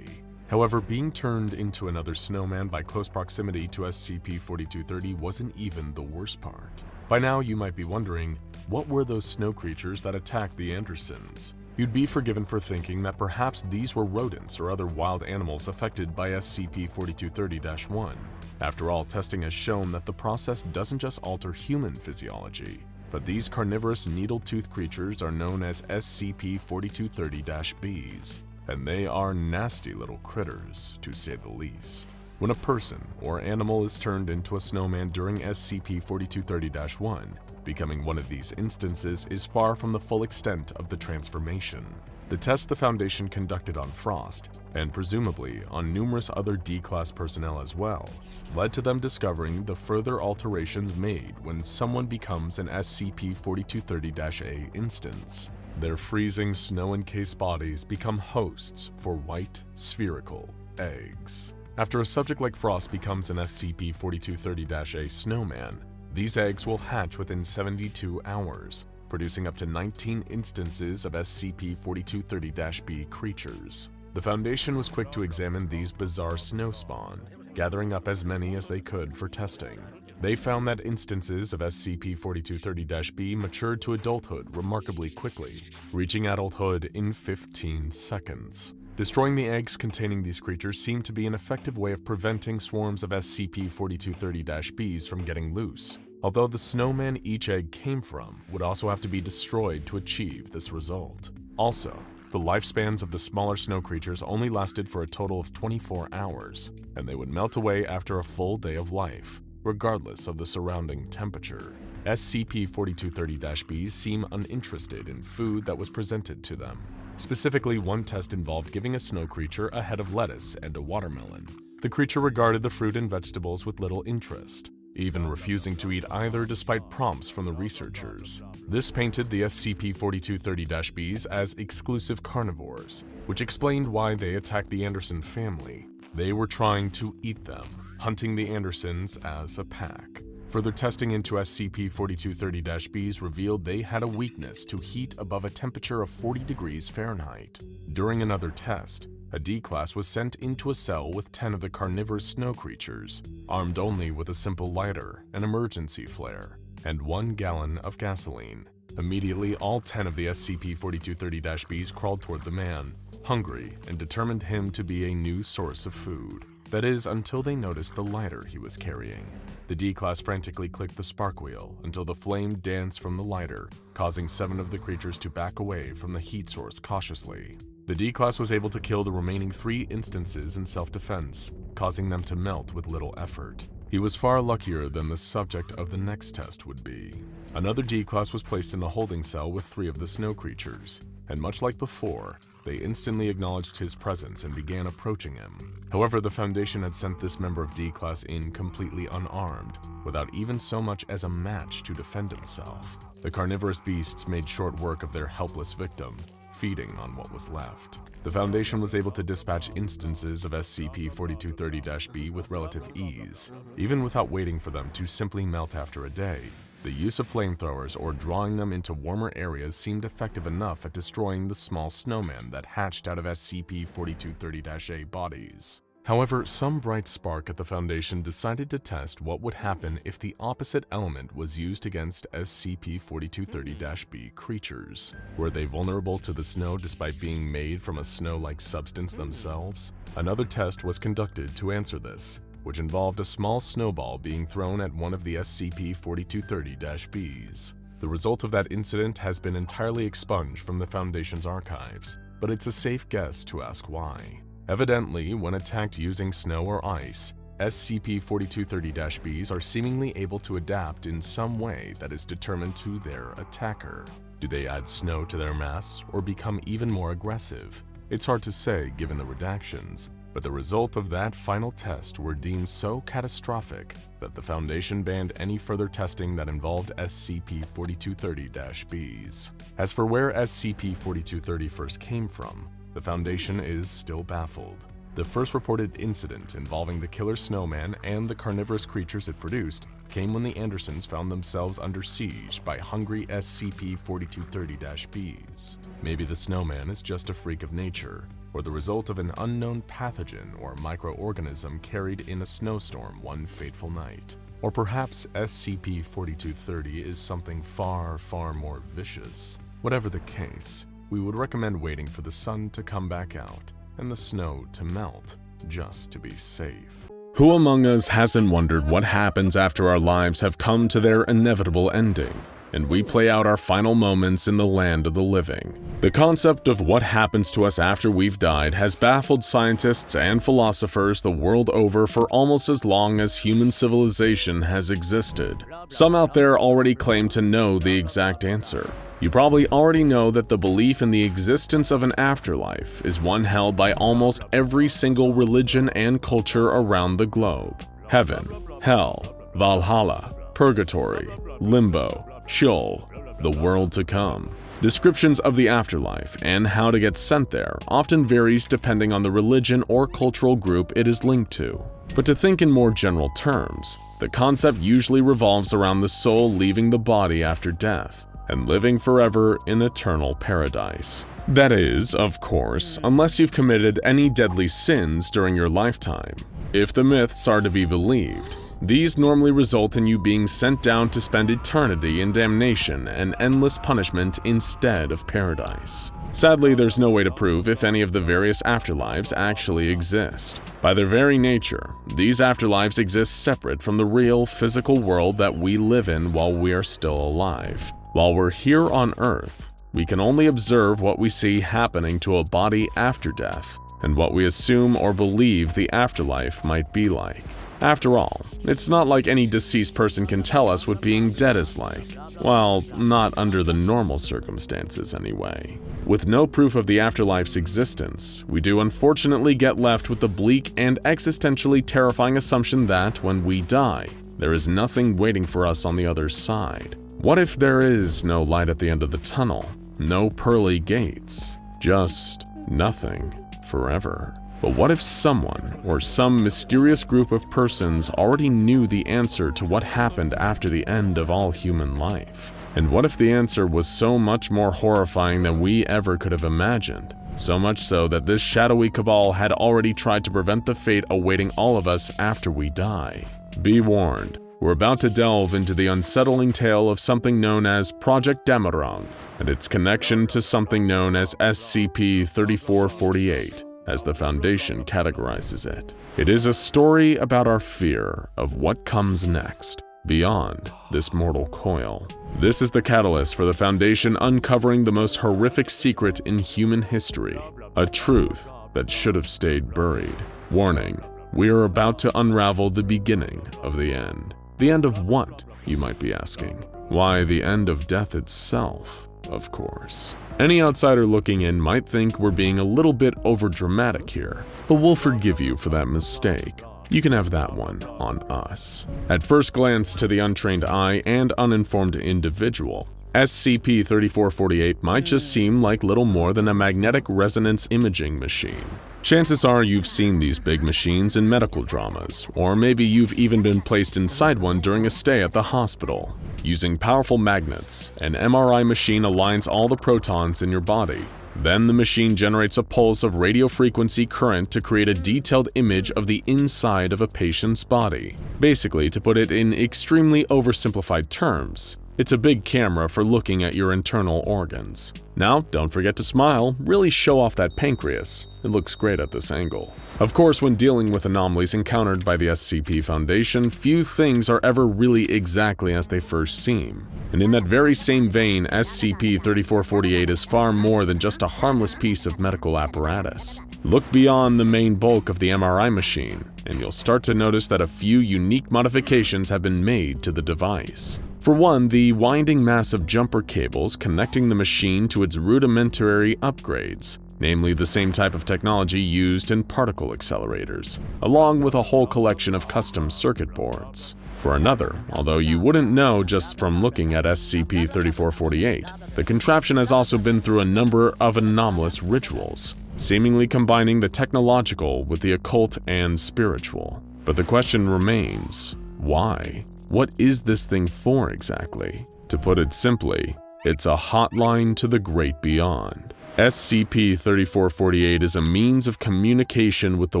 However, being turned into another snowman by close proximity to SCP-4230 wasn't even the worst part. By now, you might be wondering, what were those snow creatures that attacked the Andersons? You'd be forgiven for thinking that perhaps these were rodents or other wild animals affected by SCP-4230-1. After all, testing has shown that the process doesn't just alter human physiology, but these carnivorous needle-toothed creatures are known as SCP-4230-Bs, and they are nasty little critters, to say the least. When a person or animal is turned into a snowman during SCP-4230-1, becoming one of these instances is far from the full extent of the transformation. The test the Foundation conducted on Frost, and presumably on numerous other D-Class personnel as well, led to them discovering the further alterations made when someone becomes an SCP-4230-A instance. Their freezing snow-encased bodies become hosts for white, spherical eggs. After a subject like Frost becomes an SCP-4230-A snowman, these eggs will hatch within 72 hours, producing up to 19 instances of SCP-4230-B creatures. The Foundation was quick to examine these bizarre snow spawn, gathering up as many as they could for testing. They found that instances of SCP-4230-B matured to adulthood remarkably quickly, reaching adulthood in 15 seconds. Destroying the eggs containing these creatures seemed to be an effective way of preventing swarms of SCP-4230-Bs from getting loose, although the snowman each egg came from would also have to be destroyed to achieve this result. Also, the lifespans of the smaller snow creatures only lasted for a total of 24 hours, and they would melt away after a full day of life, regardless of the surrounding temperature. SCP-4230-Bs seem uninterested in food that was presented to them. Specifically, one test involved giving a snow creature a head of lettuce and a watermelon. The creature regarded the fruit and vegetables with little interest, even refusing to eat either despite prompts from the researchers. This painted the SCP-4230-Bs as exclusive carnivores, which explained why they attacked the Anderson family. They were trying to eat them, hunting the Andersons as a pack. Further testing into SCP-4230-Bs revealed they had a weakness to heat above a temperature of 40 degrees Fahrenheit. During another test, a D-Class was sent into a cell with 10 of the carnivorous snow creatures, armed only with a simple lighter, an emergency flare, and 1 gallon of gasoline. Immediately, all 10 of the SCP-4230-Bs crawled toward the man, hungry, and determined him to be a new source of food. That is, until they noticed the lighter he was carrying. The D-Class frantically clicked the spark wheel until the flame danced from the lighter, causing 7 of the creatures to back away from the heat source cautiously. The D-Class was able to kill the remaining 3 instances in self-defense, causing them to melt with little effort. He was far luckier than the subject of the next test would be. Another D-Class was placed in a holding cell with 3 of the snow creatures, and much like before, they instantly acknowledged his presence and began approaching him. However, the Foundation had sent this member of D-Class in completely unarmed, without even so much as a match to defend himself. The carnivorous beasts made short work of their helpless victim, feeding on what was left. The Foundation was able to dispatch instances of SCP-4230-B with relative ease, even without waiting for them to simply melt after a day. The use of flamethrowers or drawing them into warmer areas seemed effective enough at destroying the small snowman that hatched out of SCP-4230-A bodies. However, some bright spark at the Foundation decided to test what would happen if the opposite element was used against SCP-4230-B creatures. Were they vulnerable to the snow despite being made from a snow-like substance themselves? Another test was conducted to answer this, which involved a small snowball being thrown at one of the SCP-4230-Bs. The result of that incident has been entirely expunged from the Foundation's archives, but it's a safe guess to ask why. Evidently, when attacked using snow or ice, SCP-4230-Bs are seemingly able to adapt in some way that is determined to their attacker. Do they add snow to their mass or become even more aggressive? It's hard to say given the redactions, but the result of that final test were deemed so catastrophic that the Foundation banned any further testing that involved SCP-4230-Bs. As for where SCP-4230 first came from, the Foundation is still baffled. The first reported incident involving the killer snowman and the carnivorous creatures it produced came when the Andersons found themselves under siege by hungry SCP-4230-Bs. Maybe the snowman is just a freak of nature, or the result of an unknown pathogen or microorganism carried in a snowstorm one fateful night. Or perhaps SCP-4230 is something far, far more vicious. Whatever the case, we would recommend waiting for the sun to come back out and the snow to melt, just to be safe. Who among us hasn't wondered what happens after our lives have come to their inevitable ending? and we play out our final moments in the land of the living. The concept of what happens to us after we've died has baffled scientists and philosophers the world over for almost as long as human civilization has existed. Some out there already claim to know the exact answer. You probably already know that the belief in the existence of an afterlife is one held by almost every single religion and culture around the globe. Heaven, hell, Valhalla, purgatory, limbo, Sheol, the world to come. Descriptions of the afterlife and how to get sent there often varies depending on the religion or cultural group it is linked to. But to think in more general terms, the concept usually revolves around the soul leaving the body after death and living forever in eternal paradise. That is, of course, unless you've committed any deadly sins during your lifetime. If the myths are to be believed, these normally result in you being sent down to spend eternity in damnation and endless punishment instead of paradise. Sadly, there's no way to prove if any of the various afterlives actually exist. By their very nature, these afterlives exist separate from the real physical world that we live in while we are still alive. While we're here on Earth, we can only observe what we see happening to a body after death, and what we assume or believe the afterlife might be like. After all, it's not like any deceased person can tell us what being dead is like. Well, not under the normal circumstances anyway. With no proof of the afterlife's existence, we do unfortunately get left with the bleak and existentially terrifying assumption that when we die, there is nothing waiting for us on the other side. What if there is no light at the end of the tunnel? No pearly gates? Just nothing forever? But what if someone or some mysterious group of persons already knew the answer to what happened after the end of all human life? And what if the answer was so much more horrifying than we ever could have imagined? So much so that this shadowy cabal had already tried to prevent the fate awaiting all of us after we die. Be warned. We're about to delve into the unsettling tale of something known as Project Dammerung and its connection to something known as SCP-3448, as the Foundation categorizes it. It is a story about our fear of what comes next, beyond this mortal coil. This is the catalyst for the Foundation uncovering the most horrific secret in human history, a truth that should have stayed buried. Warning, we are about to unravel the beginning of the end. The end of what, you might be asking? Why, the end of death itself, of course. Any outsider looking in might think we're being a little bit overdramatic here, but we'll forgive you for that mistake. You can have that one on us. At first glance to the untrained eye and uninformed individual, SCP-3448 might just seem like little more than a magnetic resonance imaging machine. Chances are you've seen these big machines in medical dramas, or maybe you've even been placed inside one during a stay at the hospital. Using powerful magnets, an MRI machine aligns all the protons in your body. Then the machine generates a pulse of radio frequency current to create a detailed image of the inside of a patient's body. Basically, to put it in extremely oversimplified terms, it's a big camera for looking at your internal organs. Now, don't forget to smile, really show off that pancreas. It looks great at this angle. Of course, when dealing with anomalies encountered by the SCP Foundation, few things are ever really exactly as they first seem. And in that very same vein, SCP-3448 is far more than just a harmless piece of medical apparatus. Look beyond the main bulk of the MRI machine, and you'll start to notice that a few unique modifications have been made to the device. For one, the winding mass of jumper cables connecting the machine to its rudimentary upgrades, namely the same type of technology used in particle accelerators, along with a whole collection of custom circuit boards. For another, although you wouldn't know just from looking at SCP-3448, the contraption has also been through a number of anomalous rituals, seemingly combining the technological with the occult and spiritual. But the question remains, why? What is this thing for exactly? To put it simply, it's a hotline to the great beyond. SCP-3448 is a means of communication with the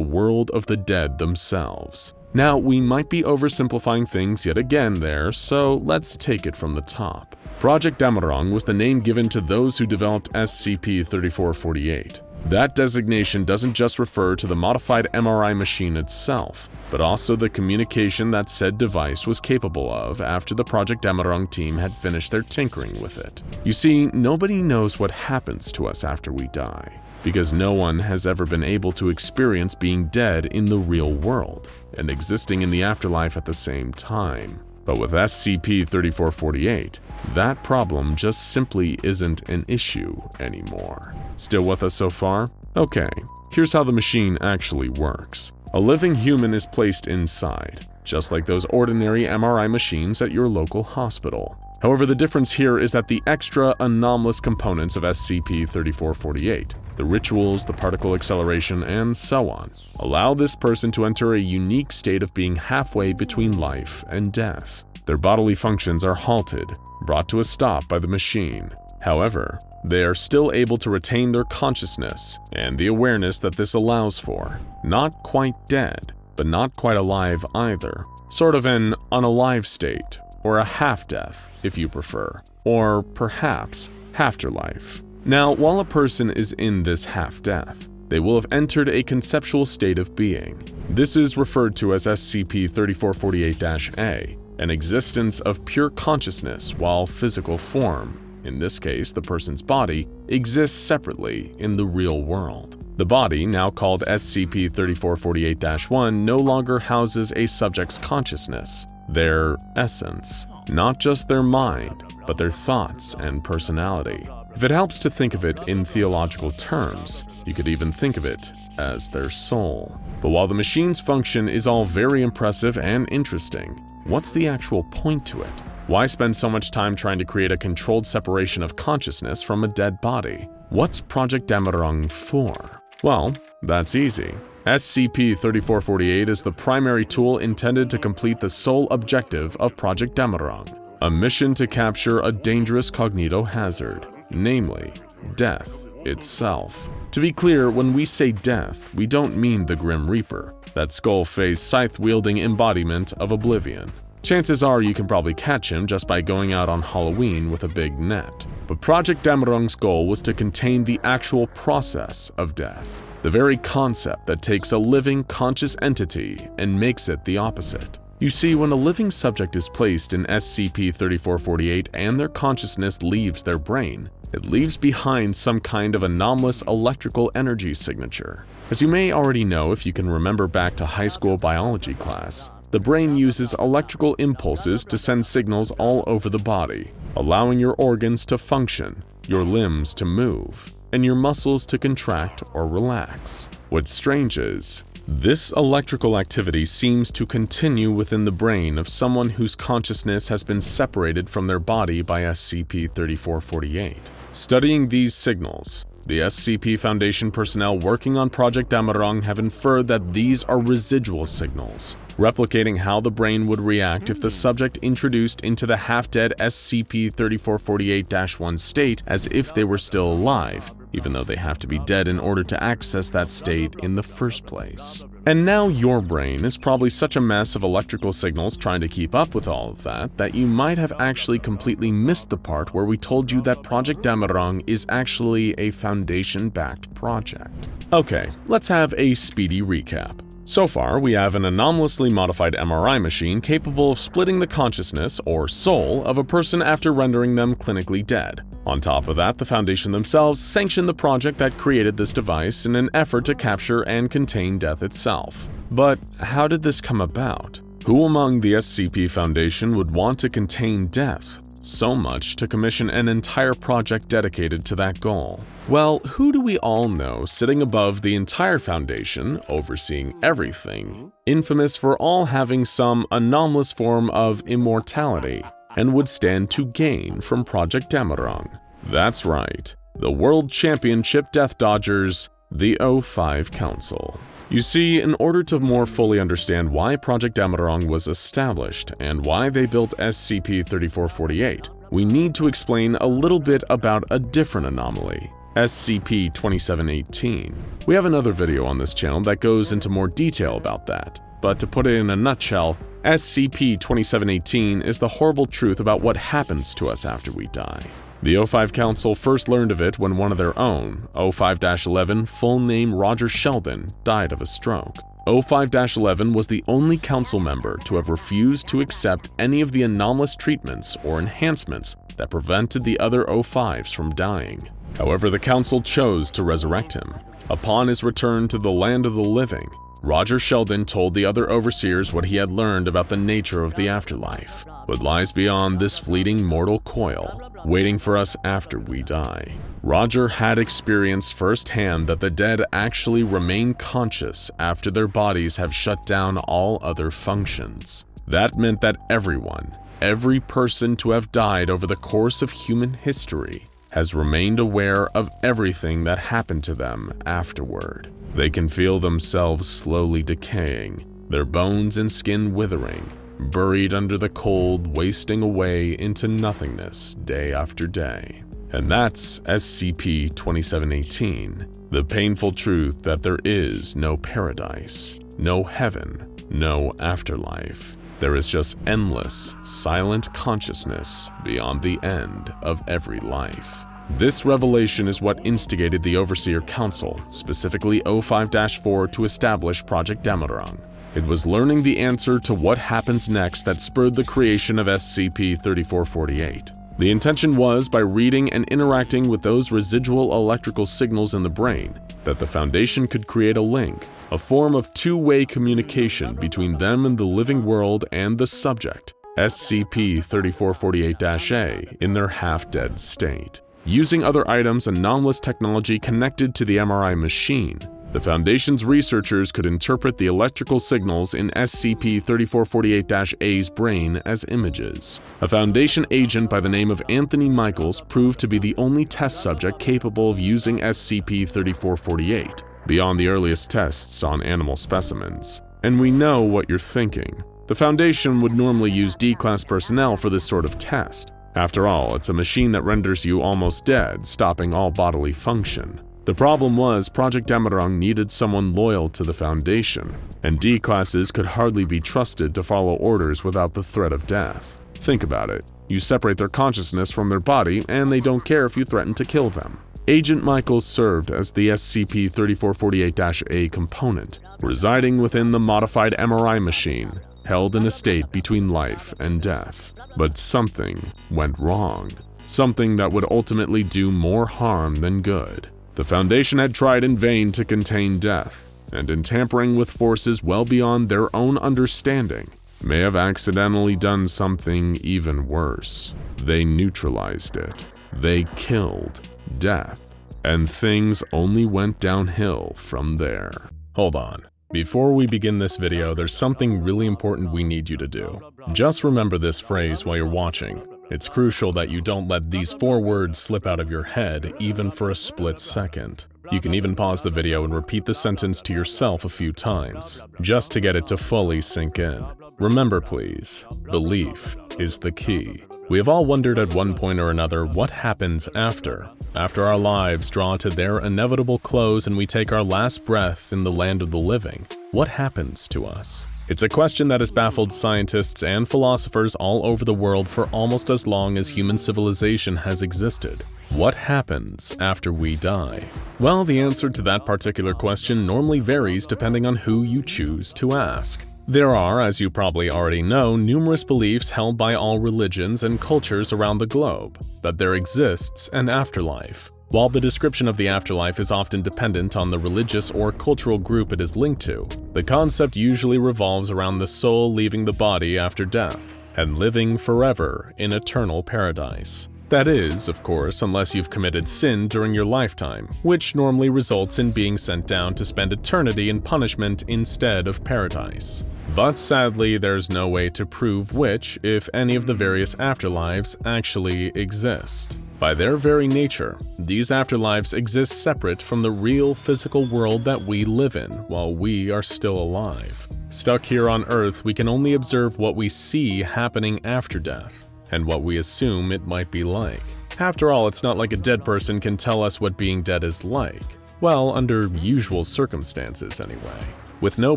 world of the dead themselves. Now, we might be oversimplifying things yet again there, so let's take it from the top. Project Dammerung was the name given to those who developed SCP-3448. That designation doesn't just refer to the modified MRI machine itself, but also the communication that said device was capable of after the Project Dammerung team had finished their tinkering with it. You see, nobody knows what happens to us after we die, because no one has ever been able to experience being dead in the real world and existing in the afterlife at the same time. But with SCP-3448, that problem just simply isn't an issue anymore. Still with us so far? Okay, here's how the machine actually works. A living human is placed inside, just like those ordinary MRI machines at your local hospital. However, the difference here is that the extra anomalous components of SCP-3448, the rituals, the particle acceleration, and so on, allow this person to enter a unique state of being halfway between life and death. Their bodily functions are halted, brought to a stop by the machine. However, they are still able to retain their consciousness and the awareness that this allows for. Not quite dead, but not quite alive either. Sort of an unalive state, or a half-death, if you prefer, or perhaps afterlife. Now, while a person is in this half-death, they will have entered a conceptual state of being. This is referred to as SCP-3448-A, an existence of pure consciousness while physical form, in this case the person's body, exists separately in the real world. The body, now called SCP-3448-1, no longer houses a subject's consciousness, their essence, not just their mind, but their thoughts and personality. If it helps to think of it in theological terms, you could even think of it as their soul. But while the machine's function is all very impressive and interesting, what's the actual point to it? Why spend so much time trying to create a controlled separation of consciousness from a dead body? What's Project Dammerung for? Well, that's easy. SCP-3448 is the primary tool intended to complete the sole objective of Project Dammerung, a mission to capture a dangerous cognito-hazard, namely, death itself. To be clear, when we say death, we don't mean the Grim Reaper, that skull-faced, scythe-wielding embodiment of oblivion. Chances are you can probably catch him just by going out on Halloween with a big net. But Project Dammerung's goal was to contain the actual process of death, the very concept that takes a living, conscious entity and makes it the opposite. You see, when a living subject is placed in SCP-3448 and their consciousness leaves their brain, it leaves behind some kind of anomalous electrical energy signature. As you may already know if you can remember back to high school biology class, the brain uses electrical impulses to send signals all over the body, allowing your organs to function, your limbs to move, and your muscles to contract or relax. What's strange is, this electrical activity seems to continue within the brain of someone whose consciousness has been separated from their body by SCP-3448. Studying these signals, the SCP Foundation personnel working on Project Dammerung have inferred that these are residual signals, replicating how the brain would react if the subject introduced into the half-dead SCP-3448-1 state as if they were still alive, even though they have to be dead in order to access that state in the first place. And now your brain is probably such a mess of electrical signals trying to keep up with all of that you might have actually completely missed the part where we told you that Project Dammerung is actually a Foundation-backed project. Okay, let's have a speedy recap. So far, we have an anomalously modified MRI machine capable of splitting the consciousness, or soul, of a person after rendering them clinically dead. On top of that, the Foundation themselves sanctioned the project that created this device in an effort to capture and contain death itself. But how did this come about? Who among the SCP Foundation would want to contain death so much to commission an entire project dedicated to that goal? Well, who do we all know sitting above the entire Foundation, overseeing everything, infamous for all having some anomalous form of immortality, and would stand to gain from Project Dammerung? That's right, the World Championship Death Dodgers, the O5 Council. You see, in order to more fully understand why Project Dammerung was established and why they built SCP-3448, we need to explain a little bit about a different anomaly, SCP-2718. We have another video on this channel that goes into more detail about that, but to put it in a nutshell, SCP-2718 is the horrible truth about what happens to us after we die. The O5 Council first learned of it when one of their own, O5-11, full name Roger Sheldon, died of a stroke. O5-11 was the only council member to have refused to accept any of the anomalous treatments or enhancements that prevented the other O5s from dying. However, the council chose to resurrect him. Upon his return to the land of the living, Roger Sheldon told the other overseers what he had learned about the nature of the afterlife, what lies beyond this fleeting mortal coil, waiting for us after we die. Roger had experienced firsthand that the dead actually remain conscious after their bodies have shut down all other functions. That meant that everyone, every person to have died over the course of human history, has remained aware of everything that happened to them afterward. They can feel themselves slowly decaying, their bones and skin withering, buried under the cold, wasting away into nothingness day after day. And that's SCP-2718, the painful truth that there is no paradise, no heaven, no afterlife. There is just endless, silent consciousness beyond the end of every life. This revelation is what instigated the Overseer Council, specifically O5-4, to establish Project Dammerung. It was learning the answer to what happens next that spurred the creation of SCP-3448. The intention was, by reading and interacting with those residual electrical signals in the brain, that the Foundation could create a link, a form of two-way communication between them and the living world and the subject, SCP-3448-A, in their half-dead state. Using other items and anomalous technology connected to the MRI machine, the Foundation's researchers could interpret the electrical signals in SCP-3448-A's brain as images. A Foundation agent by the name of Anthony Michaels proved to be the only test subject capable of using SCP-3448, beyond the earliest tests on animal specimens. And we know what you're thinking. The Foundation would normally use D-Class personnel for this sort of test. After all, it's a machine that renders you almost dead, stopping all bodily function. The problem was, Project Dammerung needed someone loyal to the Foundation, and D-Classes could hardly be trusted to follow orders without the threat of death. Think about it. You separate their consciousness from their body, and they don't care if you threaten to kill them. Agent Michaels served as the SCP-3448-A component, residing within the modified MRI machine, held in a state between life and death. But something went wrong. Something that would ultimately do more harm than good. The Foundation had tried in vain to contain death, and in tampering with forces well beyond their own understanding, may have accidentally done something even worse. They neutralized it. They killed death, and things only went downhill from there. Hold on. Before we begin this video, there's something really important we need you to do. Just remember this phrase while you're watching. It's crucial that you don't let these 4 words slip out of your head even for a split second. You can even pause the video and repeat the sentence to yourself a few times, just to get it to fully sink in. Remember please, belief is the key. We have all wondered at one point or another what happens after our lives draw to their inevitable close and we take our last breath in the land of the living. What happens to us? It's a question that has baffled scientists and philosophers all over the world for almost as long as human civilization has existed. What happens after we die? Well, the answer to that particular question normally varies depending on who you choose to ask. There are, as you probably already know, numerous beliefs held by all religions and cultures around the globe, that there exists an afterlife. While the description of the afterlife is often dependent on the religious or cultural group it is linked to, the concept usually revolves around the soul leaving the body after death and living forever in eternal paradise. That is, of course, unless you've committed sin during your lifetime, which normally results in being sent down to spend eternity in punishment instead of paradise. But sadly, there's no way to prove which, if any, of the various afterlives actually exist. By their very nature, these afterlives exist separate from the real physical world that we live in while we are still alive. Stuck here on Earth, we can only observe what we see happening after death, and what we assume it might be like. After all, it's not like a dead person can tell us what being dead is like. Well, under usual circumstances anyway. With no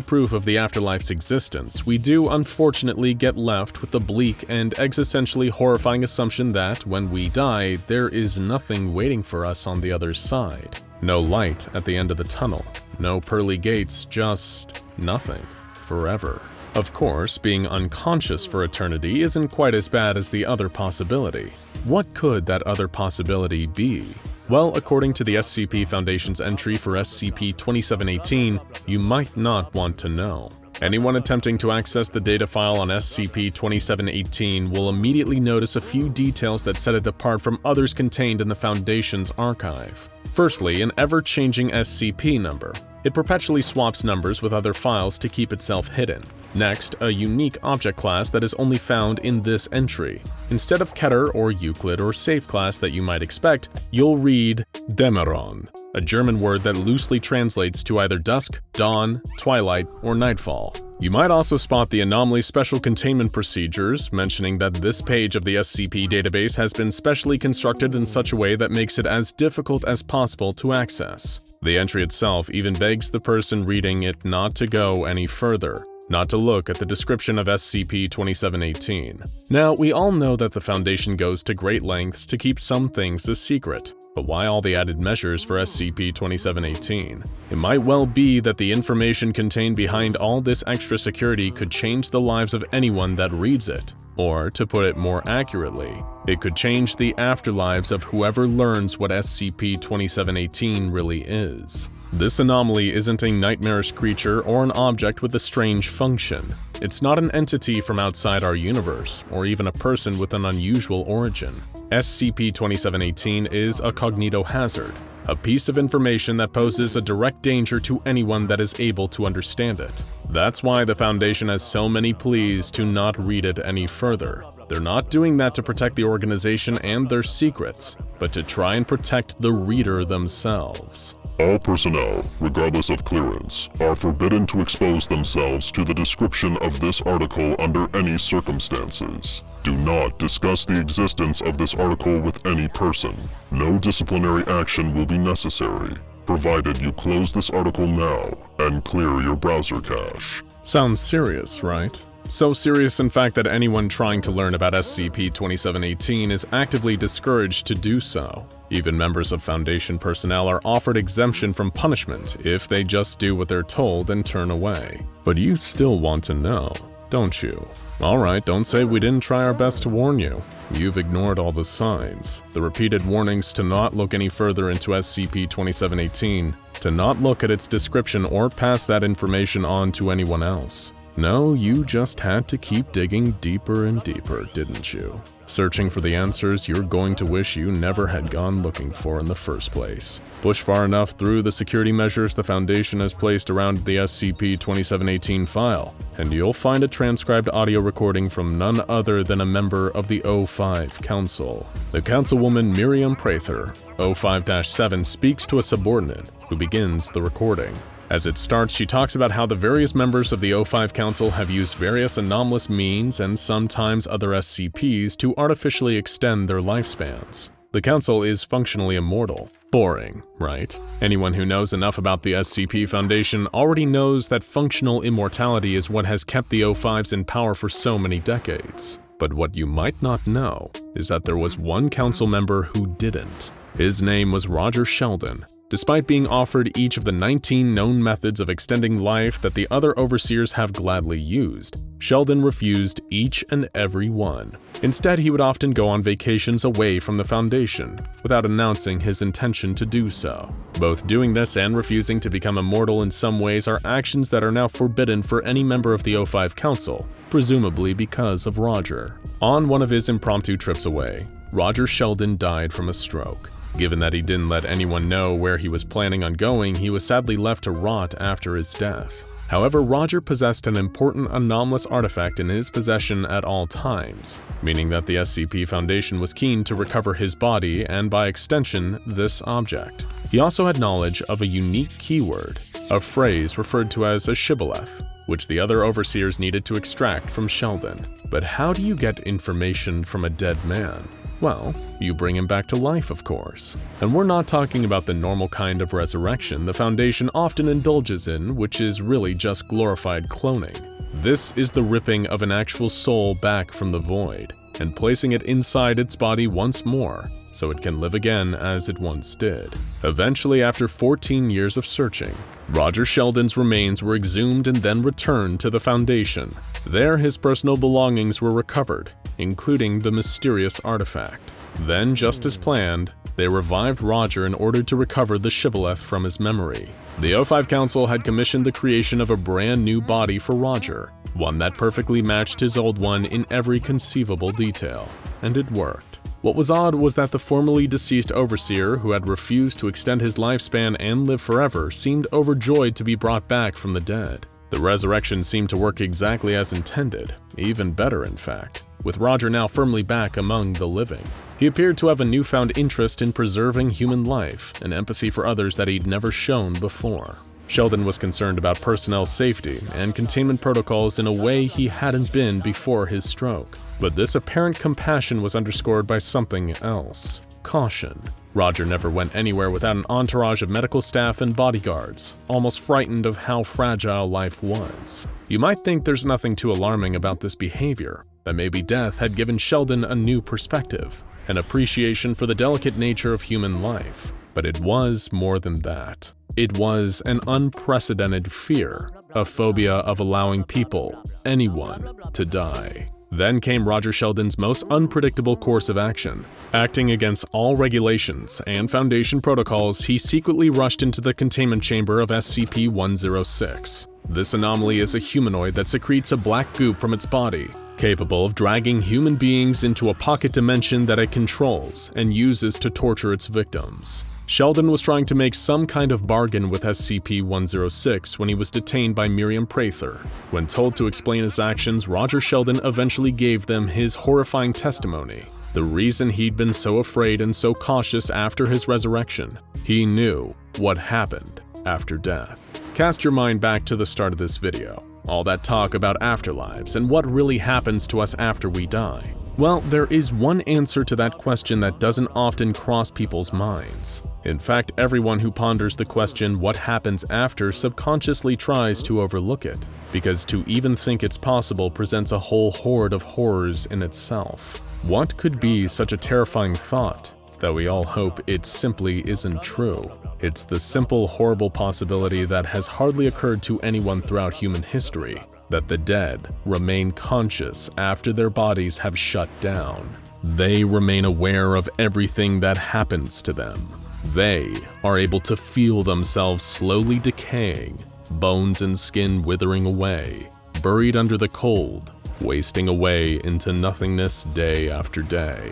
proof of the afterlife's existence, we do unfortunately get left with the bleak and existentially horrifying assumption that, when we die, there is nothing waiting for us on the other side. No light at the end of the tunnel, no pearly gates, just nothing. Forever. Of course, being unconscious for eternity isn't quite as bad as the other possibility. What could that other possibility be? Well, according to the SCP Foundation's entry for SCP-2718, you might not want to know. Anyone attempting to access the data file on SCP-2718 will immediately notice a few details that set it apart from others contained in the Foundation's archive. Firstly, an ever-changing SCP number. It perpetually swaps numbers with other files to keep itself hidden. Next, a unique object class that is only found in this entry. Instead of Keter or Euclid or Safe class that you might expect, you'll read Dammerung, a German word that loosely translates to either dusk, dawn, twilight, or nightfall. You might also spot the anomaly special containment procedures, mentioning that this page of the SCP database has been specially constructed in such a way that makes it as difficult as possible to access. The entry itself even begs the person reading it not to go any further, not to look at the description of SCP-2718. Now, we all know that the Foundation goes to great lengths to keep some things a secret, but why all the added measures for SCP-2718? It might well be that the information contained behind all this extra security could change the lives of anyone that reads it. Or, to put it more accurately, it could change the afterlives of whoever learns what SCP-2718 really is. This anomaly isn't a nightmarish creature or an object with a strange function. It's not an entity from outside our universe, or even a person with an unusual origin. SCP-2718 is a cognitohazard, a piece of information that poses a direct danger to anyone that is able to understand it. That's why the Foundation has so many pleas to not read it any further. They're not doing that to protect the organization and their secrets, but to try and protect the reader themselves. All personnel, regardless of clearance, are forbidden to expose themselves to the description of this article under any circumstances. Do not discuss the existence of this article with any person. No disciplinary action will be necessary, provided you close this article now and clear your browser cache. Sounds serious, right? So serious, in fact, that anyone trying to learn about SCP-2718 is actively discouraged to do so. Even members of Foundation personnel are offered exemption from punishment if they just do what they're told and turn away. But you still want to know, don't you? Alright, don't say we didn't try our best to warn you. You've ignored all the signs, the repeated warnings to not look any further into SCP-2718, to not look at its description or pass that information on to anyone else. No, you just had to keep digging deeper and deeper, didn't you? Searching for the answers you're going to wish you never had gone looking for in the first place. Push far enough through the security measures the Foundation has placed around the SCP-2718 file, and you'll find a transcribed audio recording from none other than a member of the O5 Council. The Councilwoman Miriam Prather, O5-7, speaks to a subordinate, who begins the recording. As it starts, she talks about how the various members of the O5 Council have used various anomalous means and sometimes other SCPs to artificially extend their lifespans. The Council is functionally immortal. Boring, right? Anyone who knows enough about the SCP Foundation already knows that functional immortality is what has kept the O5s in power for so many decades. But what you might not know is that there was one Council member who didn't. His name was Roger Sheldon. Despite being offered each of the 19 known methods of extending life that the other overseers have gladly used, Sheldon refused each and every one. Instead, he would often go on vacations away from the Foundation, without announcing his intention to do so. Both doing this and refusing to become immortal in some ways are actions that are now forbidden for any member of the O5 Council, presumably because of Roger. On one of his impromptu trips away, Roger Sheldon died from a stroke. Given that he didn't let anyone know where he was planning on going, he was sadly left to rot after his death. However, Roger possessed an important anomalous artifact in his possession at all times, meaning that the SCP Foundation was keen to recover his body and, by extension, this object. He also had knowledge of a unique keyword, a phrase referred to as a shibboleth, which the other overseers needed to extract from Sheldon. But how do you get information from a dead man? Well, you bring him back to life, of course. And we're not talking about the normal kind of resurrection the Foundation often indulges in, which is really just glorified cloning. This is the ripping of an actual soul back from the void, and placing it inside its body once more, so it can live again as it once did. Eventually, after 14 years of searching, Roger Sheldon's remains were exhumed and then returned to the Foundation. There, his personal belongings were recovered, including the mysterious artifact. Then, just as planned, they revived Roger in order to recover the shibboleth from his memory. The O5 Council had commissioned the creation of a brand new body for Roger, one that perfectly matched his old one in every conceivable detail. And it worked. What was odd was that the formerly deceased overseer, who had refused to extend his lifespan and live forever, seemed overjoyed to be brought back from the dead. The resurrection seemed to work exactly as intended, even better in fact, with Roger now firmly back among the living. He appeared to have a newfound interest in preserving human life and empathy for others that he'd never shown before. Sheldon was concerned about personnel safety and containment protocols in a way he hadn't been before his stroke. But this apparent compassion was underscored by something else: caution. Roger never went anywhere without an entourage of medical staff and bodyguards, almost frightened of how fragile life was. You might think there's nothing too alarming about this behavior, that maybe death had given Sheldon a new perspective, an appreciation for the delicate nature of human life. But it was more than that. It was an unprecedented fear, a phobia of allowing people, anyone, to die. Then came Roger Sheldon's most unpredictable course of action. Acting against all regulations and Foundation protocols, he secretly rushed into the containment chamber of SCP-106. This anomaly is a humanoid that secretes a black goop from its body, capable of dragging human beings into a pocket dimension that it controls and uses to torture its victims. Sheldon was trying to make some kind of bargain with SCP-106 when he was detained by Miriam Prather. When told to explain his actions, Roger Sheldon eventually gave them his horrifying testimony. The reason he'd been so afraid and so cautious after his resurrection. He knew what happened after death. Cast your mind back to the start of this video. All that talk about afterlives and what really happens to us after we die. Well, there is one answer to that question that doesn't often cross people's minds. In fact, everyone who ponders the question, what happens after, subconsciously tries to overlook it, because to even think it's possible presents a whole horde of horrors in itself. What could be such a terrifying thought that we all hope it simply isn't true? It's the simple, horrible possibility that has hardly occurred to anyone throughout human history, that the dead remain conscious after their bodies have shut down. They remain aware of everything that happens to them. They are able to feel themselves slowly decaying, bones and skin withering away, buried under the cold, wasting away into nothingness day after day.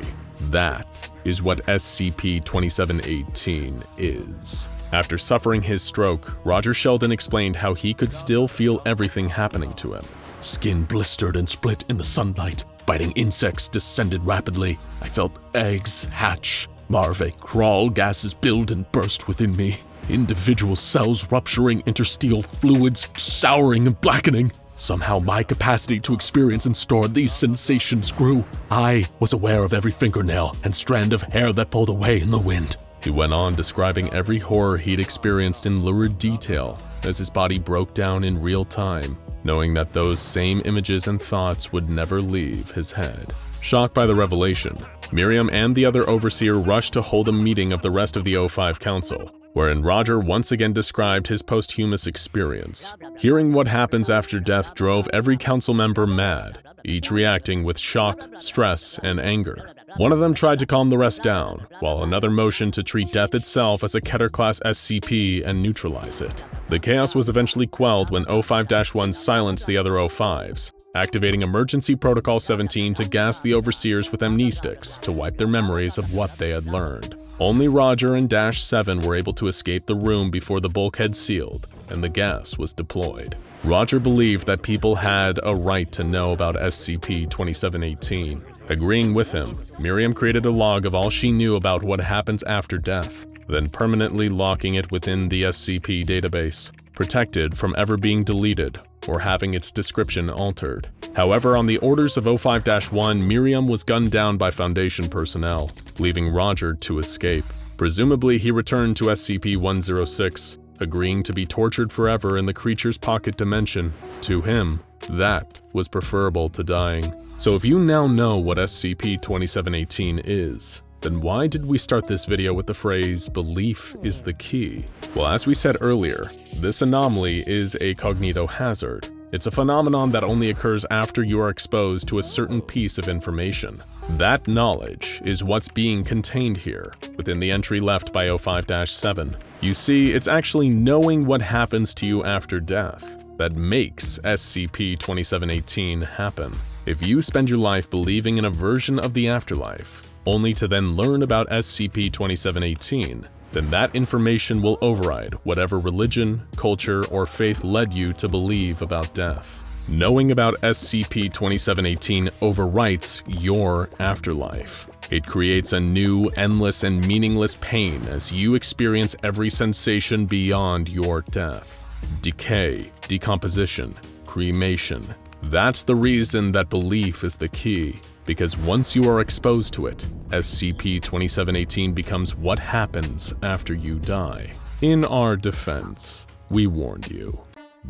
That is what SCP-2718 is. After suffering his stroke, Roger Sheldon explained how he could still feel everything happening to him. Skin blistered and split in the sunlight. Biting insects descended rapidly. I felt eggs hatch. Larvae crawl, gases build and burst within me. Individual cells rupturing, interstitial fluids souring and blackening. Somehow my capacity to experience and store these sensations grew. I was aware of every fingernail and strand of hair that pulled away in the wind. He went on describing every horror he'd experienced in lurid detail as his body broke down in real time, knowing that those same images and thoughts would never leave his head. Shocked by the revelation, Miriam and the other overseer rushed to hold a meeting of the rest of the O5 Council, wherein Roger once again described his posthumous experience. Hearing what happens after death drove every council member mad, each reacting with shock, stress, and anger. One of them tried to calm the rest down, while another motioned to treat death itself as a Keter-class SCP and neutralize it. The chaos was eventually quelled when O5-1 silenced the other O5s, activating Emergency Protocol 17 to gas the overseers with amnestics to wipe their memories of what they had learned. Only Roger and -7 were able to escape the room before the bulkhead sealed and the gas was deployed. Roger believed that people had a right to know about SCP-2718. Agreeing with him, Miriam created a log of all she knew about what happens after death, then permanently locking it within the SCP database, protected from ever being deleted or having its description altered. However, on the orders of 05-1, Miriam was gunned down by Foundation personnel, leaving Roger to escape. Presumably, he returned to SCP-106, agreeing to be tortured forever in the creature's pocket dimension. To him, that was preferable to dying. So if you now know what SCP-2718 is, then why did we start this video with the phrase, "belief is the key"? Well, as we said earlier, this anomaly is a cognitohazard. It's a phenomenon that only occurs after you are exposed to a certain piece of information. That knowledge is what's being contained here, within the entry left by 05-7. You see, it's actually knowing what happens to you after death that makes SCP-2718 happen. If you spend your life believing in a version of the afterlife, only to then learn about SCP-2718, then that information will override whatever religion, culture, or faith led you to believe about death. Knowing about SCP-2718 overwrites your afterlife. It creates a new, endless, and meaningless pain as you experience every sensation beyond your death. Decay, decomposition, cremation. That's the reason that belief is the key. Because once you are exposed to it, SCP-2718 becomes what happens after you die. In our defense, we warned you.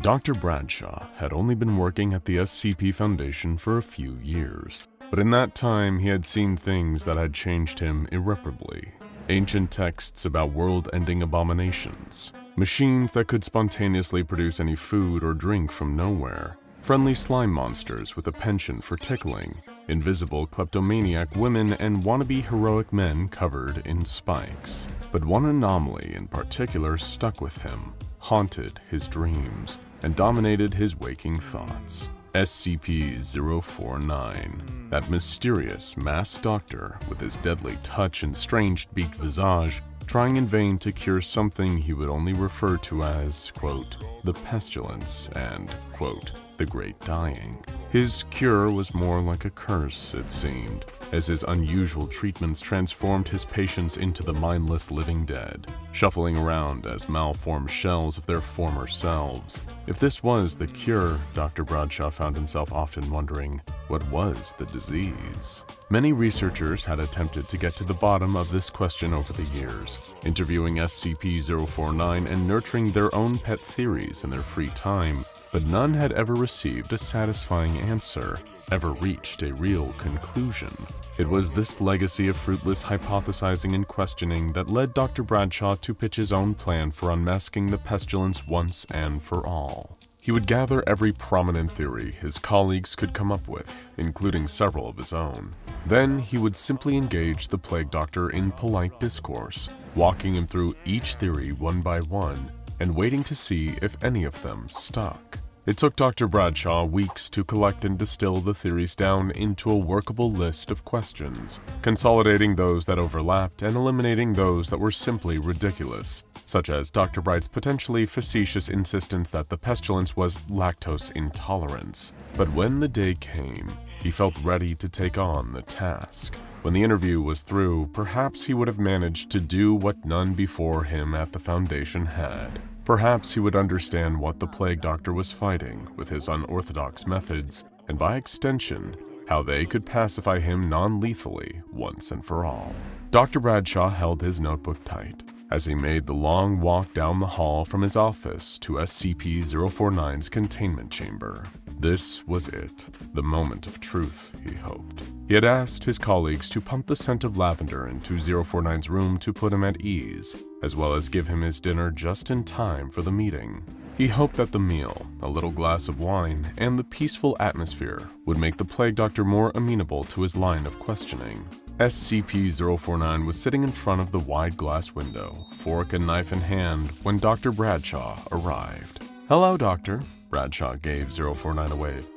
Dr. Bradshaw had only been working at the SCP Foundation for a few years, but in that time he had seen things that had changed him irreparably. Ancient texts about world-ending abominations, machines that could spontaneously produce any food or drink from nowhere, friendly slime monsters with a penchant for tickling, invisible kleptomaniac women, and wannabe heroic men covered in spikes. But one anomaly in particular stuck with him, haunted his dreams, and dominated his waking thoughts. SCP-049, that mysterious masked doctor with his deadly touch and strange beaked visage, trying in vain to cure something he would only refer to as, quote, the pestilence and, quote, the great dying. His cure was more like a curse, it seemed, as his unusual treatments transformed his patients into the mindless living dead, shuffling around as malformed shells of their former selves. If this was the cure, Dr. Bradshaw found himself often wondering, what was the disease? Many researchers had attempted to get to the bottom of this question over the years, interviewing SCP-049 and nurturing their own pet theories in their free time, but none had ever received a satisfying answer, ever reached a real conclusion. It was this legacy of fruitless hypothesizing and questioning that led Dr. Bradshaw to pitch his own plan for unmasking the pestilence once and for all. He would gather every prominent theory his colleagues could come up with, including several of his own. Then he would simply engage the Plague Doctor in polite discourse, walking him through each theory one by one, and waiting to see if any of them stuck. It took Dr. Bradshaw weeks to collect and distill the theories down into a workable list of questions, consolidating those that overlapped and eliminating those that were simply ridiculous, such as Dr. Bright's potentially facetious insistence that the pestilence was lactose intolerance. But when the day came, he felt ready to take on the task. When the interview was through, perhaps he would have managed to do what none before him at the Foundation had. Perhaps he would understand what the Plague Doctor was fighting with his unorthodox methods, and by extension, how they could pacify him non-lethally once and for all. Dr. Bradshaw held his notebook tight as he made the long walk down the hall from his office to SCP-049's containment chamber. This was it, the moment of truth, he hoped. He had asked his colleagues to pump the scent of lavender into 049's room to put him at ease, as well as give him his dinner just in time for the meeting. He hoped that the meal, a little glass of wine, and the peaceful atmosphere would make the Plague Doctor more amenable to his line of questioning. SCP-049 was sitting in front of the wide glass window, fork and knife in hand, when Dr. Bradshaw arrived. "Hello, Doctor." Bradshaw gave 049 a wave.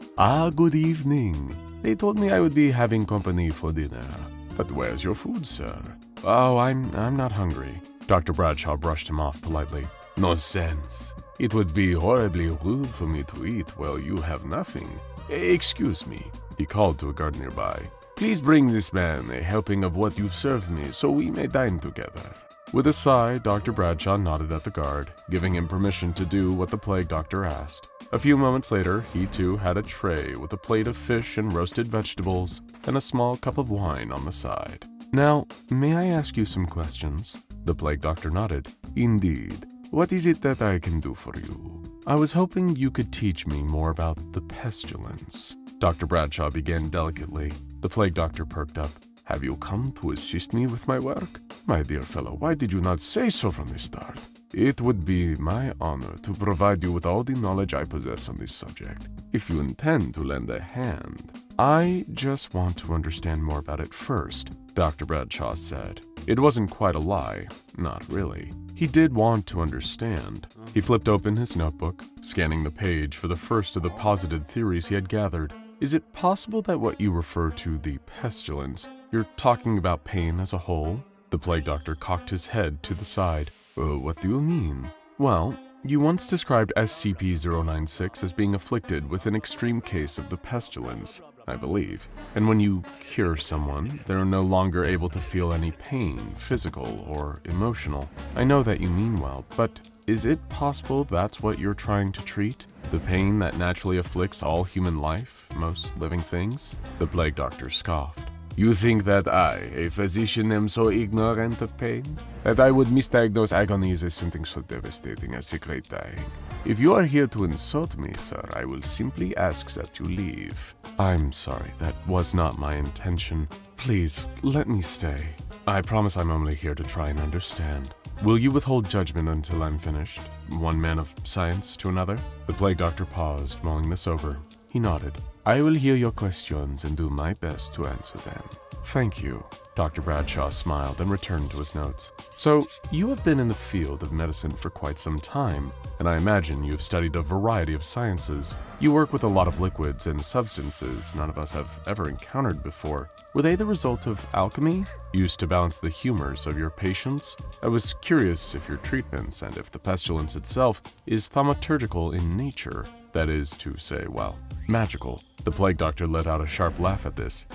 "Good evening. They told me I would be having company for dinner. But where's your food, sir?" "Oh, I'm not hungry." Dr. Bradshaw brushed him off politely. "No sense. It would be horribly rude for me to eat while you have nothing. Excuse me," he called to a guard nearby. "Please bring this man a helping of what you've served me so we may dine together." With a sigh, Dr. Bradshaw nodded at the guard, giving him permission to do what the plague doctor asked. A few moments later, he too had a tray with a plate of fish and roasted vegetables and a small cup of wine on the side. "Now, may I ask you some questions?" The plague doctor nodded. "Indeed. What is it that I can do for you?" "I was hoping you could teach me more about the pestilence." Dr. Bradshaw began delicately. The plague doctor perked up. "Have you come to assist me with my work? My dear fellow, why did you not say so from the start? It would be my honor to provide you with all the knowledge I possess on this subject, if you intend to lend a hand." "I just want to understand more about it first," Dr. Bradshaw said. It wasn't quite a lie, not really. He did want to understand. He flipped open his notebook, scanning the page for the first of the posited theories he had gathered. "Is it possible that what you refer to the pestilence, you're talking about pain as a whole?" The plague doctor cocked his head to the side. "What do you mean?" "Well, you once described SCP-096 as being afflicted with an extreme case of the pestilence, I believe. And when you cure someone, they're no longer able to feel any pain, physical or emotional. I know that you mean well, but is it possible that's what you're trying to treat? The pain that naturally afflicts all human life, most living things?" The plague doctor scoffed. "You think that I, a physician, am so ignorant of pain? That I would misdiagnose agonies as something so devastating as a great dying? If you are here to insult me, sir, I will simply ask that you leave." "I'm sorry, that was not my intention. Please, let me stay. I promise I'm only here to try and understand. Will you withhold judgment until I'm finished? One man of science to another?" The plague doctor paused, mulling this over. He nodded. "I will hear your questions and do my best to answer them." "Thank you." Dr. Bradshaw smiled and returned to his notes. "So, you have been in the field of medicine for quite some time, and I imagine you've studied a variety of sciences. You work with a lot of liquids and substances none of us have ever encountered before. Were they the result of alchemy, used to balance the humors of your patients? I was curious if your treatments and if the pestilence itself is thaumaturgical in nature, that is to say, well, magical." The plague doctor let out a sharp laugh at this.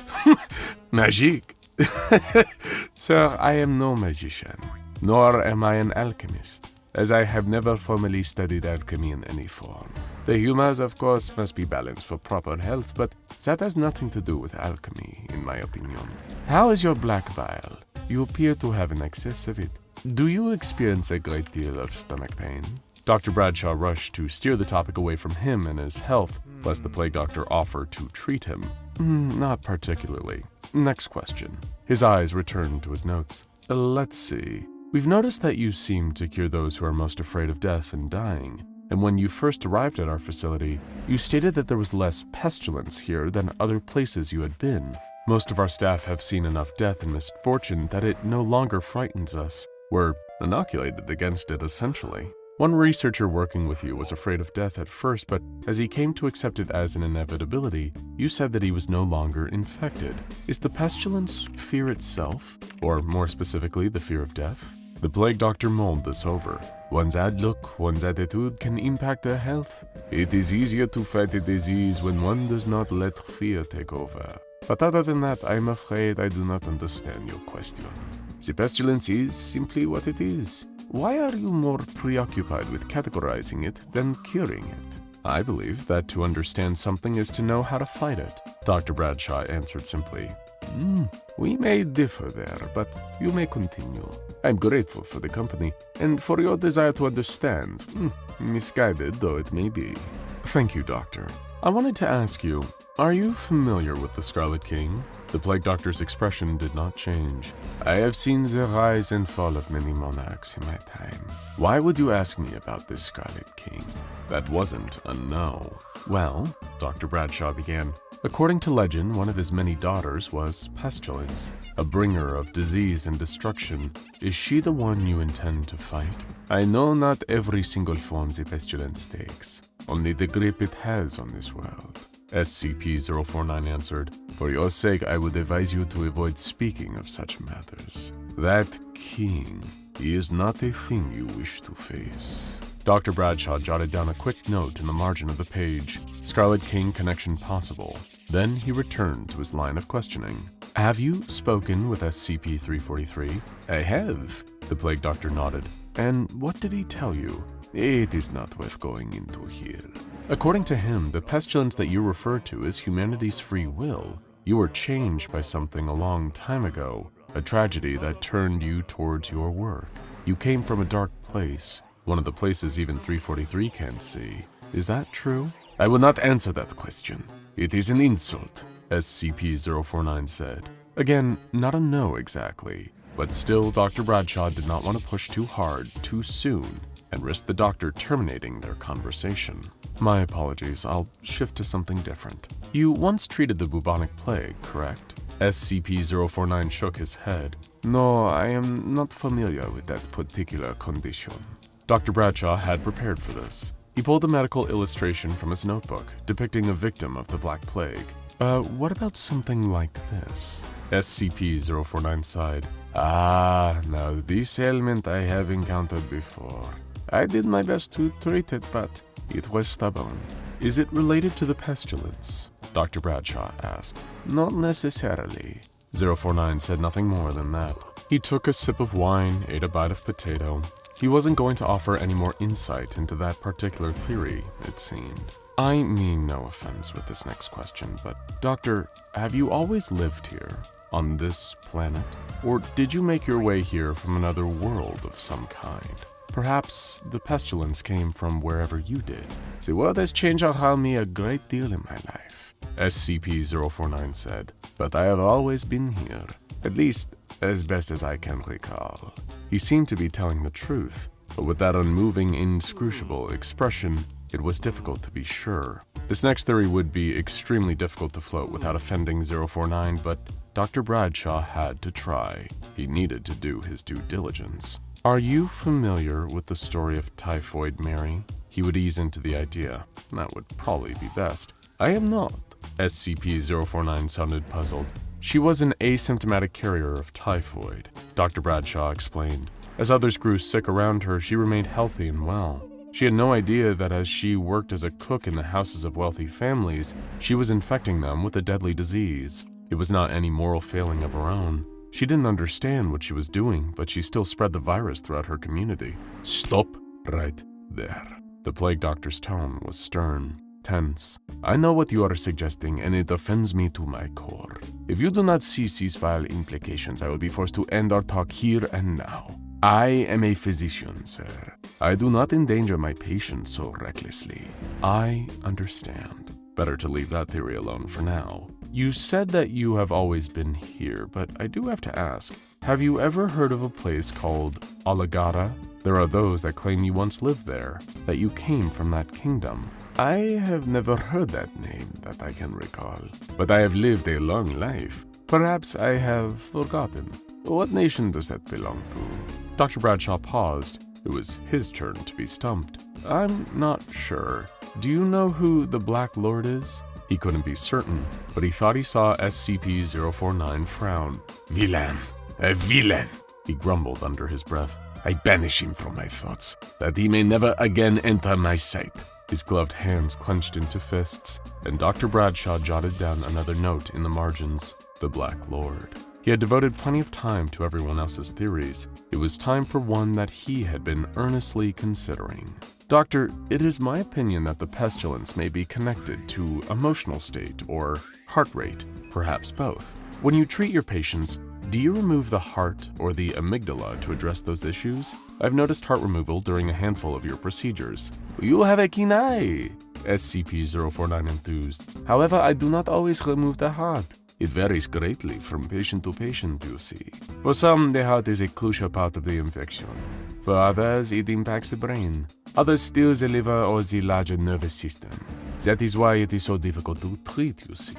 "Magique? Sir, I am no magician, nor am I an alchemist, as I have never formally studied alchemy in any form. The humors, of course, must be balanced for proper health, but that has nothing to do with alchemy, in my opinion. How is your black bile? You appear to have an excess of it. Do you experience a great deal of stomach pain?" Dr. Bradshaw rushed to steer the topic away from him and his health, lest the plague doctor offer to treat him. "Not particularly. Next question." His eyes returned to his notes. "Let's see. We've noticed that you seem to cure those who are most afraid of death and dying, and when you first arrived at our facility, you stated that there was less pestilence here than other places you had been. Most of our staff have seen enough death and misfortune that it no longer frightens us. We're inoculated against it, essentially. One researcher working with you was afraid of death at first, but as he came to accept it as an inevitability, you said that he was no longer infected. Is the pestilence fear itself? Or more specifically, the fear of death?" The plague doctor mulled this over. "One's outlook, one's attitude can impact their health. It is easier to fight a disease when one does not let fear take over. But other than that, I'm afraid I do not understand your question. The pestilence is simply what it is. Why are you more preoccupied with categorizing it than curing it?" "I believe that to understand something is to know how to fight it," Dr. Bradshaw answered simply. We may differ there, but you may continue. I'm grateful for the company and for your desire to understand, misguided though it may be." "Thank you, Doctor. I wanted to ask you, are you familiar with the Scarlet King?" The plague doctor's expression did not change. "I have seen the rise and fall of many monarchs in my time. Why would you ask me about this Scarlet King?" That wasn't a no. "Well," Dr. Bradshaw began, "according to legend, one of his many daughters was Pestilence, a bringer of disease and destruction. Is she the one you intend to fight?" "I know not every single form the Pestilence takes, only the grip it has on this world," SCP-049 answered. "For your sake, I would advise you to avoid speaking of such matters. That king, he is not a thing you wish to face." Dr. Bradshaw jotted down a quick note in the margin of the page, Scarlet King connection possible. Then he returned to his line of questioning. "Have you spoken with SCP-343? "I have. The plague doctor nodded. And what did he tell you? It is not worth going into here. According to him, the pestilence that you refer to is humanity's free will. You were changed by something a long time ago, a tragedy that turned you towards your work. You came from a dark place, one of the places even 343 can't see. Is that true? I will not answer that question. It is an insult, SCP-049 said. Again, not a no exactly, but still Dr. Bradshaw did not want to push too hard, too soon, and risk the doctor terminating their conversation. My apologies, I'll shift to something different. You once treated the bubonic plague, correct? SCP-049 shook his head. No, I am not familiar with that particular condition. Dr. Bradshaw had prepared for this. He pulled a medical illustration from his notebook, depicting a victim of the Black Plague. What about something like this? SCP-049 sighed. Now this ailment I have encountered before. I did my best to treat it, but it was stubborn. Is it related to the pestilence? Dr. Bradshaw asked. Not necessarily. 049 said nothing more than that. He took a sip of wine, ate a bite of potato. He wasn't going to offer any more insight into that particular theory, it seemed. I mean no offense with this next question, but Doctor, have you always lived here, on this planet? Or did you make your way here from another world of some kind? Perhaps the pestilence came from wherever you did. The world has changed around me a great deal in my life, SCP-049 said. But I have always been here, at least as best as I can recall. He seemed to be telling the truth, but with that unmoving, inscrutable expression, it was difficult to be sure. This next theory would be extremely difficult to float without offending 049, but Dr. Bradshaw had to try. He needed to do his due diligence. Are you familiar with the story of Typhoid Mary? He would ease into the idea. That would probably be best. I am not. SCP-049 sounded puzzled. She was an asymptomatic carrier of typhoid, Dr. Bradshaw explained. As others grew sick around her, she remained healthy and well. She had no idea that as she worked as a cook in the houses of wealthy families, she was infecting them with a deadly disease. It was not any moral failing of her own. She didn't understand what she was doing, but she still spread the virus throughout her community. Stop right there. The plague doctor's tone was stern, tense. I know what you are suggesting, and it offends me to my core. If you do not cease these vile implications, I will be forced to end our talk here and now. I am a physician, sir. I do not endanger my patients so recklessly. I understand. Better to leave that theory alone for now. You said that you have always been here, but I do have to ask, have you ever heard of a place called Aligara? There are those that claim you once lived there, that you came from that kingdom. I have never heard that name that I can recall, but I have lived a long life. Perhaps I have forgotten. What nation does that belong to? Dr. Bradshaw paused. It was his turn to be stumped. I'm not sure. Do you know who the Black Lord is? He couldn't be certain, but he thought he saw SCP-049 frown. Villain! A villain! He grumbled under his breath. I banish him from my thoughts, that he may never again enter my sight. His gloved hands clenched into fists, and Dr. Bradshaw jotted down another note in the margins. The Black Lord. He had devoted plenty of time to everyone else's theories. It was time for one that he had been earnestly considering. Doctor, it is my opinion that the pestilence may be connected to emotional state or heart rate, perhaps both. When you treat your patients, do you remove the heart or the amygdala to address those issues? I've noticed heart removal during a handful of your procedures. You have a keen eye, SCP-049 enthused. However, I do not always remove the heart. It varies greatly from patient to patient, you see. For some, the heart is a crucial part of the infection. For others, it impacts the brain. Others still the liver or the larger nervous system. That is why it is so difficult to treat, you see.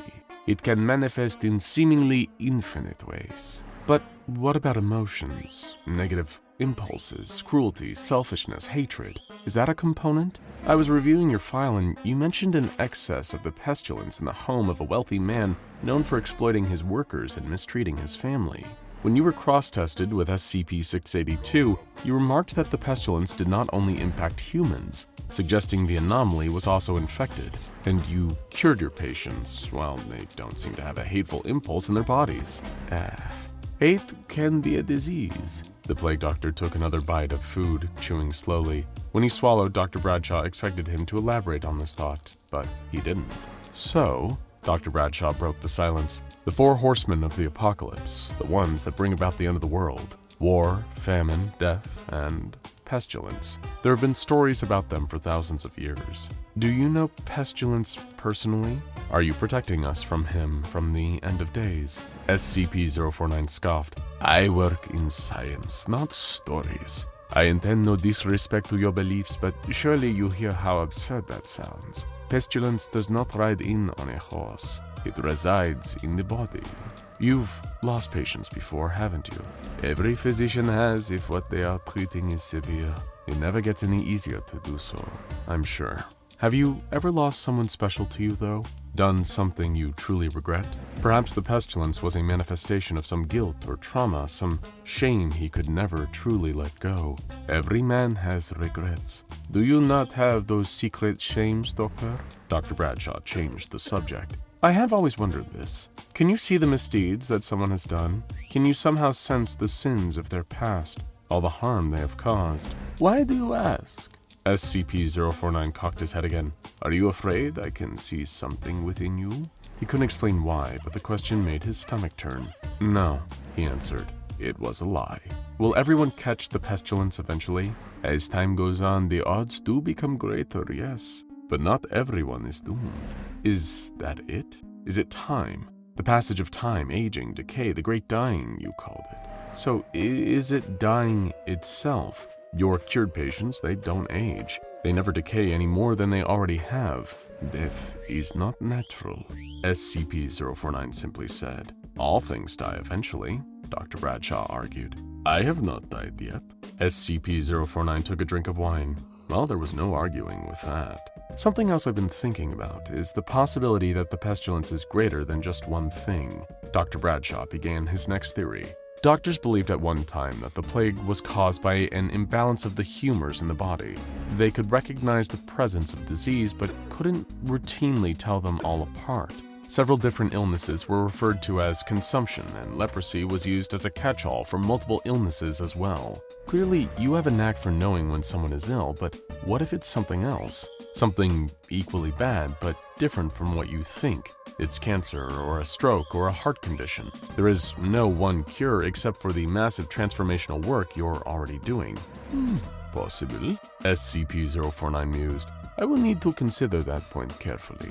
It can manifest in seemingly infinite ways. But what about emotions? Negative impulses, cruelty, selfishness, hatred. Is that a component? I was reviewing your file and you mentioned an excess of the pestilence in the home of a wealthy man known for exploiting his workers and mistreating his family. When you were cross-tested with SCP-682, you remarked that the pestilence did not only impact humans, suggesting the anomaly was also infected, and you cured your patients. Well, they don't seem to have a hateful impulse in their bodies. Hate can be a disease. The plague doctor took another bite of food, chewing slowly. When he swallowed, Dr. Bradshaw expected him to elaborate on this thought, but he didn't. So, Dr. Bradshaw broke the silence. The four horsemen of the apocalypse, the ones that bring about the end of the world. War, famine, death, and pestilence. There have been stories about them for thousands of years. Do you know Pestilence personally? Are you protecting us from him from the end of days? SCP-049 scoffed. I work in science, not stories. I intend no disrespect to your beliefs, but surely you hear how absurd that sounds. Pestilence does not ride in on a horse. It resides in the body. You've lost patients before, haven't you? Every physician has if what they are treating is severe. It never gets any easier to do so, I'm sure. Have you ever lost someone special to you, though? Done something you truly regret? Perhaps the pestilence was a manifestation of some guilt or trauma, some shame he could never truly let go. Every man has regrets. Do you not have those secret shames, Doctor? Dr. Bradshaw changed the subject. I have always wondered this. Can you see the misdeeds that someone has done? Can you somehow sense the sins of their past, all the harm they have caused? Why do you ask? SCP-049 cocked his head again. Are you afraid I can see something within you? He couldn't explain why, but the question made his stomach turn. No, he answered. It was a lie. Will everyone catch the pestilence eventually? As time goes on, the odds do become greater, yes. But not everyone is doomed. Is that it? Is it time? The passage of time, aging, decay, the great dying, you called it. So is it dying itself? Your cured patients, they don't age. They never decay any more than they already have. Death is not natural, SCP-049 simply said. All things die eventually, Dr. Bradshaw argued. I have not died yet. SCP-049 took a drink of wine. Well, there was no arguing with that. Something else I've been thinking about is the possibility that the pestilence is greater than just one thing. Dr. Bradshaw began his next theory. Doctors believed at one time that the plague was caused by an imbalance of the humors in the body. They could recognize the presence of disease, but couldn't routinely tell them all apart. Several different illnesses were referred to as consumption, and leprosy was used as a catch-all for multiple illnesses as well. Clearly, you have a knack for knowing when someone is ill, but what if it's something else? Something equally bad, but different from what you think. It's cancer, or a stroke, or a heart condition. There is no one cure except for the massive transformational work you're already doing. Possible, SCP-049 mused. I will need to consider that point carefully.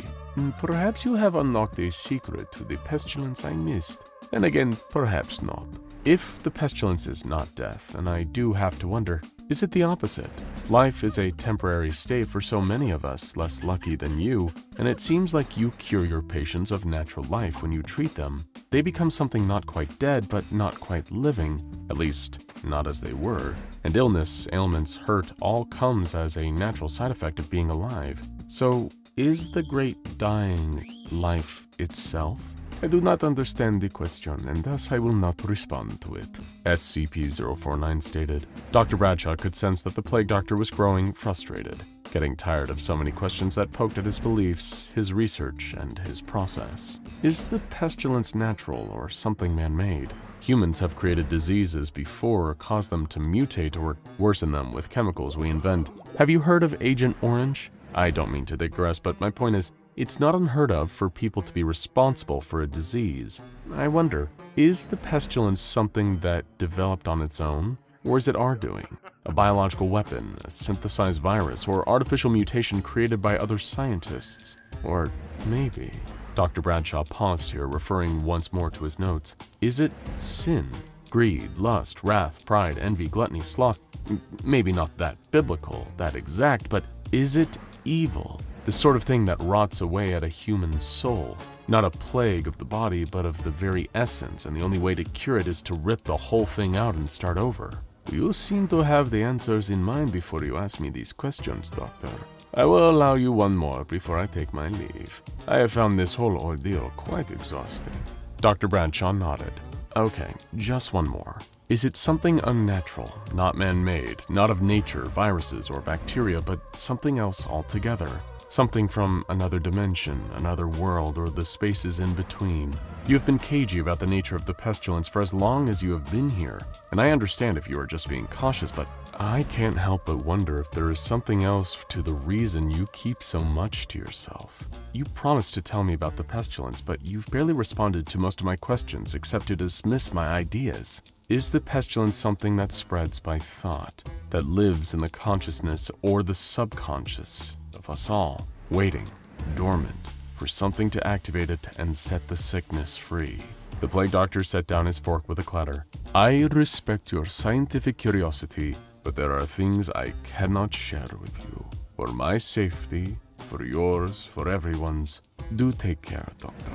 Perhaps you have unlocked a secret to the pestilence I missed. Then again, perhaps not. If the pestilence is not death, and I do have to wonder, is it the opposite? Life is a temporary state for so many of us less lucky than you, and it seems like you cure your patients of natural life when you treat them. They become something not quite dead, but not quite living, at least not as they were. And illness, ailments, hurt all comes as a natural side effect of being alive. So, is the great dying life itself? I do not understand the question, and thus I will not respond to it, SCP-049 stated. Dr. Bradshaw could sense that the plague doctor was growing frustrated, getting tired of so many questions that poked at his beliefs, his research, and his process. Is the pestilence natural or something man-made? Humans have created diseases before or caused them to mutate or worsen them with chemicals we invent. Have you heard of Agent Orange? I don't mean to digress, but my point is, it's not unheard of for people to be responsible for a disease. I wonder, is the pestilence something that developed on its own, or is it our doing? A biological weapon, a synthesized virus, or artificial mutation created by other scientists? Or maybe... Dr. Bradshaw paused here, referring once more to his notes. Is it sin? Greed, lust, wrath, pride, envy, gluttony, sloth? Maybe not that biblical, that exact, but is it evil? The sort of thing that rots away at a human soul. Not a plague of the body, but of the very essence, and the only way to cure it is to rip the whole thing out and start over. You seem to have the answers in mind before you ask me these questions, Doctor. I will allow you one more before I take my leave. I have found this whole ordeal quite exhausting. Dr. Bradshaw nodded. Okay, just one more. Is it something unnatural, not man-made, not of nature, viruses or bacteria, but something else altogether? Something from another dimension, another world, or the spaces in between. You have been cagey about the nature of the pestilence for as long as you have been here, and I understand if you are just being cautious, but I can't help but wonder if there is something else to the reason you keep so much to yourself. You promised to tell me about the pestilence, but you've barely responded to most of my questions except to dismiss my ideas. Is the pestilence something that spreads by thought, that lives in the consciousness or the subconscious of us all, waiting, dormant, for something to activate it and set the sickness free? The plague doctor set down his fork with a clatter. I respect your scientific curiosity, but there are things I cannot share with you. For my safety, for yours, for everyone's, do take care, Doctor.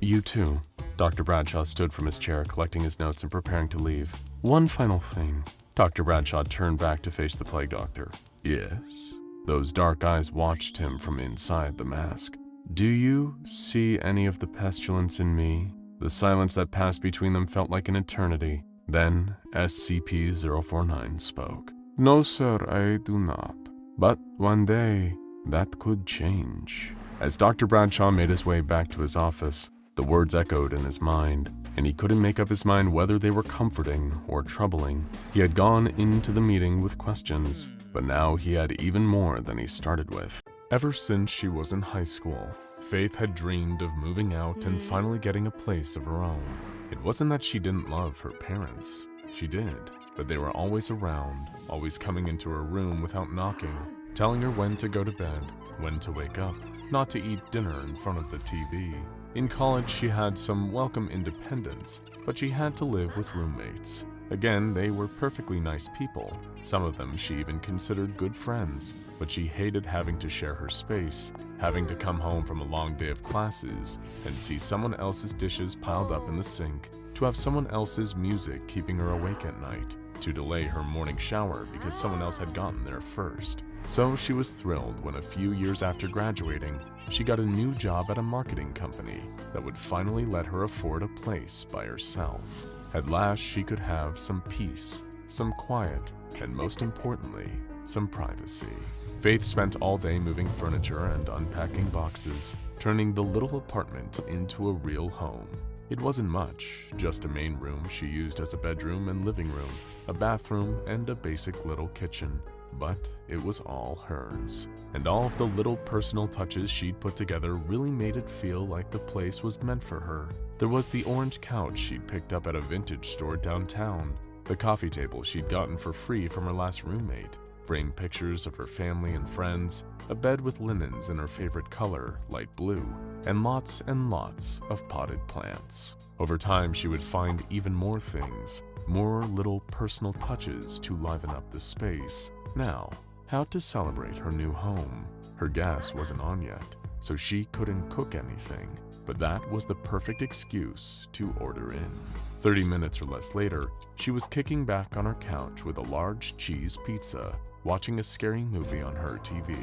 You too. Dr. Bradshaw stood from his chair, collecting his notes and preparing to leave. One final thing. Dr. Bradshaw turned back to face the plague doctor. Yes? Those dark eyes watched him from inside the mask. Do you see any of the pestilence in me? The silence that passed between them felt like an eternity. Then SCP-049 spoke. No, sir, I do not. But one day, that could change. As Dr. Bradshaw made his way back to his office, the words echoed in his mind, and he couldn't make up his mind whether they were comforting or troubling. He had gone into the meeting with questions, but now he had even more than he started with. Ever since she was in high school, Faith had dreamed of moving out and finally getting a place of her own. It wasn't that she didn't love her parents. She did, but they were always around, always coming into her room without knocking, telling her when to go to bed, when to wake up, not to eat dinner in front of the TV. In college, she had some welcome independence, but she had to live with roommates. Again, they were perfectly nice people. Some of them she even considered good friends, but she hated having to share her space, having to come home from a long day of classes and see someone else's dishes piled up in the sink, to have someone else's music keeping her awake at night, to delay her morning shower because someone else had gotten there first. So she was thrilled when a few years after graduating, she got a new job at a marketing company that would finally let her afford a place by herself. At last, she could have some peace, some quiet, and most importantly, some privacy. Faith spent all day moving furniture and unpacking boxes, turning the little apartment into a real home. It wasn't much, just a main room she used as a bedroom and living room, a bathroom, and a basic little kitchen. But it was all hers, and all of the little personal touches she'd put together really made it feel like the place was meant for her. There was the orange couch she'd picked up at a vintage store downtown, the coffee table she'd gotten for free from her last roommate, framed pictures of her family and friends, a bed with linens in her favorite color, light blue, and lots of potted plants. Over time, she would find even more things, more little personal touches to liven up the space. Now, how to celebrate her new home? Her gas wasn't on yet, so she couldn't cook anything, but that was the perfect excuse to order in. 30 minutes or less later, she was kicking back on her couch with a large cheese pizza, watching a scary movie on her TV.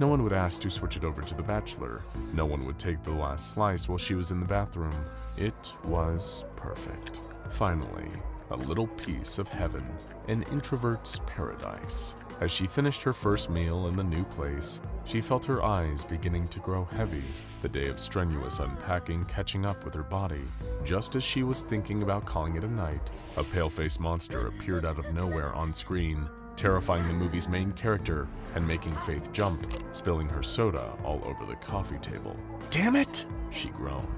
No one would ask to switch it over to The Bachelor. No one would take the last slice while she was in the bathroom. It was perfect. Finally, a little piece of heaven, an introvert's paradise. As she finished her first meal in the new place, she felt her eyes beginning to grow heavy, the day of strenuous unpacking catching up with her body. Just as she was thinking about calling it a night, a pale-faced monster appeared out of nowhere on screen, terrifying the movie's main character and making Faith jump, spilling her soda all over the coffee table. "Damn it!" she groaned.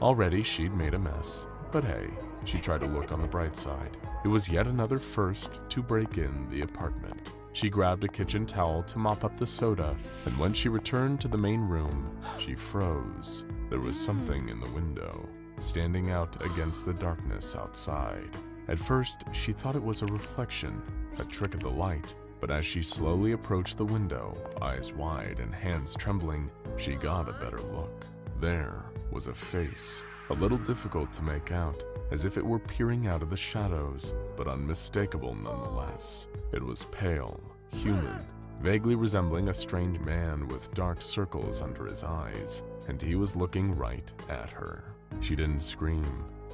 Already she'd made a mess, but hey, she tried to look on the bright side. It was yet another first to break in the apartment. She grabbed a kitchen towel to mop up the soda, and when she returned to the main room, she froze. There was something in the window, standing out against the darkness outside. At first, she thought it was a reflection, a trick of the light, but as she slowly approached the window, eyes wide and hands trembling, she got a better look. There was a face, a little difficult to make out, as if it were peering out of the shadows, but unmistakable nonetheless. It was pale, human, vaguely resembling a strange man with dark circles under his eyes, and he was looking right at her. She didn't scream.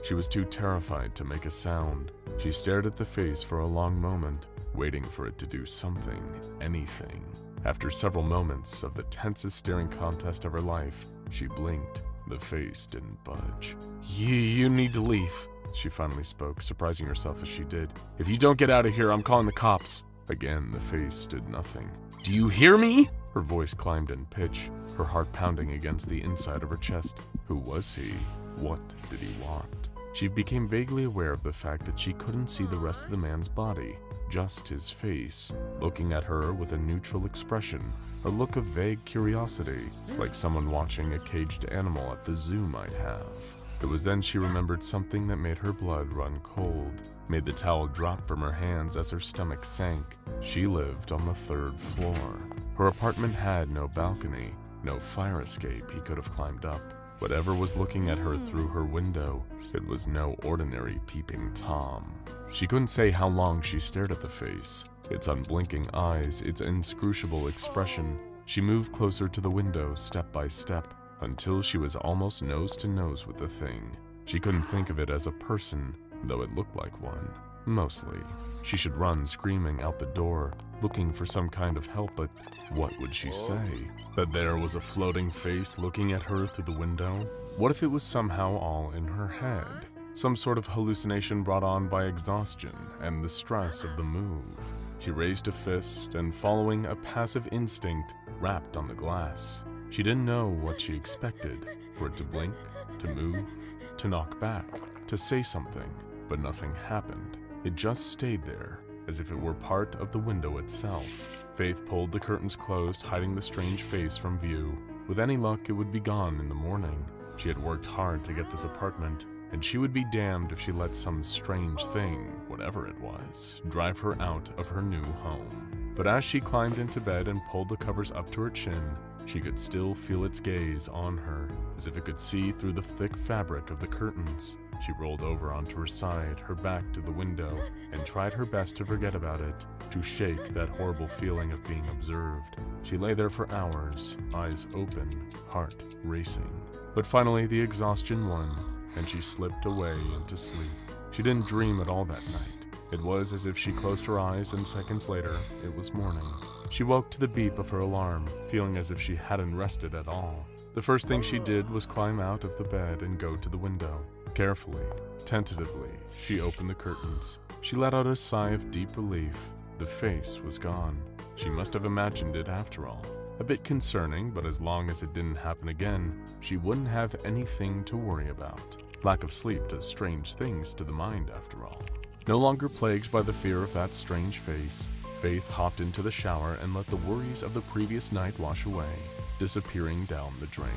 She was too terrified to make a sound. She stared at the face for a long moment, waiting for it to do something, anything. After several moments of the tensest staring contest of her life, she blinked. The face didn't budge. You need to leave, she finally spoke, surprising herself as she did. If you don't get out of here, I'm calling the cops. Again, the face did nothing. Do you hear me? Her voice climbed in pitch, her heart pounding against the inside of her chest. Who was he? What did he want? She became vaguely aware of the fact that she couldn't see the rest of the man's body, just his face, looking at her with a neutral expression, a look of vague curiosity, like someone watching a caged animal at the zoo might have. It was then she remembered something that made her blood run cold, made the towel drop from her hands as her stomach sank. She lived on the 3rd floor. Her apartment had no balcony, no fire escape he could have climbed up. Whatever was looking at her through her window, it was no ordinary peeping Tom. She couldn't say how long she stared at the face, its unblinking eyes, its inscrutable expression. She moved closer to the window step by step, until she was almost nose to nose with the thing. She couldn't think of it as a person, though it looked like one. Mostly. She should run screaming out the door, looking for some kind of help, but what would she say? That there was a floating face looking at her through the window? What if it was somehow all in her head? Some sort of hallucination brought on by exhaustion and the stress of the move. She raised a fist and, following a passive instinct, rapped on the glass. She didn't know what she expected, for it to blink, to move, to knock back, to say something, but nothing happened. It just stayed there, as if it were part of the window itself. Faith pulled the curtains closed, hiding the strange face from view. With any luck, it would be gone in the morning. She had worked hard to get this apartment, and she would be damned if she let some strange thing, whatever it was, drive her out of her new home. But as she climbed into bed and pulled the covers up to her chin, she could still feel its gaze on her, as if it could see through the thick fabric of the curtains. She rolled over onto her side, her back to the window, and tried her best to forget about it, to shake that horrible feeling of being observed. She lay there for hours, eyes open, heart racing. But finally the exhaustion won, and she slipped away into sleep. She didn't dream at all that night. It was as if she closed her eyes and seconds later, it was morning. She woke to the beep of her alarm, feeling as if she hadn't rested at all. The first thing she did was climb out of the bed and go to the window. Carefully, tentatively, she opened the curtains. She let out a sigh of deep relief. The face was gone. She must have imagined it after all. A bit concerning, but as long as it didn't happen again, she wouldn't have anything to worry about. Lack of sleep does strange things to the mind after all. No longer plagued by the fear of that strange face, Faith hopped into the shower and let the worries of the previous night wash away, disappearing down the drain.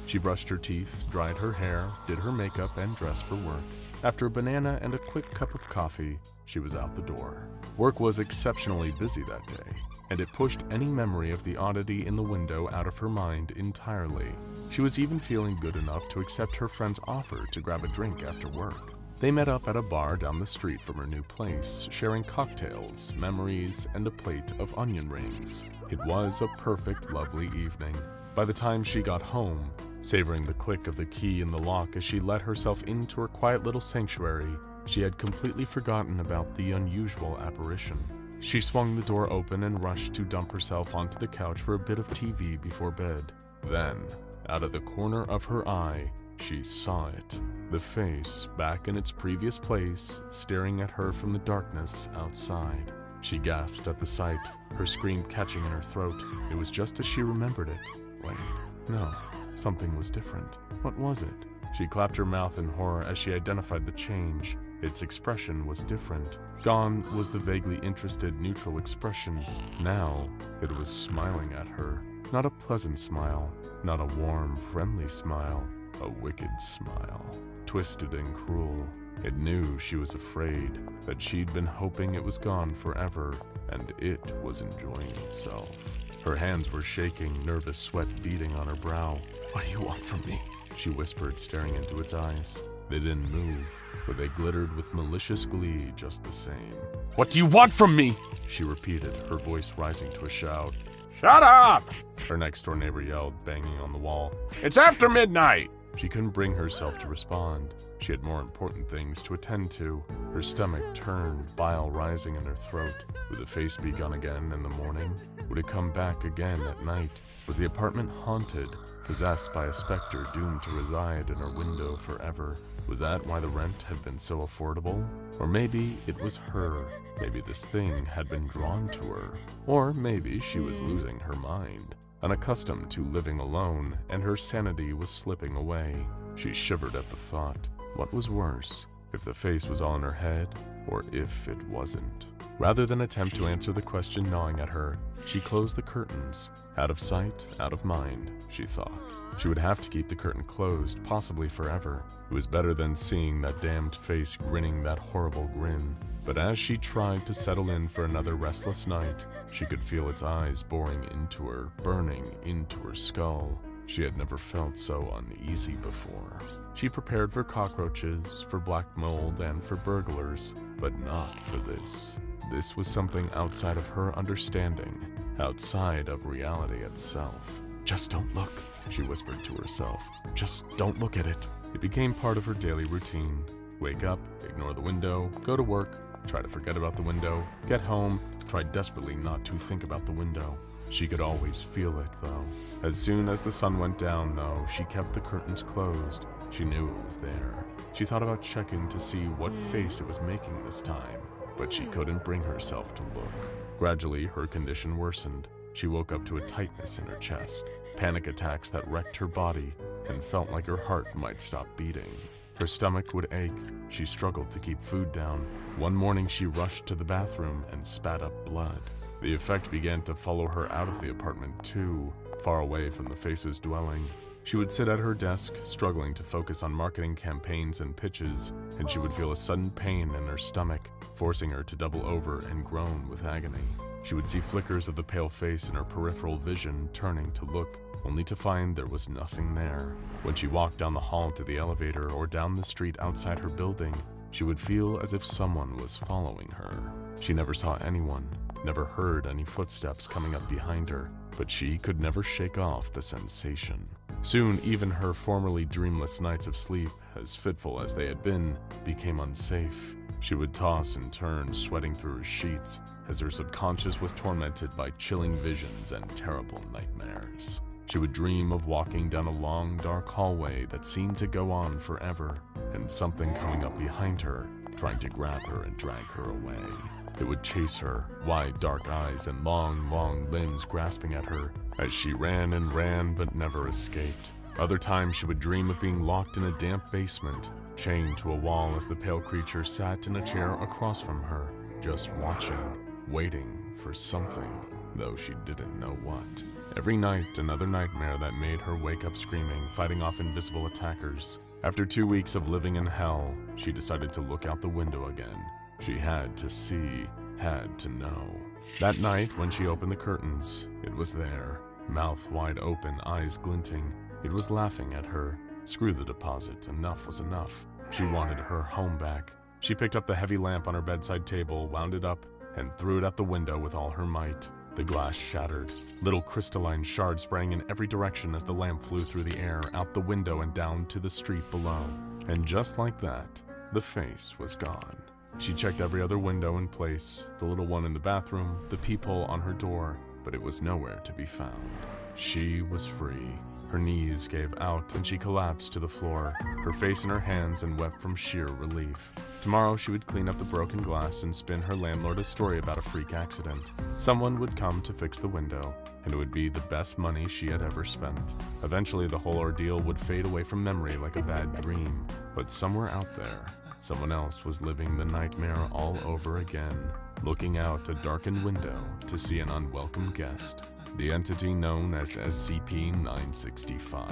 She brushed her teeth, dried her hair, did her makeup, and dressed for work. After a banana and a quick cup of coffee, she was out the door. Work was exceptionally busy that day, and it pushed any memory of the oddity in the window out of her mind entirely. She was even feeling good enough to accept her friend's offer to grab a drink after work. They met up at a bar down the street from her new place, sharing cocktails, memories, and a plate of onion rings. It was a perfect, lovely evening. By the time she got home, savoring the click of the key in the lock as she let herself into her quiet little sanctuary, she had completely forgotten about the unusual apparition. She swung the door open and rushed to dump herself onto the couch for a bit of TV before bed. Then, out of the corner of her eye, she saw it. The face, back in its previous place, staring at her from the darkness outside. She gasped at the sight, her scream catching in her throat. It was just as she remembered it. Wait, no, something was different. What was it? She clapped her mouth in horror as she identified the change. Its expression was different. Gone was the vaguely interested, neutral expression. Now, it was smiling at her. Not a pleasant smile, not a warm, friendly smile. A wicked smile, twisted and cruel. It knew she was afraid, that she'd been hoping it was gone forever, and it was enjoying itself. Her hands were shaking, nervous sweat beading on her brow. "What do you want from me?" she whispered, staring into its eyes. They didn't move, but they glittered with malicious glee just the same. "What do you want from me?" she repeated, her voice rising to a shout. "Shut up!" her next-door neighbor yelled, banging on the wall. "It's after midnight!" She couldn't bring herself to respond. She had more important things to attend to. Her stomach turned, bile rising in her throat. Would the face be gone again in the morning? Would it come back again at night? Was the apartment haunted, possessed by a specter doomed to reside in her window forever? Was that why the rent had been so affordable? Or maybe it was her. Maybe this thing had been drawn to her. Or maybe she was losing her mind, unaccustomed to living alone, and her sanity was slipping away. She shivered at the thought. What was worse, if the face was all in her head, or if it wasn't? Rather than attempt to answer the question gnawing at her, she closed the curtains. Out of sight, out of mind, she thought. She would have to keep the curtain closed, possibly forever. It was better than seeing that damned face grinning that horrible grin. But as she tried to settle in for another restless night, she could feel its eyes boring into her, burning into her skull. She had never felt so uneasy before. She prepared for cockroaches, for black mold, and for burglars, but not for this. This was something outside of her understanding, outside of reality itself. Just don't look, she whispered to herself. Just don't look at it. It became part of her daily routine. Wake up, ignore the window, go to work, try to forget about the window, get home, try desperately not to think about the window. She could always feel it, though. As soon as the sun went down, though, she kept the curtains closed. She knew it was there. She thought about checking to see what face it was making this time, but she couldn't bring herself to look. Gradually, her condition worsened. She woke up to a tightness in her chest, panic attacks that wrecked her body, and felt like her heart might stop beating. Her stomach would ache. She struggled to keep food down. One morning, she rushed to the bathroom and spat up blood. The effect began to follow her out of the apartment too, far away from the face's dwelling. She would sit at her desk, struggling to focus on marketing campaigns and pitches, and she would feel a sudden pain in her stomach, forcing her to double over and groan with agony. She would see flickers of the pale face in her peripheral vision, turning to look, only to find there was nothing there. When she walked down the hall to the elevator or down the street outside her building, she would feel as if someone was following her. She never saw anyone, never heard any footsteps coming up behind her, but she could never shake off the sensation. Soon, even her formerly dreamless nights of sleep, as fitful as they had been, became unsafe. She would toss and turn, sweating through her sheets, as her subconscious was tormented by chilling visions and terrible nightmares. She would dream of walking down a long, dark hallway that seemed to go on forever, and something coming up behind her, trying to grab her and drag her away. It would chase her, wide dark eyes and long, long limbs grasping at her, as she ran and ran but never escaped. Other times she would dream of being locked in a damp basement, chained to a wall as the pale creature sat in a chair across from her, just watching, waiting for something, though she didn't know what. Every night, another nightmare that made her wake up screaming, fighting off invisible attackers. After 2 weeks of living in hell, she decided to look out the window again. She had to see, had to know. That night, when she opened the curtains, it was there, mouth wide open, eyes glinting. It was laughing at her. Screw the deposit, enough was enough. She wanted her home back. She picked up the heavy lamp on her bedside table, wound it up, and threw it at the window with all her might. The glass shattered. Little crystalline shards sprang in every direction as the lamp flew through the air, out the window and down to the street below. And just like that, the face was gone. She checked every other window in place, the little one in the bathroom, the peephole on her door, but it was nowhere to be found. She was free. Her knees gave out and she collapsed to the floor, her face in her hands, and wept from sheer relief. Tomorrow she would clean up the broken glass and spin her landlord a story about a freak accident. Someone would come to fix the window, and it would be the best money she had ever spent. Eventually the whole ordeal would fade away from memory like a bad dream, but somewhere out there, someone else was living the nightmare all over again, looking out a darkened window to see an unwelcome guest. The entity known as SCP-965.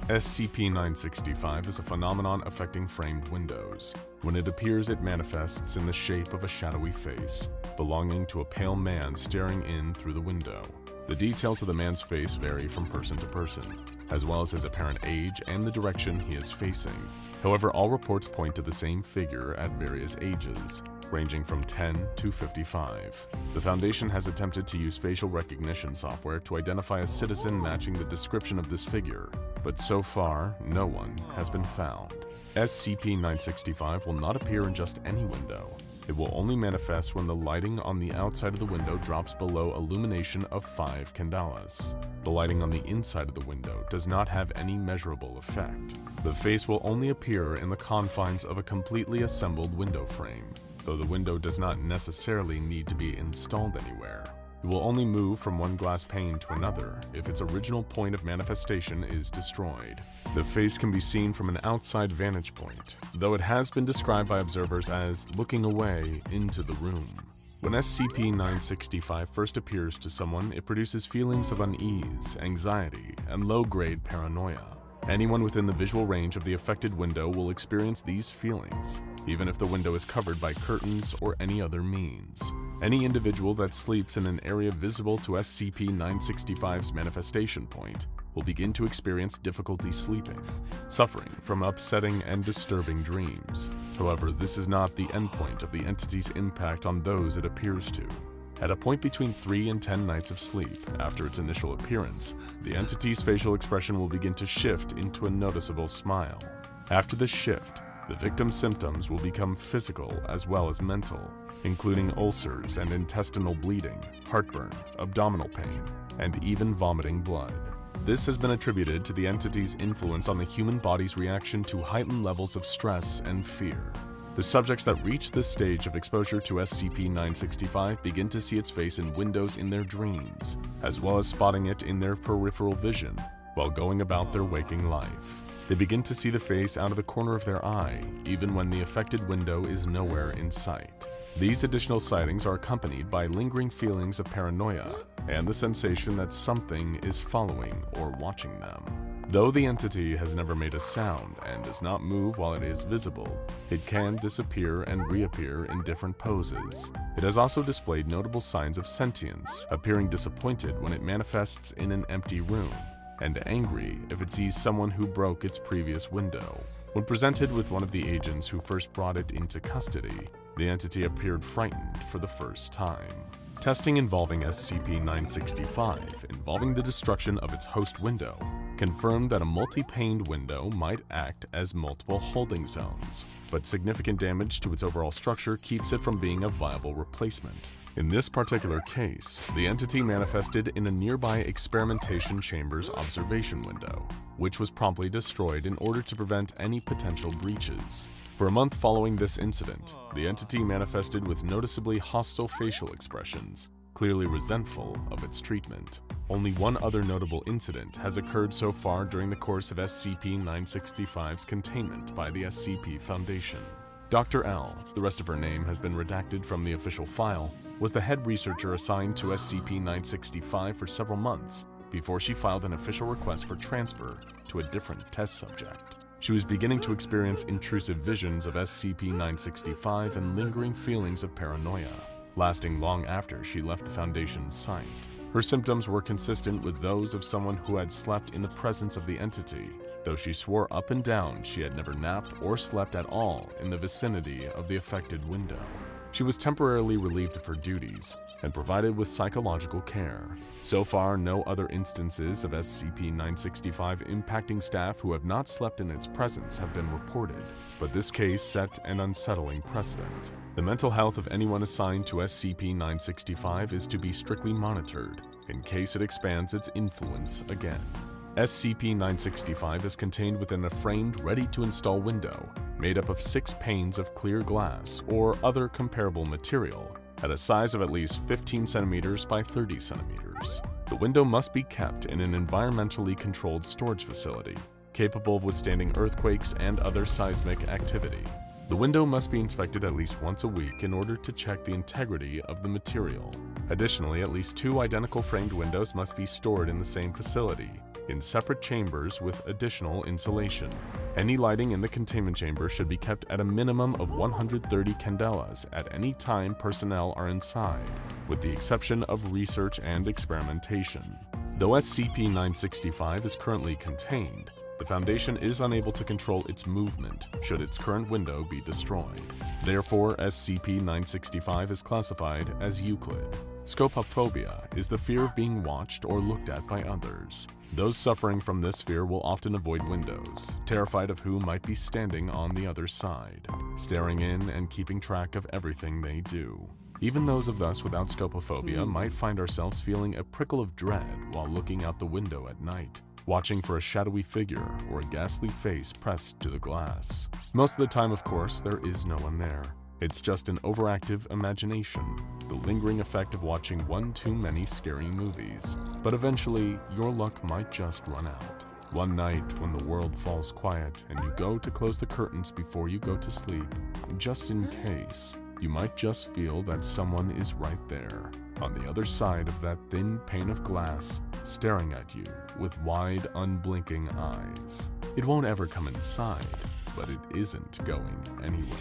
SCP-965 is a phenomenon affecting framed windows. When it appears, it manifests in the shape of a shadowy face, belonging to a pale man staring in through the window. The details of the man's face vary from person to person, as well as his apparent age and the direction he is facing. However, all reports point to the same figure at various ages, ranging from 10 to 55. The Foundation has attempted to use facial recognition software to identify a citizen matching the description of this figure, but so far, no one has been found. SCP-965 will not appear in just any window. It will only manifest when the lighting on the outside of the window drops below illumination of 5 candelas. The lighting on the inside of the window does not have any measurable effect. The face will only appear in the confines of a completely assembled window frame, though the window does not necessarily need to be installed anywhere. It will only move from one glass pane to another if its original point of manifestation is destroyed. The face can be seen from an outside vantage point, though it has been described by observers as looking away into the room. When SCP-965 first appears to someone, it produces feelings of unease, anxiety, and low-grade paranoia. Anyone within the visual range of the affected window will experience these feelings, even if the window is covered by curtains or any other means. Any individual that sleeps in an area visible to SCP-965's manifestation point will begin to experience difficulty sleeping, suffering from upsetting and disturbing dreams. However, this is not the endpoint of the entity's impact on those it appears to. At a point between 3 and 10 nights of sleep after its initial appearance, the entity's facial expression will begin to shift into a noticeable smile. After this shift, the victim's symptoms will become physical as well as mental, including ulcers and intestinal bleeding, heartburn, abdominal pain, and even vomiting blood. This has been attributed to the entity's influence on the human body's reaction to heightened levels of stress and fear. The subjects that reach this stage of exposure to SCP-965 begin to see its face in windows in their dreams, as well as spotting it in their peripheral vision while going about their waking life. They begin to see the face out of the corner of their eye, even when the affected window is nowhere in sight. These additional sightings are accompanied by lingering feelings of paranoia and the sensation that something is following or watching them. Though the entity has never made a sound and does not move while it is visible, it can disappear and reappear in different poses. It has also displayed notable signs of sentience, appearing disappointed when it manifests in an empty room, and angry if it sees someone who broke its previous window. When presented with one of the agents who first brought it into custody, the entity appeared frightened for the first time. Testing involving SCP-965, involving the destruction of its host window, confirmed that a multi-paned window might act as multiple holding zones, but significant damage to its overall structure keeps it from being a viable replacement. In this particular case, the entity manifested in a nearby experimentation chamber's observation window, which was promptly destroyed in order to prevent any potential breaches. For a month following this incident, the entity manifested with noticeably hostile facial expressions, clearly resentful of its treatment. Only one other notable incident has occurred so far during the course of SCP-965's containment by the SCP Foundation. Dr. L, the rest of her name has been redacted from the official file, was the head researcher assigned to SCP-965 for several months before she filed an official request for transfer to a different test subject. She was beginning to experience intrusive visions of SCP-965 and lingering feelings of paranoia, lasting long after she left the Foundation's site. Her symptoms were consistent with those of someone who had slept in the presence of the entity, though she swore up and down she had never napped or slept at all in the vicinity of the affected window. She was temporarily relieved of her duties and provided with psychological care. So far, no other instances of SCP-965 impacting staff who have not slept in its presence have been reported, but this case set an unsettling precedent. The mental health of anyone assigned to SCP-965 is to be strictly monitored in case it expands its influence again. SCP-965 is contained within a framed, ready-to-install window made up of 6 panes of clear glass or other comparable material at a size of at least 15 centimeters by 30 centimeters. The window must be kept in an environmentally controlled storage facility, capable of withstanding earthquakes and other seismic activity. The window must be inspected at least once a week in order to check the integrity of the material. Additionally, at least 2 identical framed windows must be stored in the same facility, in separate chambers with additional insulation. Any lighting in the containment chamber should be kept at a minimum of 130 candelas at any time personnel are inside, with the exception of research and experimentation. Though SCP-965 is currently contained, the Foundation is unable to control its movement should its current window be destroyed. Therefore, SCP-965 is classified as Euclid. Scopophobia is the fear of being watched or looked at by others. Those suffering from this fear will often avoid windows, terrified of who might be standing on the other side, staring in and keeping track of everything they do. Even those of us without scopophobia might find ourselves feeling a prickle of dread while looking out the window at night, watching for a shadowy figure or a ghastly face pressed to the glass. Most of the time, of course, there is no one there. It's just an overactive imagination, the lingering effect of watching one too many scary movies. But eventually, your luck might just run out. One night when the world falls quiet and you go to close the curtains before you go to sleep, just in case, you might just feel that someone is right there, on the other side of that thin pane of glass, staring at you with wide, unblinking eyes. It won't ever come inside, but it isn't going anywhere.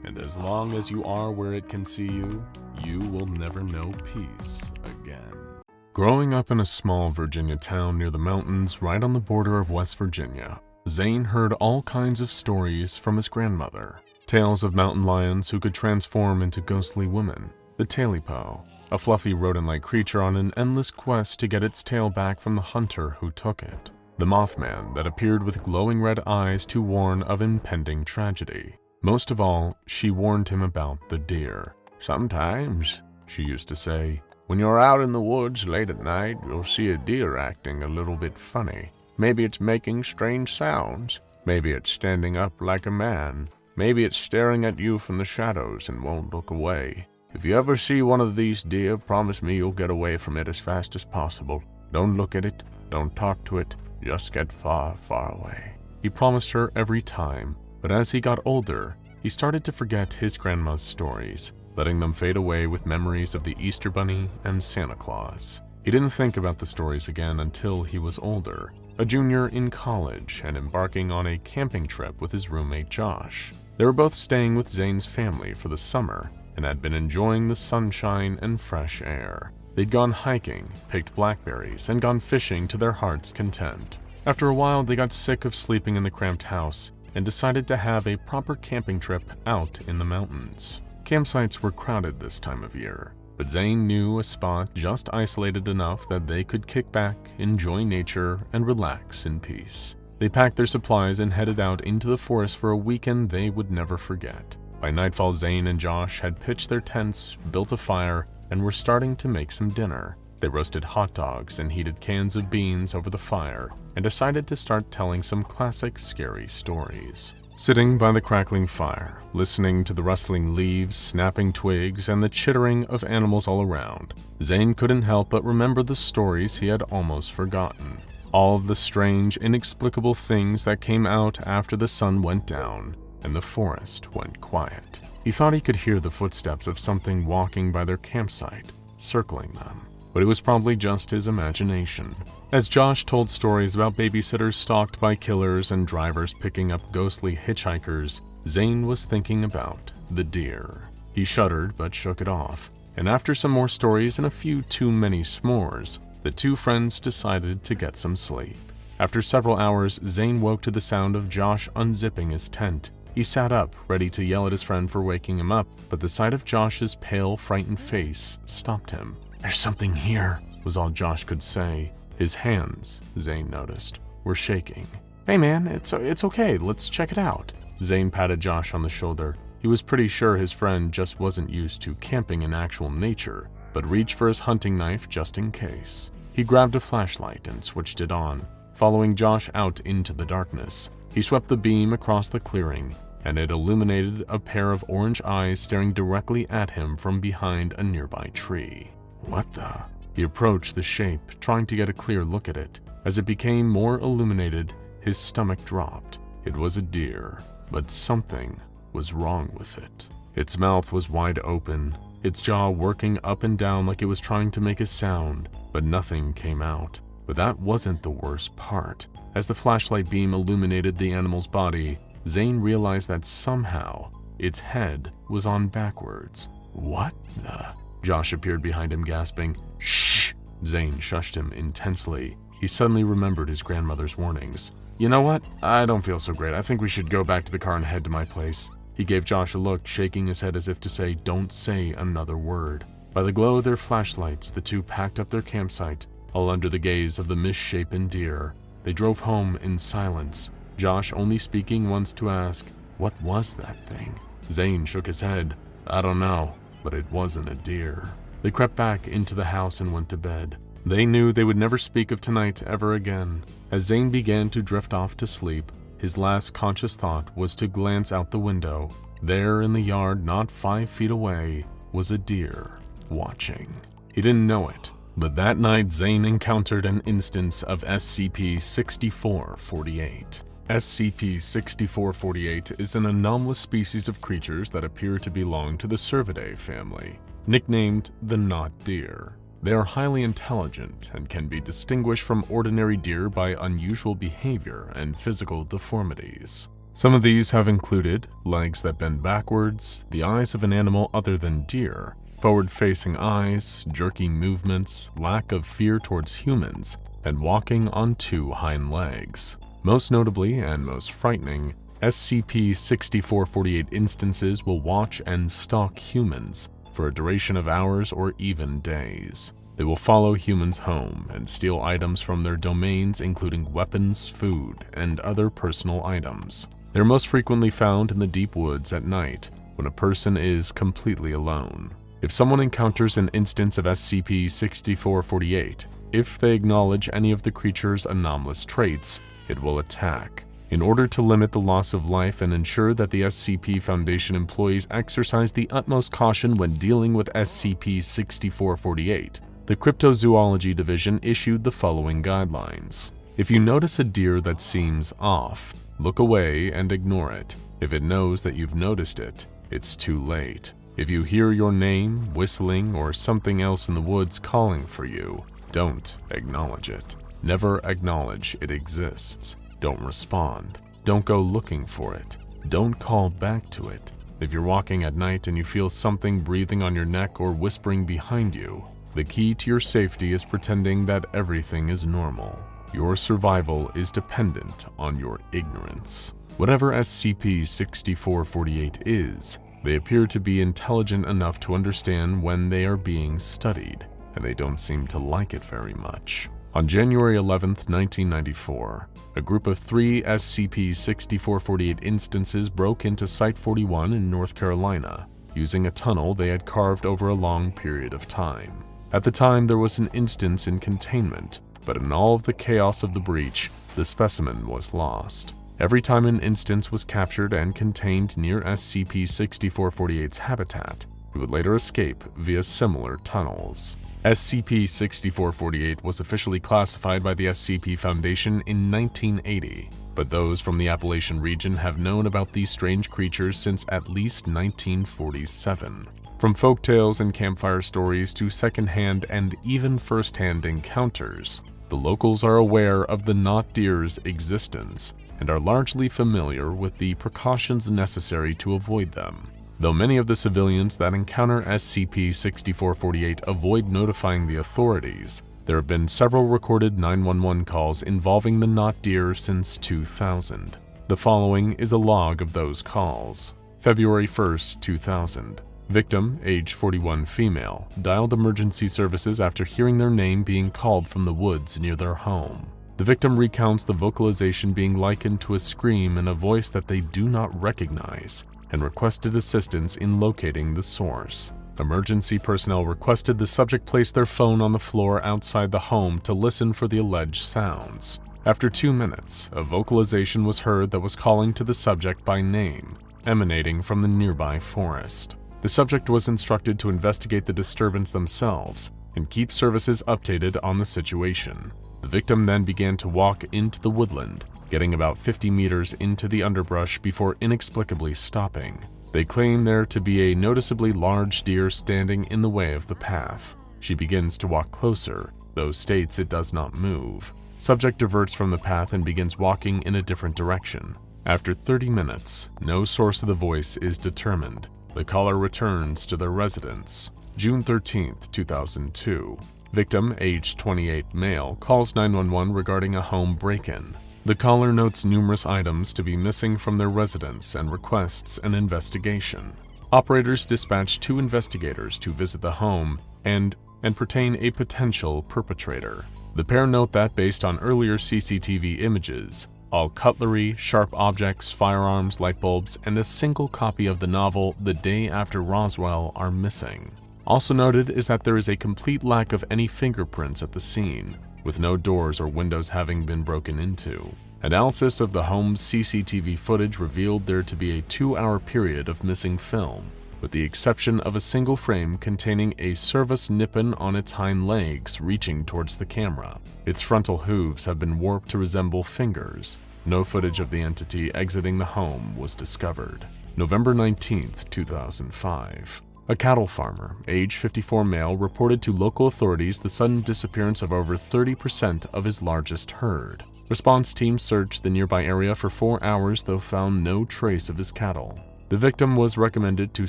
And as long as you are where it can see you, you will never know peace again. Growing up in a small Virginia town near the mountains right on the border of West Virginia, Zane heard all kinds of stories from his grandmother. Tales of mountain lions who could transform into ghostly women, the Talipo, a fluffy rodent-like creature on an endless quest to get its tail back from the hunter who took it, the Mothman that appeared with glowing red eyes to warn of impending tragedy. Most of all, she warned him about the deer. "Sometimes," she used to say, "when you're out in the woods late at night, you'll see a deer acting a little bit funny. Maybe it's making strange sounds. Maybe it's standing up like a man. Maybe it's staring at you from the shadows and won't look away. If you ever see one of these deer, promise me you'll get away from it as fast as possible. Don't look at it, don't talk to it, just get far, far away." He promised her every time. But as he got older, he started to forget his grandma's stories, letting them fade away with memories of the Easter Bunny and Santa Claus. He didn't think about the stories again until he was older, a junior in college and embarking on a camping trip with his roommate Josh. They were both staying with Zane's family for the summer and had been enjoying the sunshine and fresh air. They'd gone hiking, picked blackberries, and gone fishing to their heart's content. After a while, they got sick of sleeping in the cramped house and decided to have a proper camping trip out in the mountains. Campsites were crowded this time of year, but Zane knew a spot just isolated enough that they could kick back, enjoy nature, and relax in peace. They packed their supplies and headed out into the forest for a weekend they would never forget. By nightfall, Zane and Josh had pitched their tents, built a fire, and were starting to make some dinner. They roasted hot dogs and heated cans of beans over the fire and decided to start telling some classic scary stories. Sitting by the crackling fire, listening to the rustling leaves, snapping twigs, and the chittering of animals all around, Zane couldn't help but remember the stories he had almost forgotten. All of the strange, inexplicable things that came out after the sun went down and the forest went quiet. He thought he could hear the footsteps of something walking by their campsite, circling them. But it was probably just his imagination. As Josh told stories about babysitters stalked by killers and drivers picking up ghostly hitchhikers, Zane was thinking about the deer. He shuddered but shook it off, and after some more stories and a few too many s'mores, the two friends decided to get some sleep. After several hours, Zane woke to the sound of Josh unzipping his tent. He sat up, ready to yell at his friend for waking him up, but the sight of Josh's pale, frightened face stopped him. "There's something here," was all Josh could say. His hands, Zane noticed, were shaking. "Hey man, it's okay, let's check it out." Zane patted Josh on the shoulder. He was pretty sure his friend just wasn't used to camping in actual nature, but reached for his hunting knife just in case. He grabbed a flashlight and switched it on, following Josh out into the darkness. He swept the beam across the clearing, and it illuminated a pair of orange eyes staring directly at him from behind a nearby tree. "What the?" He approached the shape, trying to get a clear look at it. As it became more illuminated, his stomach dropped. It was a deer, but something was wrong with it. Its mouth was wide open, its jaw working up and down like it was trying to make a sound, but nothing came out. But that wasn't the worst part. As the flashlight beam illuminated the animal's body, Zane realized that somehow its head was on backwards. "What the?" Josh appeared behind him, gasping. "Shh!" Zane shushed him intensely. He suddenly remembered his grandmother's warnings. "You know what? I don't feel so great. I think we should go back to the car and head to my place." He gave Josh a look, shaking his head as if to say, "Don't say another word." By the glow of their flashlights, the two packed up their campsite, all under the gaze of the misshapen deer. They drove home in silence, Josh only speaking once to ask, "What was that thing?" Zane shook his head. "I don't know, but it wasn't a deer." They crept back into the house and went to bed. They knew they would never speak of tonight ever again. As Zane began to drift off to sleep, his last conscious thought was to glance out the window. There in the yard, not 5 feet away, was a deer, watching. He didn't know it, but that night Zane encountered an instance of SCP-6448. SCP-6448 is an anomalous species of creatures that appear to belong to the Cervidae family, nicknamed the Not Deer. They are highly intelligent and can be distinguished from ordinary deer by unusual behavior and physical deformities. Some of these have included legs that bend backwards, the eyes of an animal other than deer, forward-facing eyes, jerky movements, lack of fear towards humans, and walking on 2 hind legs. Most notably and most frightening, SCP-6448 instances will watch and stalk humans for a duration of hours or even days. They will follow humans home and steal items from their domains, including weapons, food, and other personal items. They're most frequently found in the deep woods at night when a person is completely alone. If someone encounters an instance of SCP-6448, if they acknowledge any of the creature's anomalous traits, it will attack. In order to limit the loss of life and ensure that the SCP Foundation employees exercise the utmost caution when dealing with SCP-6448, the Cryptozoology Division issued the following guidelines. If you notice a deer that seems off, look away and ignore it. If it knows that you've noticed it, it's too late. If you hear your name, whistling, or something else in the woods calling for you, don't acknowledge it. Never acknowledge it exists. Don't respond. Don't go looking for it. Don't call back to it. If you're walking at night and you feel something breathing on your neck or whispering behind you, the key to your safety is pretending that everything is normal. Your survival is dependent on your ignorance. Whatever SCP-6448 is, they appear to be intelligent enough to understand when they are being studied, and they don't seem to like it very much. On January 11, 1994, a group of 3 SCP-6448 instances broke into Site 41 in North Carolina, using a tunnel they had carved over a long period of time. At the time, there was an instance in containment, but in all of the chaos of the breach, the specimen was lost. Every time an instance was captured and contained near SCP-6448's habitat, it would later escape via similar tunnels. SCP-6448 was officially classified by the SCP Foundation in 1980, but those from the Appalachian region have known about these strange creatures since at least 1947. From folktales and campfire stories to secondhand and even first-hand encounters, the locals are aware of the Not Deer's existence and are largely familiar with the precautions necessary to avoid them. Though many of the civilians that encounter SCP-6448 avoid notifying the authorities, there have been several recorded 911 calls involving the Not Deer since 2000. The following is a log of those calls. February 1, 2000. Victim, age 41 female, dialed emergency services after hearing their name being called from the woods near their home. The victim recounts the vocalization being likened to a scream in a voice that they do not recognize, and requested assistance in locating the source. Emergency personnel requested the subject place their phone on the floor outside the home to listen for the alleged sounds. After 2 minutes, a vocalization was heard that was calling to the subject by name, emanating from the nearby forest. The subject was instructed to investigate the disturbance themselves and keep services updated on the situation. The victim then began to walk into the woodland, getting about 50 meters into the underbrush before inexplicably stopping. They claim there to be a noticeably large deer standing in the way of the path. She begins to walk closer, though states it does not move. Subject diverts from the path and begins walking in a different direction. After 30 minutes, no source of the voice is determined. The caller returns to their residence. June 13, 2002. Victim, age 28 male, calls 911 regarding a home break-in. The caller notes numerous items to be missing from their residence and requests an investigation. Operators dispatched 2 investigators to visit the home and pertain a potential perpetrator. The pair note that based on earlier CCTV images, all cutlery, sharp objects, firearms, light bulbs, and a single copy of the novel The Day After Roswell are missing. Also noted is that there is a complete lack of any fingerprints at the scene, with no doors or windows having been broken into. Analysis of the home's CCTV footage revealed there to be a 2-hour period of missing film, with the exception of a single frame containing a Servus nippon on its hind legs reaching towards the camera. Its frontal hooves have been warped to resemble fingers. No footage of the entity exiting the home was discovered. November 19, 2005. A cattle farmer, age 54 male, reported to local authorities the sudden disappearance of over 30% of his largest herd. Response teams searched the nearby area for 4 hours, though found no trace of his cattle. The victim was recommended to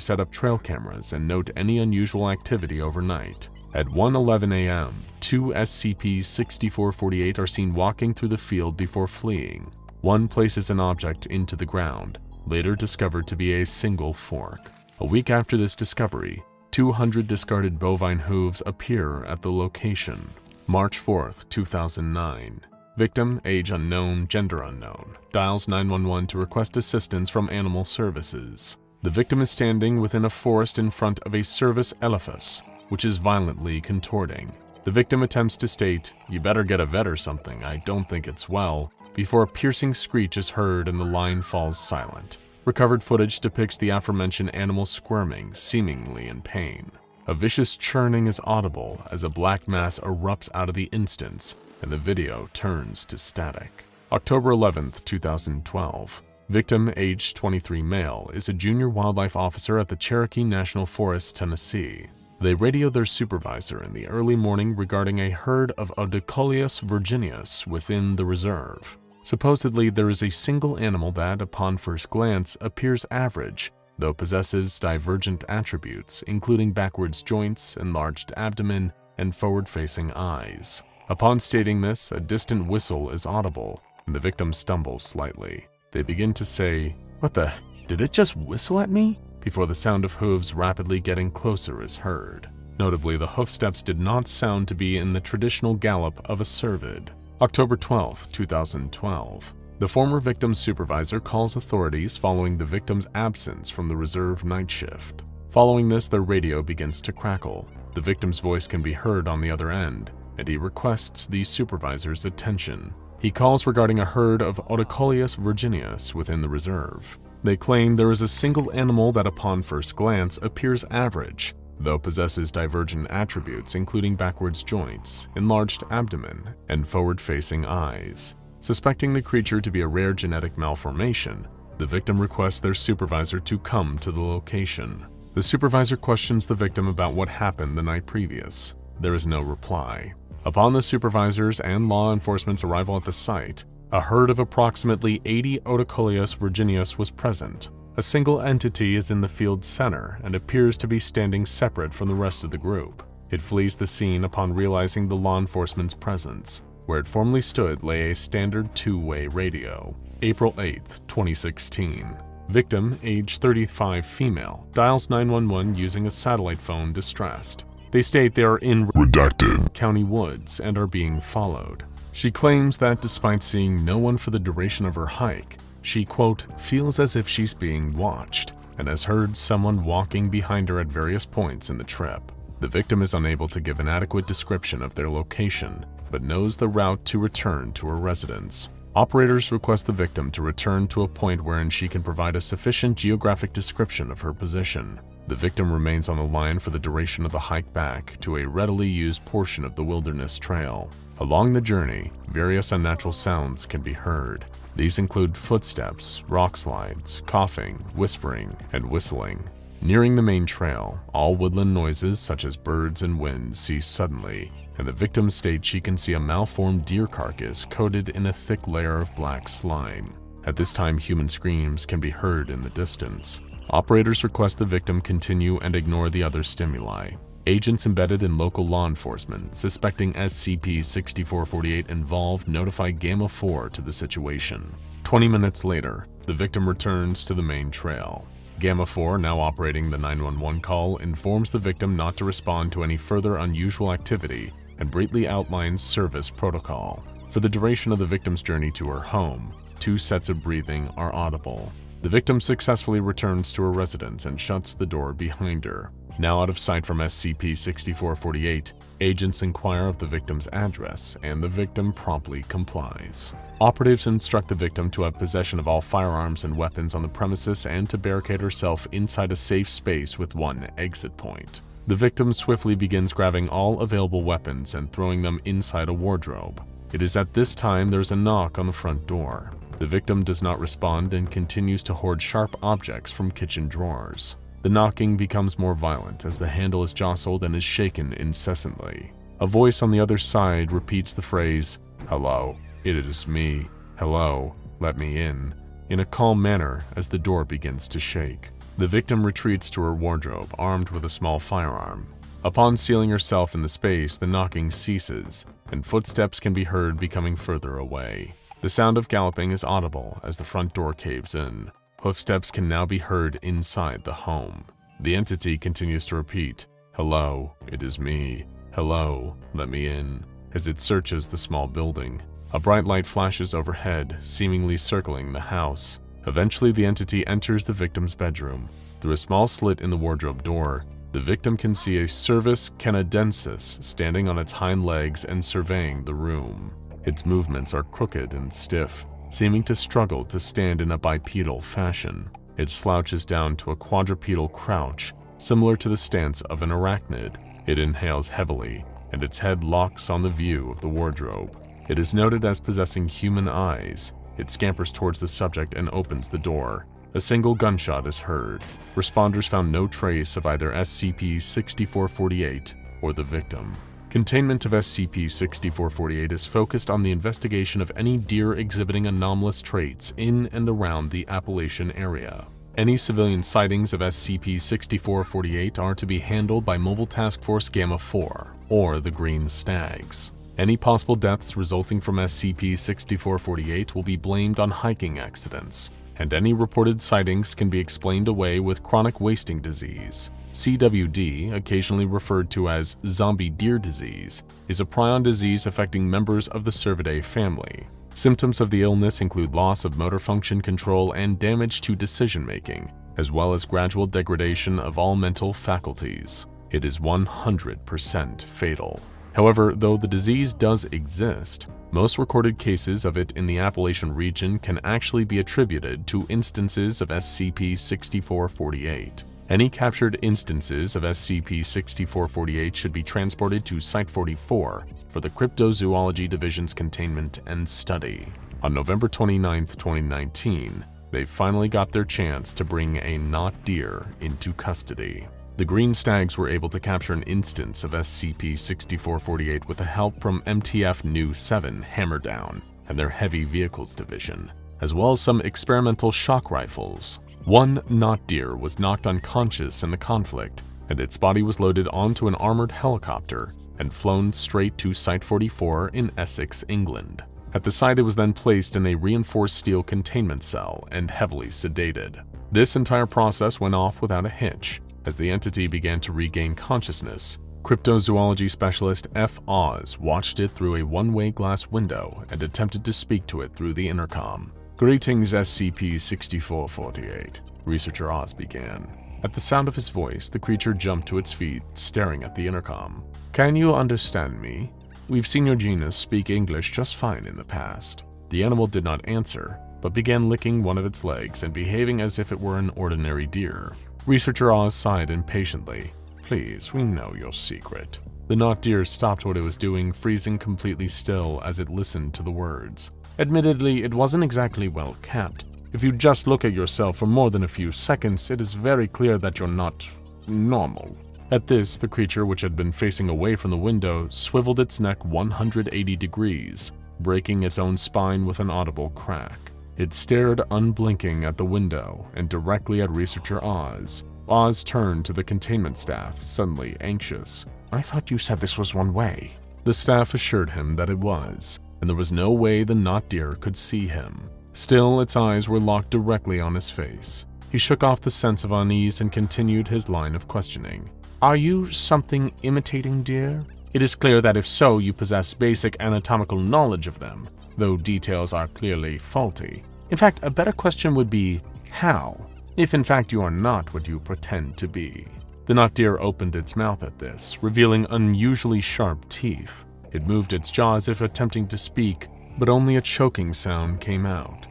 set up trail cameras and note any unusual activity overnight. At 1:11 a.m., 2 SCP-6448 are seen walking through the field before fleeing. One places an object into the ground, later discovered to be a single fork. A week after this discovery, 200 discarded bovine hooves appear at the location. March 4, 2009. Victim, age unknown, gender unknown, dials 911 to request assistance from animal services. The victim is standing within a forest in front of a Servus elephas, which is violently contorting. The victim attempts to state, "You better get a vet or something, I don't think it's well," before a piercing screech is heard and the line falls silent. Recovered footage depicts the aforementioned animal squirming, seemingly in pain. A vicious churning is audible as a black mass erupts out of the instance, and the video turns to static. October 11, 2012. Victim, age 23 male, is a junior wildlife officer at the Cherokee National Forest, Tennessee. They radio their supervisor in the early morning regarding a herd of Odocoleus virginius within the reserve. Supposedly, there is a single animal that, upon first glance, appears average, though possesses divergent attributes, including backwards joints, enlarged abdomen, and forward-facing eyes. Upon stating this, a distant whistle is audible, and the victim stumbles slightly. They begin to say, "What the? Did it just whistle at me?" before the sound of hooves rapidly getting closer is heard. Notably, the hoofsteps did not sound to be in the traditional gallop of a cervid. October 12, 2012. The former victim's supervisor calls authorities following the victim's absence from the reserve night shift. Following this, their radio begins to crackle. The victim's voice can be heard on the other end, and he requests the supervisor's attention. He calls regarding a herd of Odocoleus virginius within the reserve. They claim there is a single animal that upon first glance appears average, though possesses divergent attributes including backwards joints, enlarged abdomen, and forward-facing eyes. Suspecting the creature to be a rare genetic malformation, the victim requests their supervisor to come to the location. The supervisor questions the victim about what happened the night previous. There is no reply. Upon the supervisor's and law enforcement's arrival at the site, a herd of approximately 80 Odocoleus virginius was present. A single entity is in the field's center and appears to be standing separate from the rest of the group. It flees the scene upon realizing the law enforcement's presence. Where it formerly stood lay a standard two-way radio. April 8, 2016. Victim, age 35 female, dials 911 using a satellite phone distressed. They state they are in Redacted County woods and are being followed. She claims that despite seeing no one for the duration of her hike, she, quote, feels as if she's being watched and has heard someone walking behind her at various points in the trip. The victim is unable to give an adequate description of their location, but knows the route to return to her residence. Operators request the victim to return to a point wherein she can provide a sufficient geographic description of her position. The victim remains on the line for the duration of the hike back to a readily used portion of the wilderness trail. Along the journey, various unnatural sounds can be heard. These include footsteps, rock slides, coughing, whispering, and whistling. Nearing the main trail, all woodland noises such as birds and wind cease suddenly, and the victim states she can see a malformed deer carcass coated in a thick layer of black slime. At this time, human screams can be heard in the distance. Operators request the victim continue and ignore the other stimuli. Agents embedded in local law enforcement, suspecting SCP-6448 involved, notify Gamma 4 to the situation. 20 minutes later, the victim returns to the main trail. Gamma 4, now operating the 911 call, informs the victim not to respond to any further unusual activity and briefly outlines service protocol. For the duration of the victim's journey to her home, 2 sets of breathing are audible. The victim successfully returns to her residence and shuts the door behind her. Now out of sight from SCP-6448, agents inquire of the victim's address, and the victim promptly complies. Operatives instruct the victim to have possession of all firearms and weapons on the premises and to barricade herself inside a safe space with 1 exit point. The victim swiftly begins grabbing all available weapons and throwing them inside a wardrobe. It is at this time there's a knock on the front door. The victim does not respond and continues to hoard sharp objects from kitchen drawers. The knocking becomes more violent as the handle is jostled and is shaken incessantly. A voice on the other side repeats the phrase, "Hello, it is me. Hello, let me in a calm manner as the door begins to shake. The victim retreats to her wardrobe, armed with a small firearm. Upon sealing herself in the space, the knocking ceases, and footsteps can be heard becoming further away. The sound of galloping is audible as the front door caves in. Hoofsteps can now be heard inside the home. The entity continues to repeat, "Hello, it is me. Hello, let me in," as it searches the small building. A bright light flashes overhead, seemingly circling the house. Eventually, the entity enters the victim's bedroom. Through a small slit in the wardrobe door, the victim can see a Cervus canadensis standing on its hind legs and surveying the room. Its movements are crooked and stiff, seeming to struggle to stand in a bipedal fashion. It slouches down to a quadrupedal crouch, similar to the stance of an arachnid. It inhales heavily, and its head locks on the view of the wardrobe. It is noted as possessing human eyes. It scampers towards the subject and opens the door. A single gunshot is heard. Responders found no trace of either SCP-6448 or the victim. Containment of SCP-6448 is focused on the investigation of any deer exhibiting anomalous traits in and around the Appalachian area. Any civilian sightings of SCP-6448 are to be handled by Mobile Task Force Gamma 4, or the Green Stags. Any possible deaths resulting from SCP-6448 will be blamed on hiking accidents, and any reported sightings can be explained away with chronic wasting disease. CWD, occasionally referred to as zombie deer disease, is a prion disease affecting members of the Cervidae family. Symptoms of the illness include loss of motor function control and damage to decision-making, as well as gradual degradation of all mental faculties. It is 100% fatal. However, though the disease does exist, most recorded cases of it in the Appalachian region can actually be attributed to instances of SCP-6448. Any captured instances of SCP-6448 should be transported to Site-44 for the Cryptozoology Division's containment and study. On November 29, 2019, they finally got their chance to bring a not deer into custody. The Green Stags were able to capture an instance of SCP-6448 with the help from MTF Nu 7 Hammerdown and their Heavy Vehicles Division, as well as some experimental shock rifles. One not deer was knocked unconscious in the conflict, and its body was loaded onto an armored helicopter and flown straight to Site-44 in Essex, England. At the site, it was then placed in a reinforced steel containment cell and heavily sedated. This entire process went off without a hitch. As the entity began to regain consciousness, cryptozoology specialist F. Oz watched it through a one-way glass window and attempted to speak to it through the intercom. "Greetings, SCP-6448, Researcher Oz began. At the sound of his voice, the creature jumped to its feet, staring at the intercom. "Can you understand me? We've seen your genus speak English just fine in the past." The animal did not answer, but began licking one of its legs and behaving as if it were an ordinary deer. Researcher Oz sighed impatiently. "Please, we know your secret." The not deer stopped what it was doing, freezing completely still as it listened to the words. "Admittedly, it wasn't exactly well kept. If you just look at yourself for more than a few seconds, it is very clear that you're not normal." At this, the creature, which had been facing away from the window, swiveled its neck 180 degrees, breaking its own spine with an audible crack. It stared unblinking at the window and directly at Researcher Oz. Oz turned to the containment staff, suddenly anxious. "I thought you said this was one way." The staff assured him that it was, and there was no way the not deer could see him. Still, its eyes were locked directly on his face. He shook off the sense of unease and continued his line of questioning. Are you something imitating deer? It is clear that if so, you possess basic anatomical knowledge of them, though details are clearly faulty. In fact, a better question would be, how? If in fact you are not what you pretend to be. The not deer opened its mouth at this, revealing unusually sharp teeth. It moved its jaw as if attempting to speak, but only a choking sound came out.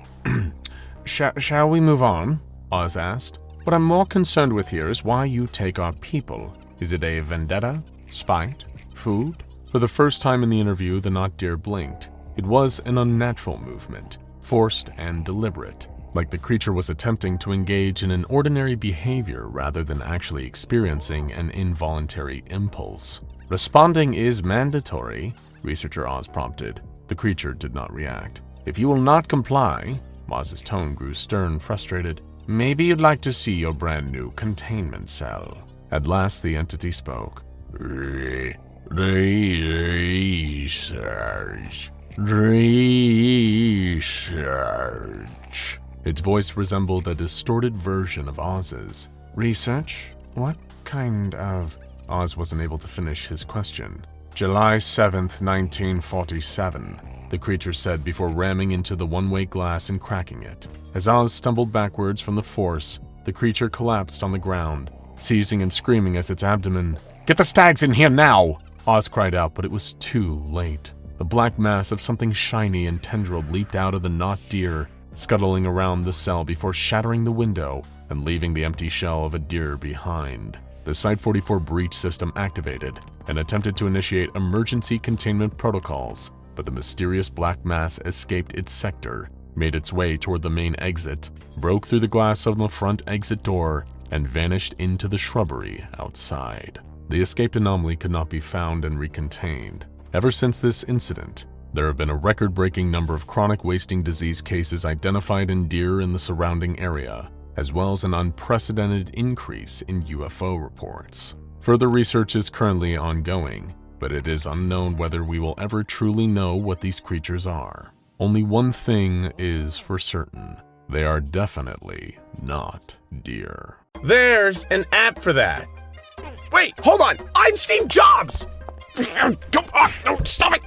Shall we move on? Oz asked. What I'm more concerned with here is why you take our people. Is it a vendetta? Spite? Food? For the first time in the interview, the not deer blinked. It was an unnatural movement, forced and deliberate, like the creature was attempting to engage in an ordinary behavior rather than actually experiencing an involuntary impulse. Responding is mandatory, Researcher Oz prompted. The creature did not react. If you will not comply, Oz's tone grew stern, frustrated. Maybe you'd like to see your brand new containment cell. At last the entity spoke. Research. Its voice resembled a distorted version of Oz's. Research? What kind of... Oz wasn't able to finish his question. July 7th, 1947, the creature said before ramming into the one-way glass and cracking it. As Oz stumbled backwards from the force, the creature collapsed on the ground, seizing and screaming as its abdomen. Get the stags in here now! Oz cried out, but it was too late. A black mass of something shiny and tendrilled leaped out of the not deer, scuttling around the cell before shattering the window and leaving the empty shell of a deer behind. The Site-44 breach system activated and attempted to initiate emergency containment protocols, but the mysterious black mass escaped its sector, made its way toward the main exit, broke through the glass of the front exit door, and vanished into the shrubbery outside. The escaped anomaly could not be found and recontained. Ever since this incident, there have been a record-breaking number of chronic wasting disease cases identified in deer in the surrounding area, as well as an unprecedented increase in UFO reports. Further research is currently ongoing, but it is unknown whether we will ever truly know what these creatures are. Only one thing is for certain. They are definitely not deer. There's an app for that. Wait, hold on! I'm Steve Jobs! Stop it!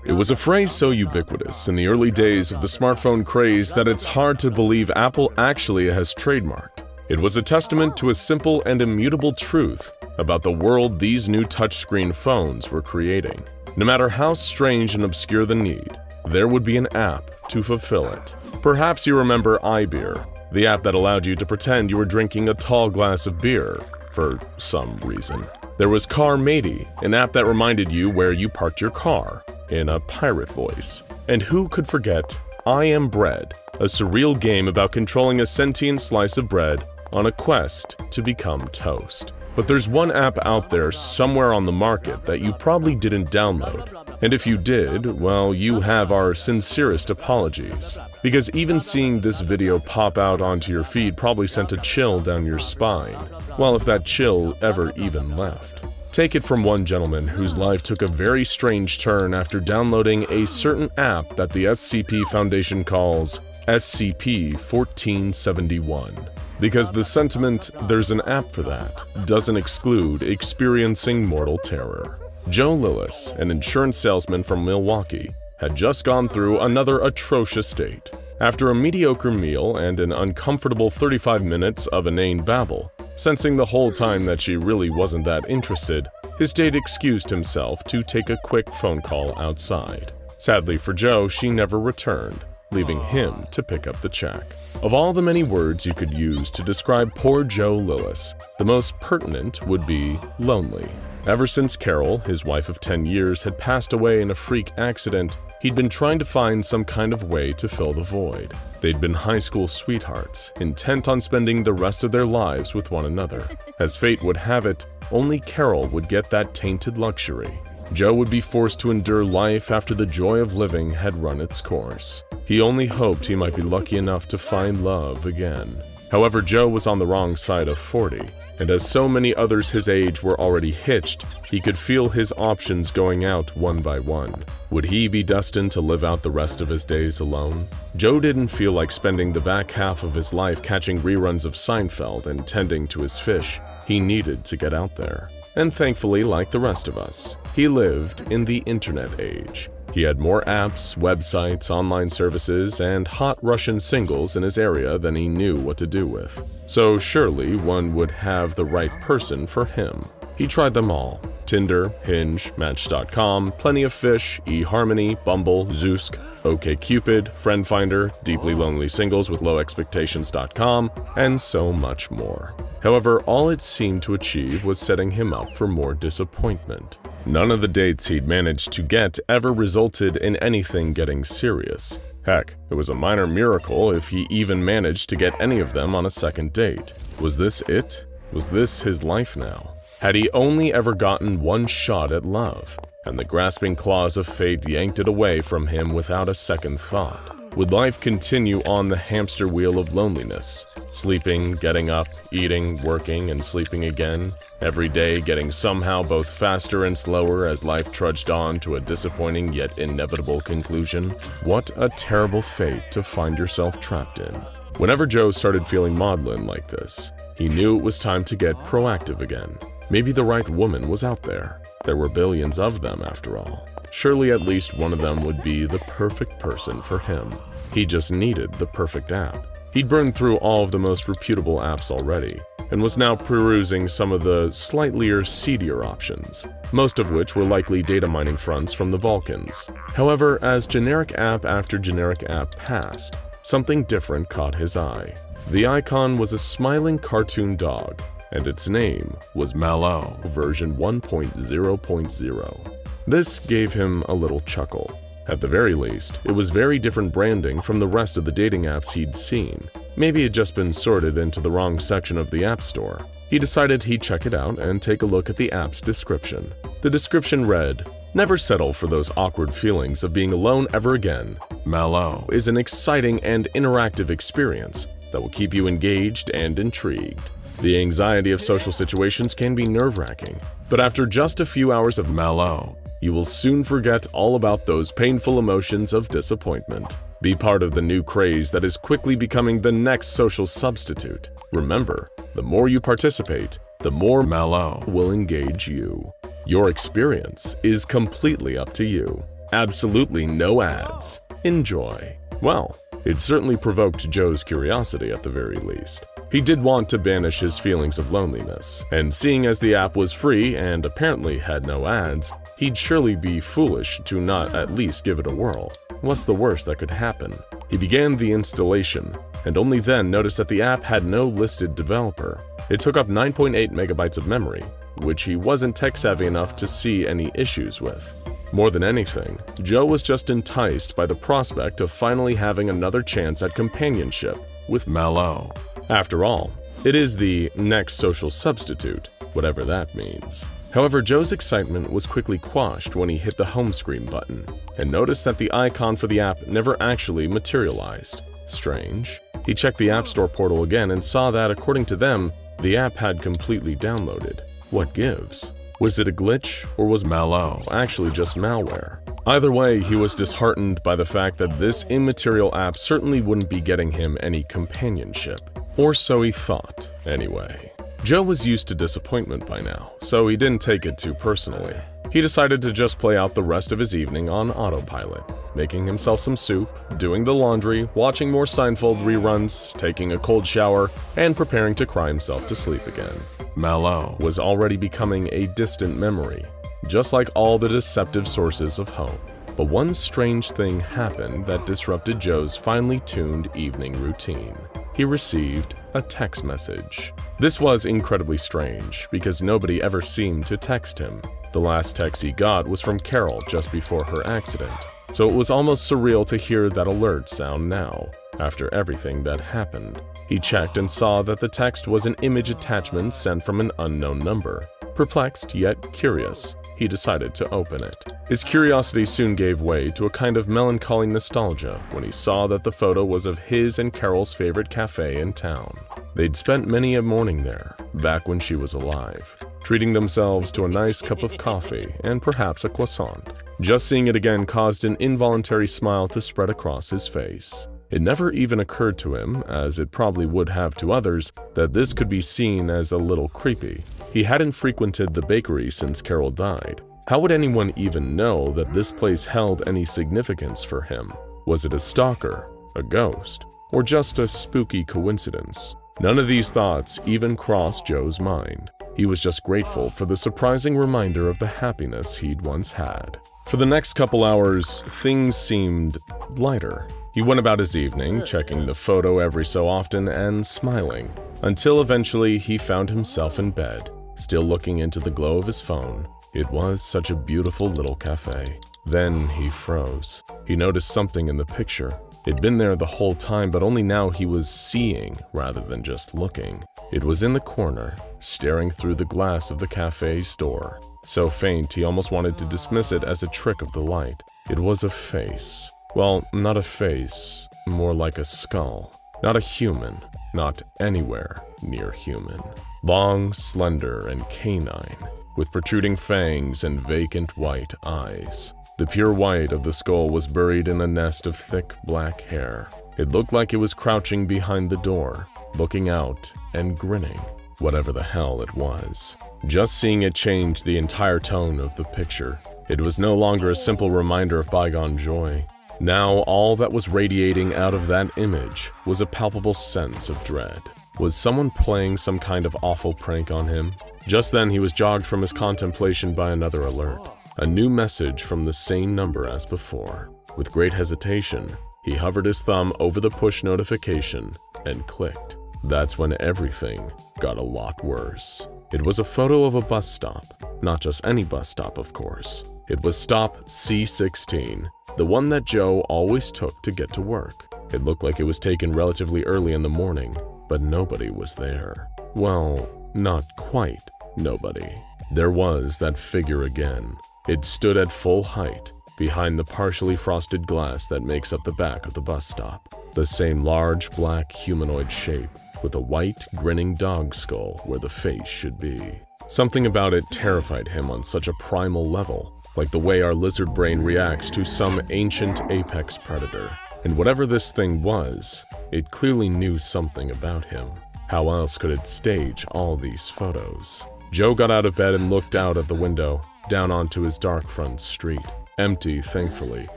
It was a phrase so ubiquitous in the early days of the smartphone craze that it's hard to believe Apple actually has trademarked. It was a testament to a simple and immutable truth about the world these new touchscreen phones were creating. No matter how strange and obscure the need, there would be an app to fulfill it. Perhaps you remember iBeer, the app that allowed you to pretend you were drinking a tall glass of beer, for some reason. There was Car Matey, an app that reminded you where you parked your car, in a pirate voice. And who could forget I Am Bread, a surreal game about controlling a sentient slice of bread on a quest to become toast. But there's one app out there somewhere on the market that you probably didn't download. And if you did, well, you have our sincerest apologies. Because even seeing this video pop out onto your feed probably sent a chill down your spine. Well, if that chill ever even left. Take it from one gentleman whose life took a very strange turn after downloading a certain app that the SCP Foundation calls SCP-1471. Because the sentiment, "there's an app for that," doesn't exclude experiencing mortal terror. Joe Lillis, an insurance salesman from Milwaukee, had just gone through another atrocious date. After a mediocre meal and an uncomfortable 35 minutes of inane babble, sensing the whole time that she really wasn't that interested, his date excused himself to take a quick phone call outside. Sadly for Joe, she never returned, leaving him to pick up the check. Of all the many words you could use to describe poor Joe Lillis, the most pertinent would be lonely. Ever since Carol, his wife of 10 years, had passed away in a freak accident, he'd been trying to find some kind of way to fill the void. They'd been high school sweethearts, intent on spending the rest of their lives with one another. As fate would have it, only Carol would get that tainted luxury. Joe would be forced to endure life after the joy of living had run its course. He only hoped he might be lucky enough to find love again. However, Joe was on the wrong side of 40, and as so many others his age were already hitched, he could feel his options going out one by one. Would he be destined to live out the rest of his days alone? Joe didn't feel like spending the back half of his life catching reruns of Seinfeld and tending to his fish. He needed to get out there. And thankfully, like the rest of us, he lived in the internet age. He had more apps, websites, online services, and hot Russian singles in his area than he knew what to do with. So surely one would have the right person for him. He tried them all: Tinder, Hinge, Match.com, Plenty of Fish, eHarmony, Bumble, Zoosk, OkCupid, Friend Finder, Deeply Lonely Singles with Low Expectations.com, and so much more. However, all it seemed to achieve was setting him up for more disappointment. None of the dates he'd managed to get ever resulted in anything getting serious. Heck, it was a minor miracle if he even managed to get any of them on a second date. Was this it? Was this his life now? Had he only ever gotten one shot at love, and the grasping claws of fate yanked it away from him without a second thought? Would life continue on the hamster wheel of loneliness, sleeping, getting up, eating, working, and sleeping again, every day getting somehow both faster and slower as life trudged on to a disappointing yet inevitable conclusion? What a terrible fate to find yourself trapped in. Whenever Joe started feeling maudlin like this, he knew it was time to get proactive again. Maybe the right woman was out there. There were billions of them, after all. Surely at least one of them would be the perfect person for him. He just needed the perfect app. He'd burned through all of the most reputable apps already, and was now perusing some of the slightly seedier options, most of which were likely data mining fronts from the Balkans. However, as generic app after generic app passed, something different caught his eye. The icon was a smiling cartoon dog, and its name was MalO version 1.0.0. This gave him a little chuckle. At the very least, it was very different branding from the rest of the dating apps he'd seen. Maybe it had just been sorted into the wrong section of the App Store. He decided he'd check it out and take a look at the app's description. The description read, "Never settle for those awkward feelings of being alone ever again. MalO is an exciting and interactive experience that will keep you engaged and intrigued. The anxiety of social situations can be nerve-wracking, but after just a few hours of MalO, you will soon forget all about those painful emotions of disappointment. Be part of the new craze that is quickly becoming the next social substitute. Remember, the more you participate, the more MalO will engage you. Your experience is completely up to you. Absolutely no ads. Enjoy." Well, it certainly provoked Joe's curiosity at the very least. He did want to banish his feelings of loneliness, and seeing as the app was free and apparently had no ads, he'd surely be foolish to not at least give it a whirl. What's the worst that could happen? He began the installation, and only then noticed that the app had no listed developer. It took up 9.8 megabytes of memory, which he wasn't tech-savvy enough to see any issues with. More than anything, Joe was just enticed by the prospect of finally having another chance at companionship with MalO. After all, it is the next social substitute, whatever that means. However, Joe's excitement was quickly quashed when he hit the home screen button and noticed that the icon for the app never actually materialized. Strange. He checked the App Store portal again and saw that, according to them, the app had completely downloaded. What gives? Was it a glitch, or was MalO actually just malware? Either way, he was disheartened by the fact that this immaterial app certainly wouldn't be getting him any companionship. Or so he thought, anyway. Joe was used to disappointment by now, so he didn't take it too personally. He decided to just play out the rest of his evening on autopilot, making himself some soup, doing the laundry, watching more Seinfeld reruns, taking a cold shower, and preparing to cry himself to sleep again. MalO was already becoming a distant memory, just like all the deceptive sources of hope. But one strange thing happened that disrupted Joe's finely tuned evening routine. He received a text message. This was incredibly strange because nobody ever seemed to text him. The last text he got was from Carol just before her accident, so it was almost surreal to hear that alert sound now, after everything that happened. He checked and saw that the text was an image attachment sent from an unknown number. Perplexed yet curious, he decided to open it. His curiosity soon gave way to a kind of melancholy nostalgia when he saw that the photo was of his and Carol's favorite cafe in town. They'd spent many a morning there, back when she was alive, treating themselves to a nice cup of coffee and perhaps a croissant. Just seeing it again caused an involuntary smile to spread across his face. It never even occurred to him, as it probably would have to others, that this could be seen as a little creepy. He hadn't frequented the bakery since Carol died. How would anyone even know that this place held any significance for him? Was it a stalker, a ghost, or just a spooky coincidence? None of these thoughts even crossed Joe's mind. He was just grateful for the surprising reminder of the happiness he'd once had. For the next couple hours, things seemed lighter. He went about his evening, checking the photo every so often and smiling, until eventually he found himself in bed, still looking into the glow of his phone. It was such a beautiful little cafe. Then he froze. He noticed something in the picture. It'd been there the whole time, but only now he was seeing rather than just looking. It was in the corner, staring through the glass of the cafe's door. So faint he almost wanted to dismiss it as a trick of the light. It was a face. Well, not a face, more like a skull. Not a human, not anywhere near human. Long, slender, and canine, with protruding fangs and vacant white eyes. The pure white of the skull was buried in a nest of thick black hair. It looked like it was crouching behind the door, looking out and grinning, whatever the hell it was. Just seeing it changed the entire tone of the picture. It was no longer a simple reminder of bygone joy. Now all that was radiating out of that image was a palpable sense of dread. Was someone playing some kind of awful prank on him? Just then he was jogged from his contemplation by another alert. A new message from the same number as before. With great hesitation, he hovered his thumb over the push notification and clicked. That's when everything got a lot worse. It was a photo of a bus stop. Not just any bus stop, of course. It was stop C16, the one that Joe always took to get to work. It looked like it was taken relatively early in the morning, but nobody was there. Well, not quite nobody. There was that figure again. It stood at full height, behind the partially frosted glass that makes up the back of the bus stop. The same large black humanoid shape, with a white, grinning dog skull where the face should be. Something about it terrified him on such a primal level, like the way our lizard brain reacts to some ancient apex predator. And whatever this thing was, it clearly knew something about him. How else could it stage all these photos? Joe got out of bed and looked out of the window, down onto his dark front street. Empty, thankfully.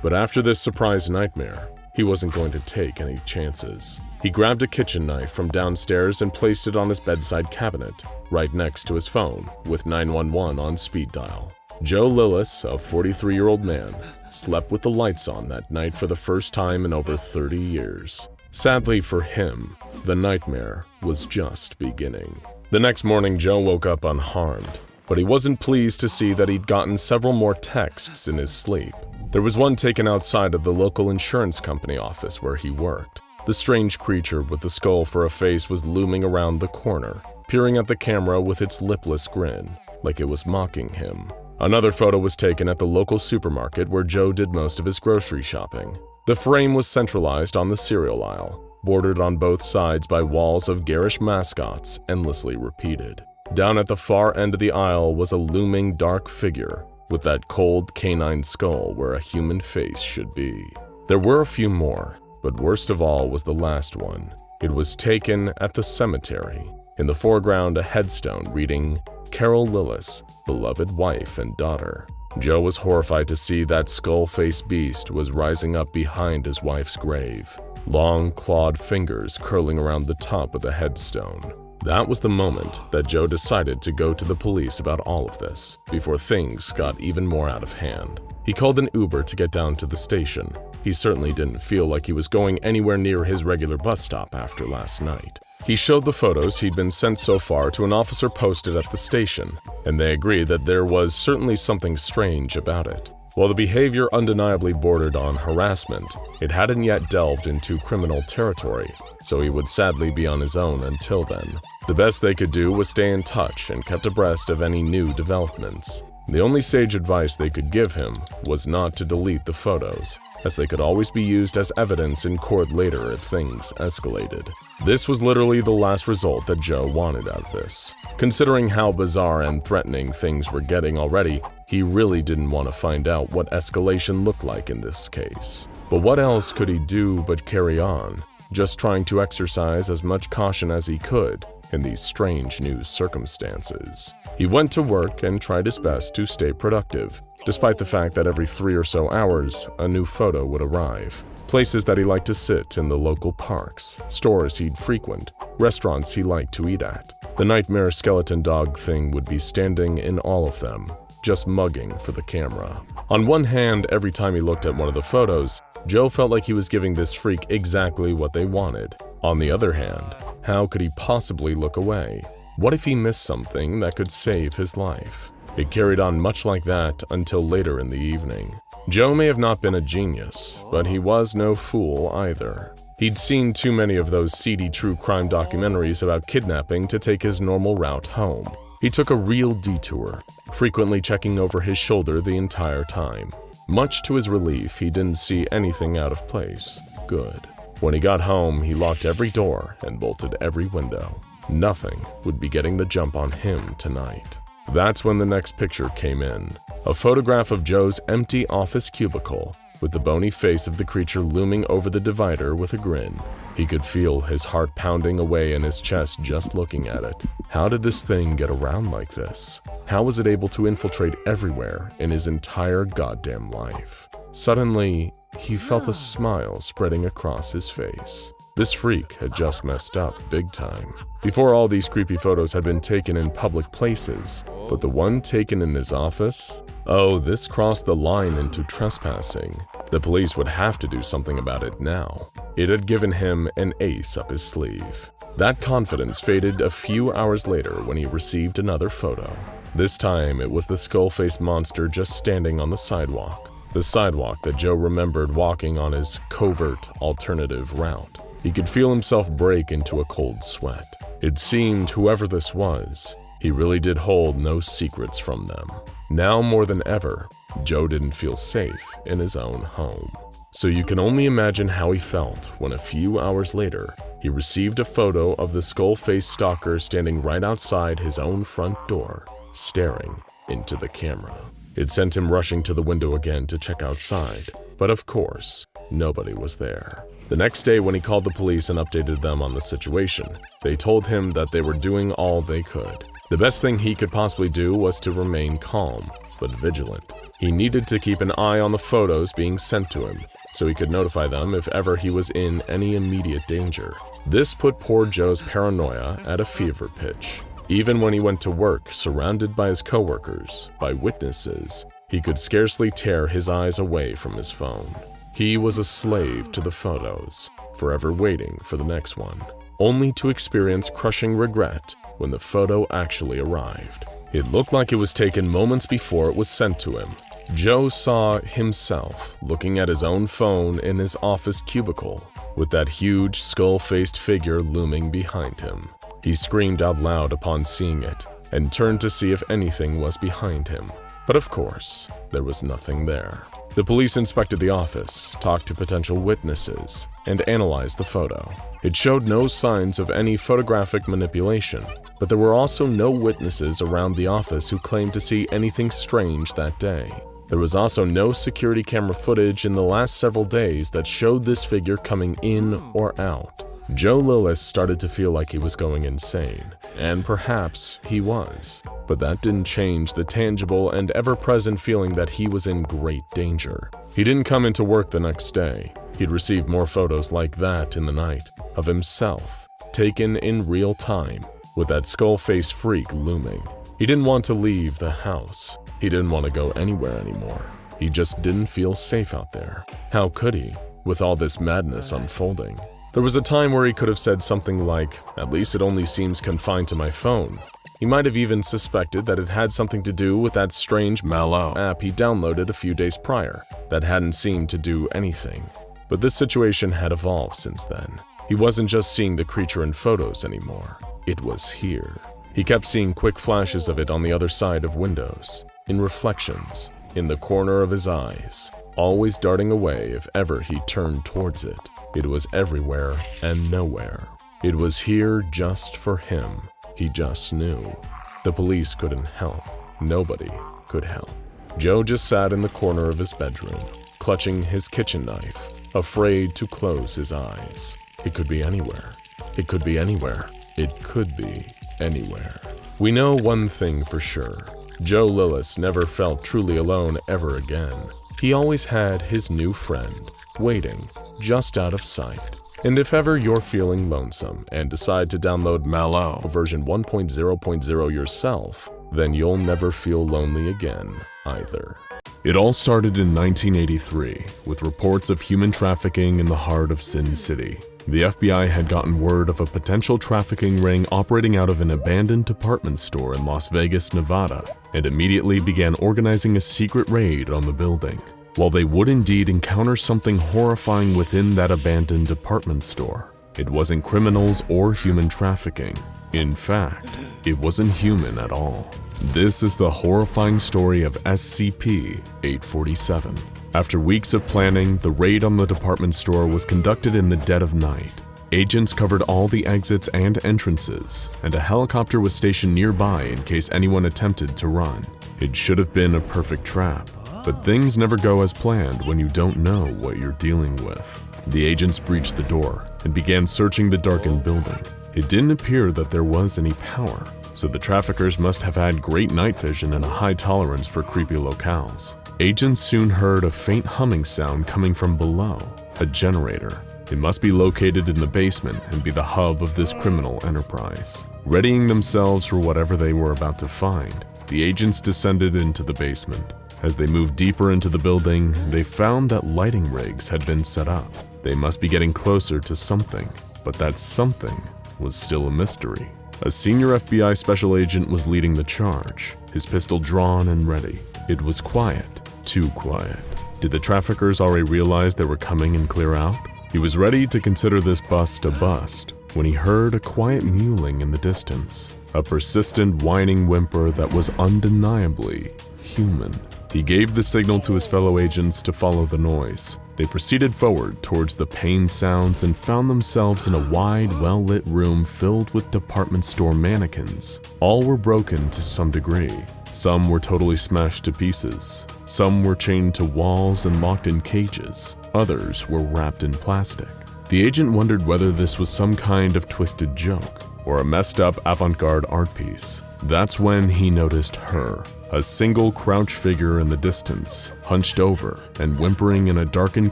But after this surprise nightmare, he wasn't going to take any chances. He grabbed a kitchen knife from downstairs and placed it on his bedside cabinet, right next to his phone, with 911 on speed dial. Joe Lillis, a 43-year-old man, slept with the lights on that night for the first time in over 30 years. Sadly for him, the nightmare was just beginning. The next morning, Joe woke up unharmed, but he wasn't pleased to see that he'd gotten several more texts in his sleep. There was one taken outside of the local insurance company office where he worked. The strange creature with the skull for a face was looming around the corner, peering at the camera with its lipless grin, like it was mocking him. Another photo was taken at the local supermarket where Joe did most of his grocery shopping. The frame was centralized on the cereal aisle, bordered on both sides by walls of garish mascots endlessly repeated. Down at the far end of the aisle was a looming dark figure with that cold canine skull where a human face should be. There were a few more, but worst of all was the last one. It was taken at the cemetery. In the foreground, a headstone reading, Carol Lillis, beloved wife and daughter. Joe was horrified to see that skull-faced beast was rising up behind his wife's grave, long clawed fingers curling around the top of the headstone. That was the moment that Joe decided to go to the police about all of this, before things got even more out of hand. He called an Uber to get down to the station. He certainly didn't feel like he was going anywhere near his regular bus stop after last night. He showed the photos he'd been sent so far to an officer posted at the station, and they agreed that there was certainly something strange about it. While the behavior undeniably bordered on harassment, it hadn't yet delved into criminal territory, so he would sadly be on his own until then. The best they could do was stay in touch and kept abreast of any new developments. The only sage advice they could give him was not to delete the photos, as they could always be used as evidence in court later if things escalated. This was literally the last result that Joe wanted out of this. Considering how bizarre and threatening things were getting already, he really didn't want to find out what escalation looked like in this case. But what else could he do but carry on, just trying to exercise as much caution as he could in these strange new circumstances? He went to work and tried his best to stay productive, despite the fact that every 3 or so hours, a new photo would arrive. Places that he liked to sit in the local parks, stores he'd frequent, restaurants he liked to eat at. The nightmare skeleton dog thing would be standing in all of them, just mugging for the camera. On one hand, every time he looked at one of the photos, Joe felt like he was giving this freak exactly what they wanted. On the other hand, how could he possibly look away? What if he missed something that could save his life? It carried on much like that until later in the evening. Joe may have not been a genius, but he was no fool either. He'd seen too many of those seedy true crime documentaries about kidnapping to take his normal route home. He took a real detour, frequently checking over his shoulder the entire time. Much to his relief, he didn't see anything out of place. Good. When he got home, he locked every door and bolted every window. Nothing would be getting the jump on him tonight. That's when the next picture came in. A photograph of Joe's empty office cubicle, with the bony face of the creature looming over the divider with a grin. He could feel his heart pounding away in his chest just looking at it. How did this thing get around like this? How was it able to infiltrate everywhere in his entire goddamn life? Suddenly, he felt a smile spreading across his face. This freak had just messed up big time. Before, all these creepy photos had been taken in public places, but the one taken in his office? Oh, this crossed the line into trespassing. The police would have to do something about it now. It had given him an ace up his sleeve. That confidence faded a few hours later when he received another photo. This time, it was the skull-faced monster just standing on the sidewalk. The sidewalk that Joe remembered walking on his covert alternative route. He could feel himself break into a cold sweat. It seemed whoever this was, he really did hold no secrets from them. Now more than ever, Joe didn't feel safe in his own home. So you can only imagine how he felt when a few hours later, he received a photo of the skull-faced stalker standing right outside his own front door, staring into the camera. It sent him rushing to the window again to check outside, but of course, nobody was there. The next day, when he called the police and updated them on the situation, they told him that they were doing all they could. The best thing he could possibly do was to remain calm, but vigilant. He needed to keep an eye on the photos being sent to him, so he could notify them if ever he was in any immediate danger. This put poor Joe's paranoia at a fever pitch. Even when he went to work, surrounded by his coworkers, by witnesses, he could scarcely tear his eyes away from his phone. He was a slave to the photos, forever waiting for the next one, only to experience crushing regret when the photo actually arrived. It looked like it was taken moments before it was sent to him. Joe saw himself looking at his own phone in his office cubicle, with that huge skull-faced figure looming behind him. He screamed out loud upon seeing it, and turned to see if anything was behind him. But of course, there was nothing there. The police inspected the office, talked to potential witnesses, and analyzed the photo. It showed no signs of any photographic manipulation, but there were also no witnesses around the office who claimed to see anything strange that day. There was also no security camera footage in the last several days that showed this figure coming in or out. Joe Lillis started to feel like he was going insane, and perhaps he was. But that didn't change the tangible and ever-present feeling that he was in great danger. He didn't come into work the next day. He'd received more photos like that in the night, of himself, taken in real time, with that skull-faced freak looming. He didn't want to leave the house. He didn't want to go anywhere anymore. He just didn't feel safe out there. How could he, with all this madness unfolding? There was a time where he could have said something like, "At least it only seems confined to my phone." He might have even suspected that it had something to do with that strange MalO app he downloaded a few days prior that hadn't seemed to do anything. But this situation had evolved since then. He wasn't just seeing the creature in photos anymore. It was here. He kept seeing quick flashes of it on the other side of windows. in reflections, in the corner of his eyes, always darting away if ever he turned towards it. It was everywhere and nowhere. It was here just for him. He just knew. The police couldn't help. Nobody could help. Joe just sat in the corner of his bedroom, clutching his kitchen knife, afraid to close his eyes. It could be anywhere. It could be anywhere. It could be anywhere. We know one thing for sure. Joe Lillis never felt truly alone ever again. He always had his new friend, waiting, just out of sight. And if ever you're feeling lonesome and decide to download MalO version 1.0.0 yourself, then you'll never feel lonely again either. It all started in 1983 with reports of human trafficking in the heart of Sin City. The FBI had gotten word of a potential trafficking ring operating out of an abandoned department store in Las Vegas, Nevada, and immediately began organizing a secret raid on the building. While they would indeed encounter something horrifying within that abandoned department store, it wasn't criminals or human trafficking. In fact, it wasn't human at all. This is the horrifying story of SCP-847. After weeks of planning, the raid on the department store was conducted in the dead of night. Agents covered all the exits and entrances, and a helicopter was stationed nearby in case anyone attempted to run. It should have been a perfect trap, but things never go as planned when you don't know what you're dealing with. The agents breached the door and began searching the darkened building. It didn't appear that there was any power, so the traffickers must have had great night vision and a high tolerance for creepy locales. Agents soon heard a faint humming sound coming from below, a generator. It must be located in the basement and be the hub of this criminal enterprise. Readying themselves for whatever they were about to find, the agents descended into the basement. As they moved deeper into the building, they found that lighting rigs had been set up. They must be getting closer to something, but that something was still a mystery. A senior FBI special agent was leading the charge, his pistol drawn and ready. It was quiet, too quiet. Did the traffickers already realize they were coming and clear out? He was ready to consider this bust a bust when he heard a quiet mewling in the distance, a persistent whining whimper that was undeniably human. He gave the signal to his fellow agents to follow the noise. They proceeded forward towards the pain sounds and found themselves in a wide, well-lit room filled with department store mannequins. All were broken to some degree. Some were totally smashed to pieces. Some were chained to walls and locked in cages. Others were wrapped in plastic. The agent wondered whether this was some kind of twisted joke or a messed up avant-garde art piece. That's when he noticed her, a single crouched figure in the distance, hunched over and whimpering in a darkened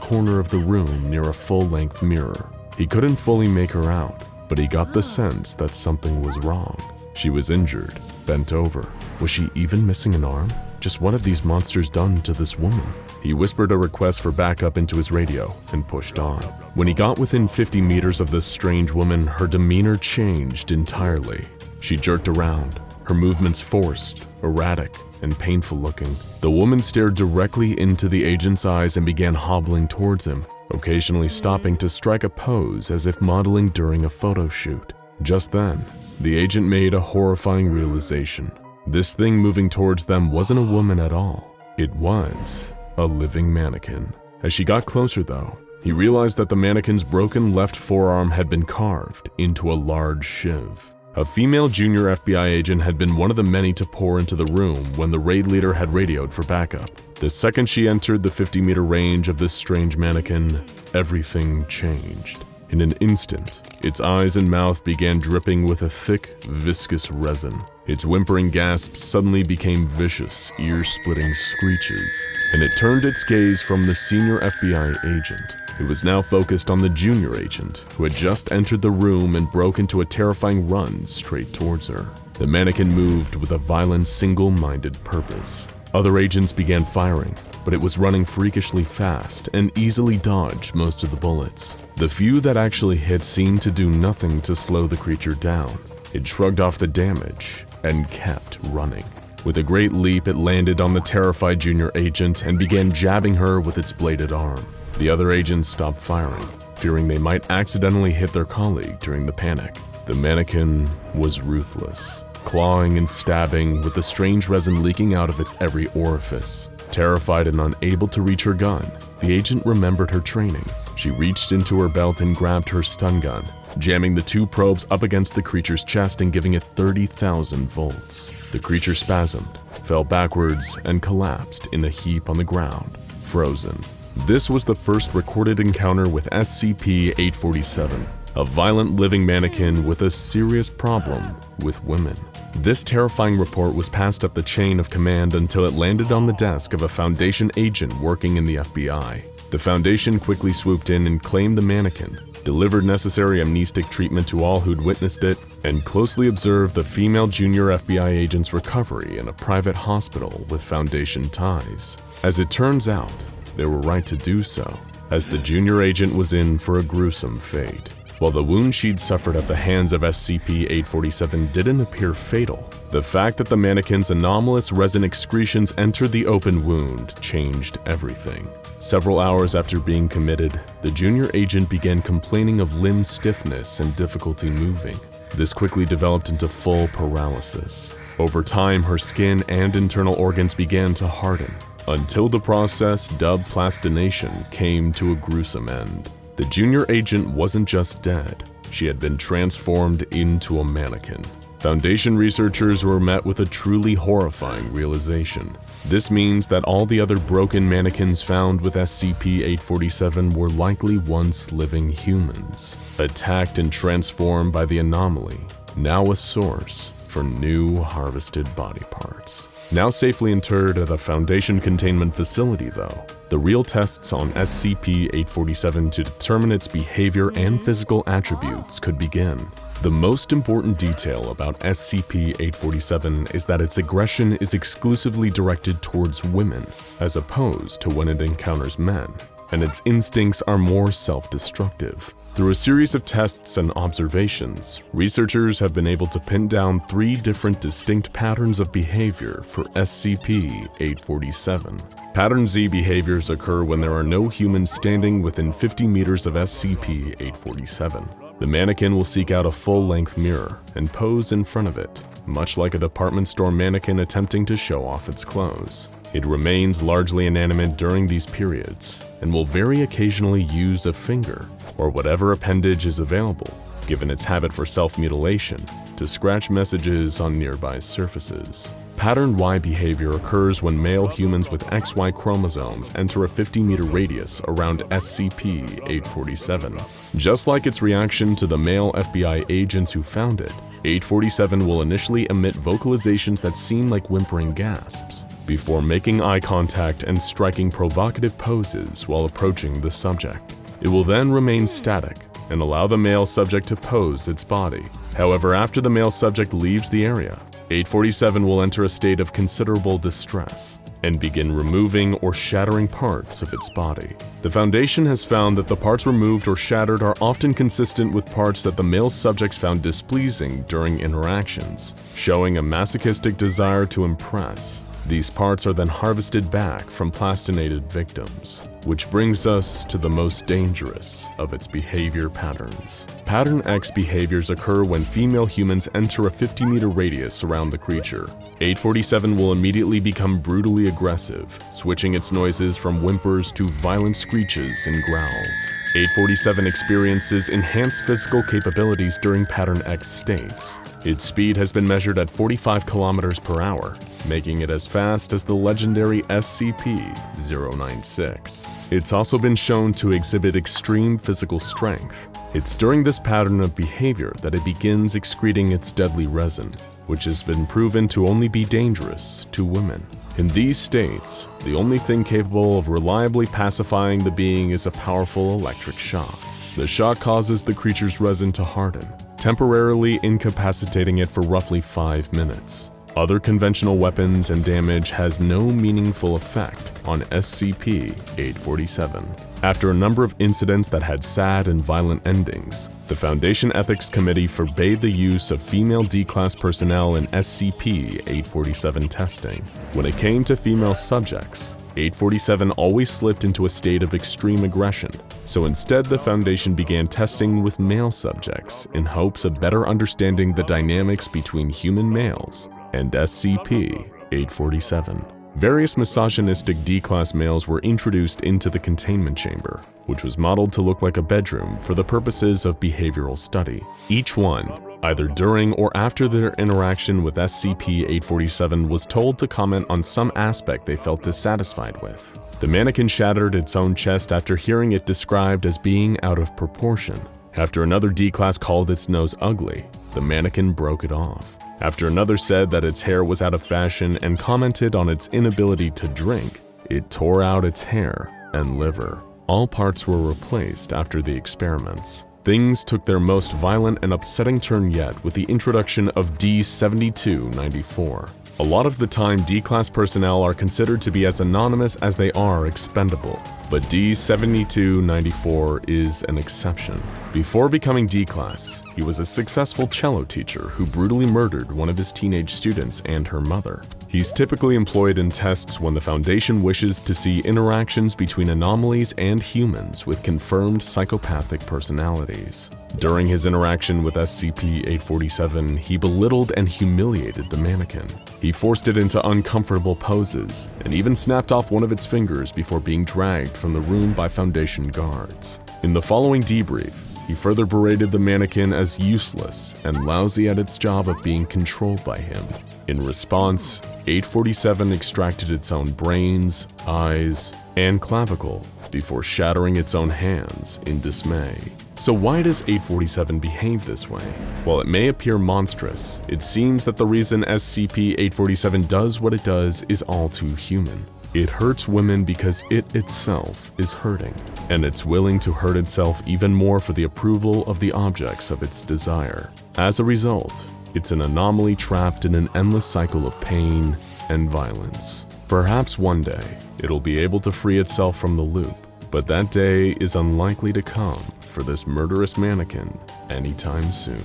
corner of the room near a full-length mirror. He couldn't fully make her out, but he got the sense that something was wrong. She was injured, bent over. Was she even missing an arm? Just what had these monsters done to this woman? He whispered a request for backup into his radio and pushed on. When he got within 50 meters of this strange woman, her demeanor changed entirely. She jerked around, her movements forced, erratic, and painful looking. The woman stared directly into the agent's eyes and began hobbling towards him, occasionally stopping to strike a pose as if modeling during a photo shoot. Just then, the agent made a horrifying realization. This thing moving towards them wasn't a woman at all. It was a living mannequin. As she got closer though, he realized that the mannequin's broken left forearm had been carved into a large shiv. A female junior FBI agent had been one of the many to pour into the room when the raid leader had radioed for backup. The second she entered the 50-meter range of this strange mannequin, everything changed. In an instant, its eyes and mouth began dripping with a thick, viscous resin. Its whimpering gasps suddenly became vicious, ear-splitting screeches, and it turned its gaze from the senior FBI agent. It was now focused on the junior agent, who had just entered the room and broke into a terrifying run straight towards her. The mannequin moved with a violent, single-minded purpose. Other agents began firing, but it was running freakishly fast and easily dodged most of the bullets. The few that actually hit seemed to do nothing to slow the creature down. It shrugged off the damage and kept running. With a great leap, it landed on the terrified junior agent and began jabbing her with its bladed arm. The other agents stopped firing, fearing they might accidentally hit their colleague during the panic. The mannequin was ruthless. clawing and stabbing with the strange resin leaking out of its every orifice. Terrified and unable to reach her gun, the agent remembered her training. She reached into her belt and grabbed her stun gun, jamming the 2 probes up against the creature's chest and giving it 30,000 volts. The creature spasmed, fell backwards, and collapsed in a heap on the ground, frozen. This was the first recorded encounter with SCP-847, a violent living mannequin with a serious problem with women. This terrifying report was passed up the chain of command until it landed on the desk of a Foundation agent working in the FBI. The Foundation quickly swooped in and claimed the mannequin, delivered necessary amnestic treatment to all who'd witnessed it, and closely observed the female junior FBI agent's recovery in a private hospital with Foundation ties. As it turns out, they were right to do so, as the junior agent was in for a gruesome fate. While the wound she'd suffered at the hands of SCP-847 didn't appear fatal, the fact that the mannequin's anomalous resin excretions entered the open wound changed everything. Several hours after being committed, the junior agent began complaining of limb stiffness and difficulty moving. This quickly developed into full paralysis. Over time, her skin and internal organs began to harden, until the process, dubbed plastination, came to a gruesome end. The junior agent wasn't just dead, she had been transformed into a mannequin. Foundation researchers were met with a truly horrifying realization. This means that all the other broken mannequins found with SCP-847 were likely once living humans, attacked and transformed by the anomaly, now a source for new harvested body parts. Now safely interred at a Foundation containment facility though, the real tests on SCP-847 to determine its behavior and physical attributes could begin. The most important detail about SCP-847 is that its aggression is exclusively directed towards women, as opposed to when it encounters men, and its instincts are more self-destructive. Through a series of tests and observations, researchers have been able to pin down 3 different distinct patterns of behavior for SCP-847. Pattern Z behaviors occur when there are no humans standing within 50 meters of SCP-847. The mannequin will seek out a full-length mirror and pose in front of it, much like a department store mannequin attempting to show off its clothes. It remains largely inanimate during these periods, and will very occasionally use a finger, or whatever appendage is available, given its habit for self-mutilation, to scratch messages on nearby surfaces. Pattern Y behavior occurs when male humans with XY chromosomes enter a 50-meter radius around SCP-847. Just like its reaction to the male FBI agents who found it, 847 will initially emit vocalizations that seem like whimpering gasps, before making eye contact and striking provocative poses while approaching the subject. It will then remain static and allow the male subject to pose its body. However, after the male subject leaves the area, 847 will enter a state of considerable distress and begin removing or shattering parts of its body. The Foundation has found that the parts removed or shattered are often consistent with parts that the male subjects found displeasing during interactions, showing a masochistic desire to impress. These parts are then harvested back from plastinated victims, which brings us to the most dangerous of its behavior patterns. Pattern X behaviors occur when female humans enter a 50-meter radius around the creature. 847 will immediately become brutally aggressive, switching its noises from whimpers to violent screeches and growls. 847 experiences enhanced physical capabilities during Pattern X states. Its speed has been measured at 45 kilometers per hour, making it as fast as the legendary SCP-096. It's also been shown to exhibit extreme physical strength. It's during this pattern of behavior that it begins excreting its deadly resin, which has been proven to only be dangerous to women. In these states, the only thing capable of reliably pacifying the being is a powerful electric shock. The shock causes the creature's resin to harden, temporarily incapacitating it for roughly 5 minutes. Other conventional weapons and damage has no meaningful effect on SCP-847. After a number of incidents that had sad and violent endings, the Foundation Ethics Committee forbade the use of female D-Class personnel in SCP-847 testing. When it came to female subjects, 847 always slipped into a state of extreme aggression, So instead, the Foundation began testing with male subjects in hopes of better understanding the dynamics between human males and SCP-847. Various misogynistic D-class males were introduced into the containment chamber, which was modeled to look like a bedroom for the purposes of behavioral study. Each one, either during or after their interaction with SCP-847, was told to comment on some aspect they felt dissatisfied with. The mannequin shattered its own chest after hearing it described as being out of proportion. After another D-class called its nose ugly, the mannequin broke it off. After another said that its hair was out of fashion and commented on its inability to drink, it tore out its hair and liver. All parts were replaced after the experiments. Things took their most violent and upsetting turn yet with the introduction of D-7294. A lot of the time, D-class personnel are considered to be as anonymous as they are expendable, but D-7294 is an exception. Before becoming D-class, he was a successful cello teacher who brutally murdered one of his teenage students and her mother. He's typically employed in tests when the Foundation wishes to see interactions between anomalies and humans with confirmed psychopathic personalities. During his interaction with SCP-847, he belittled and humiliated the mannequin. He forced it into uncomfortable poses and even snapped off one of its fingers before being dragged from the room by Foundation guards. In the following debrief, he further berated the mannequin as useless and lousy at its job of being controlled by him. In response, 847 extracted its own brains, eyes, and clavicle before shattering its own hands in dismay. So why does 847 behave this way? While it may appear monstrous, it seems that the reason SCP-847 does what it does is all too human. It hurts women because it itself is hurting, and it's willing to hurt itself even more for the approval of the objects of its desire. As a result, it's an anomaly trapped in an endless cycle of pain and violence. Perhaps one day, it'll be able to free itself from the loop, but that day is unlikely to come for this murderous mannequin anytime soon.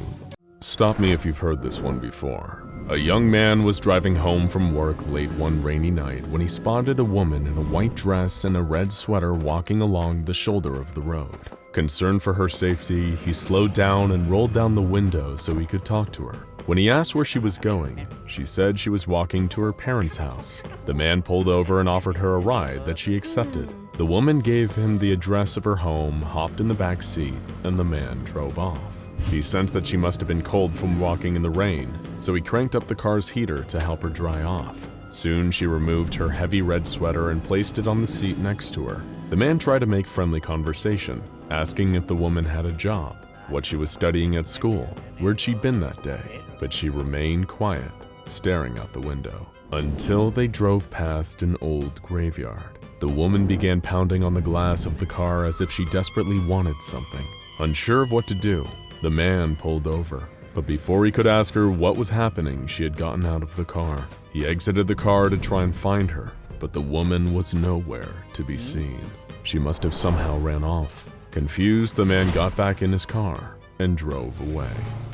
Stop me if you've heard this one before. A young man was driving home from work late one rainy night when he spotted a woman in a white dress and a red sweater walking along the shoulder of the road. Concerned for her safety, he slowed down and rolled down the window so he could talk to her. When he asked where she was going, she said she was walking to her parents' house. The man pulled over and offered her a ride that she accepted. The woman gave him the address of her home, hopped in the back seat, and the man drove off. He sensed that she must have been cold from walking in the rain, so he cranked up the car's heater to help her dry off. Soon she removed her heavy red sweater and placed it on the seat next to her. The man tried to make friendly conversation, asking if the woman had a job, what she was studying at school, where'd she'd been that day, but she remained quiet, staring out the window. Until they drove past an old graveyard. The woman began pounding on the glass of the car as if she desperately wanted something. Unsure of what to do, the man pulled over, but before he could ask her what was happening, she had gotten out of the car. He exited the car to try and find her, but the woman was nowhere to be seen. She must have somehow ran off. Confused, the man got back in his car and drove away.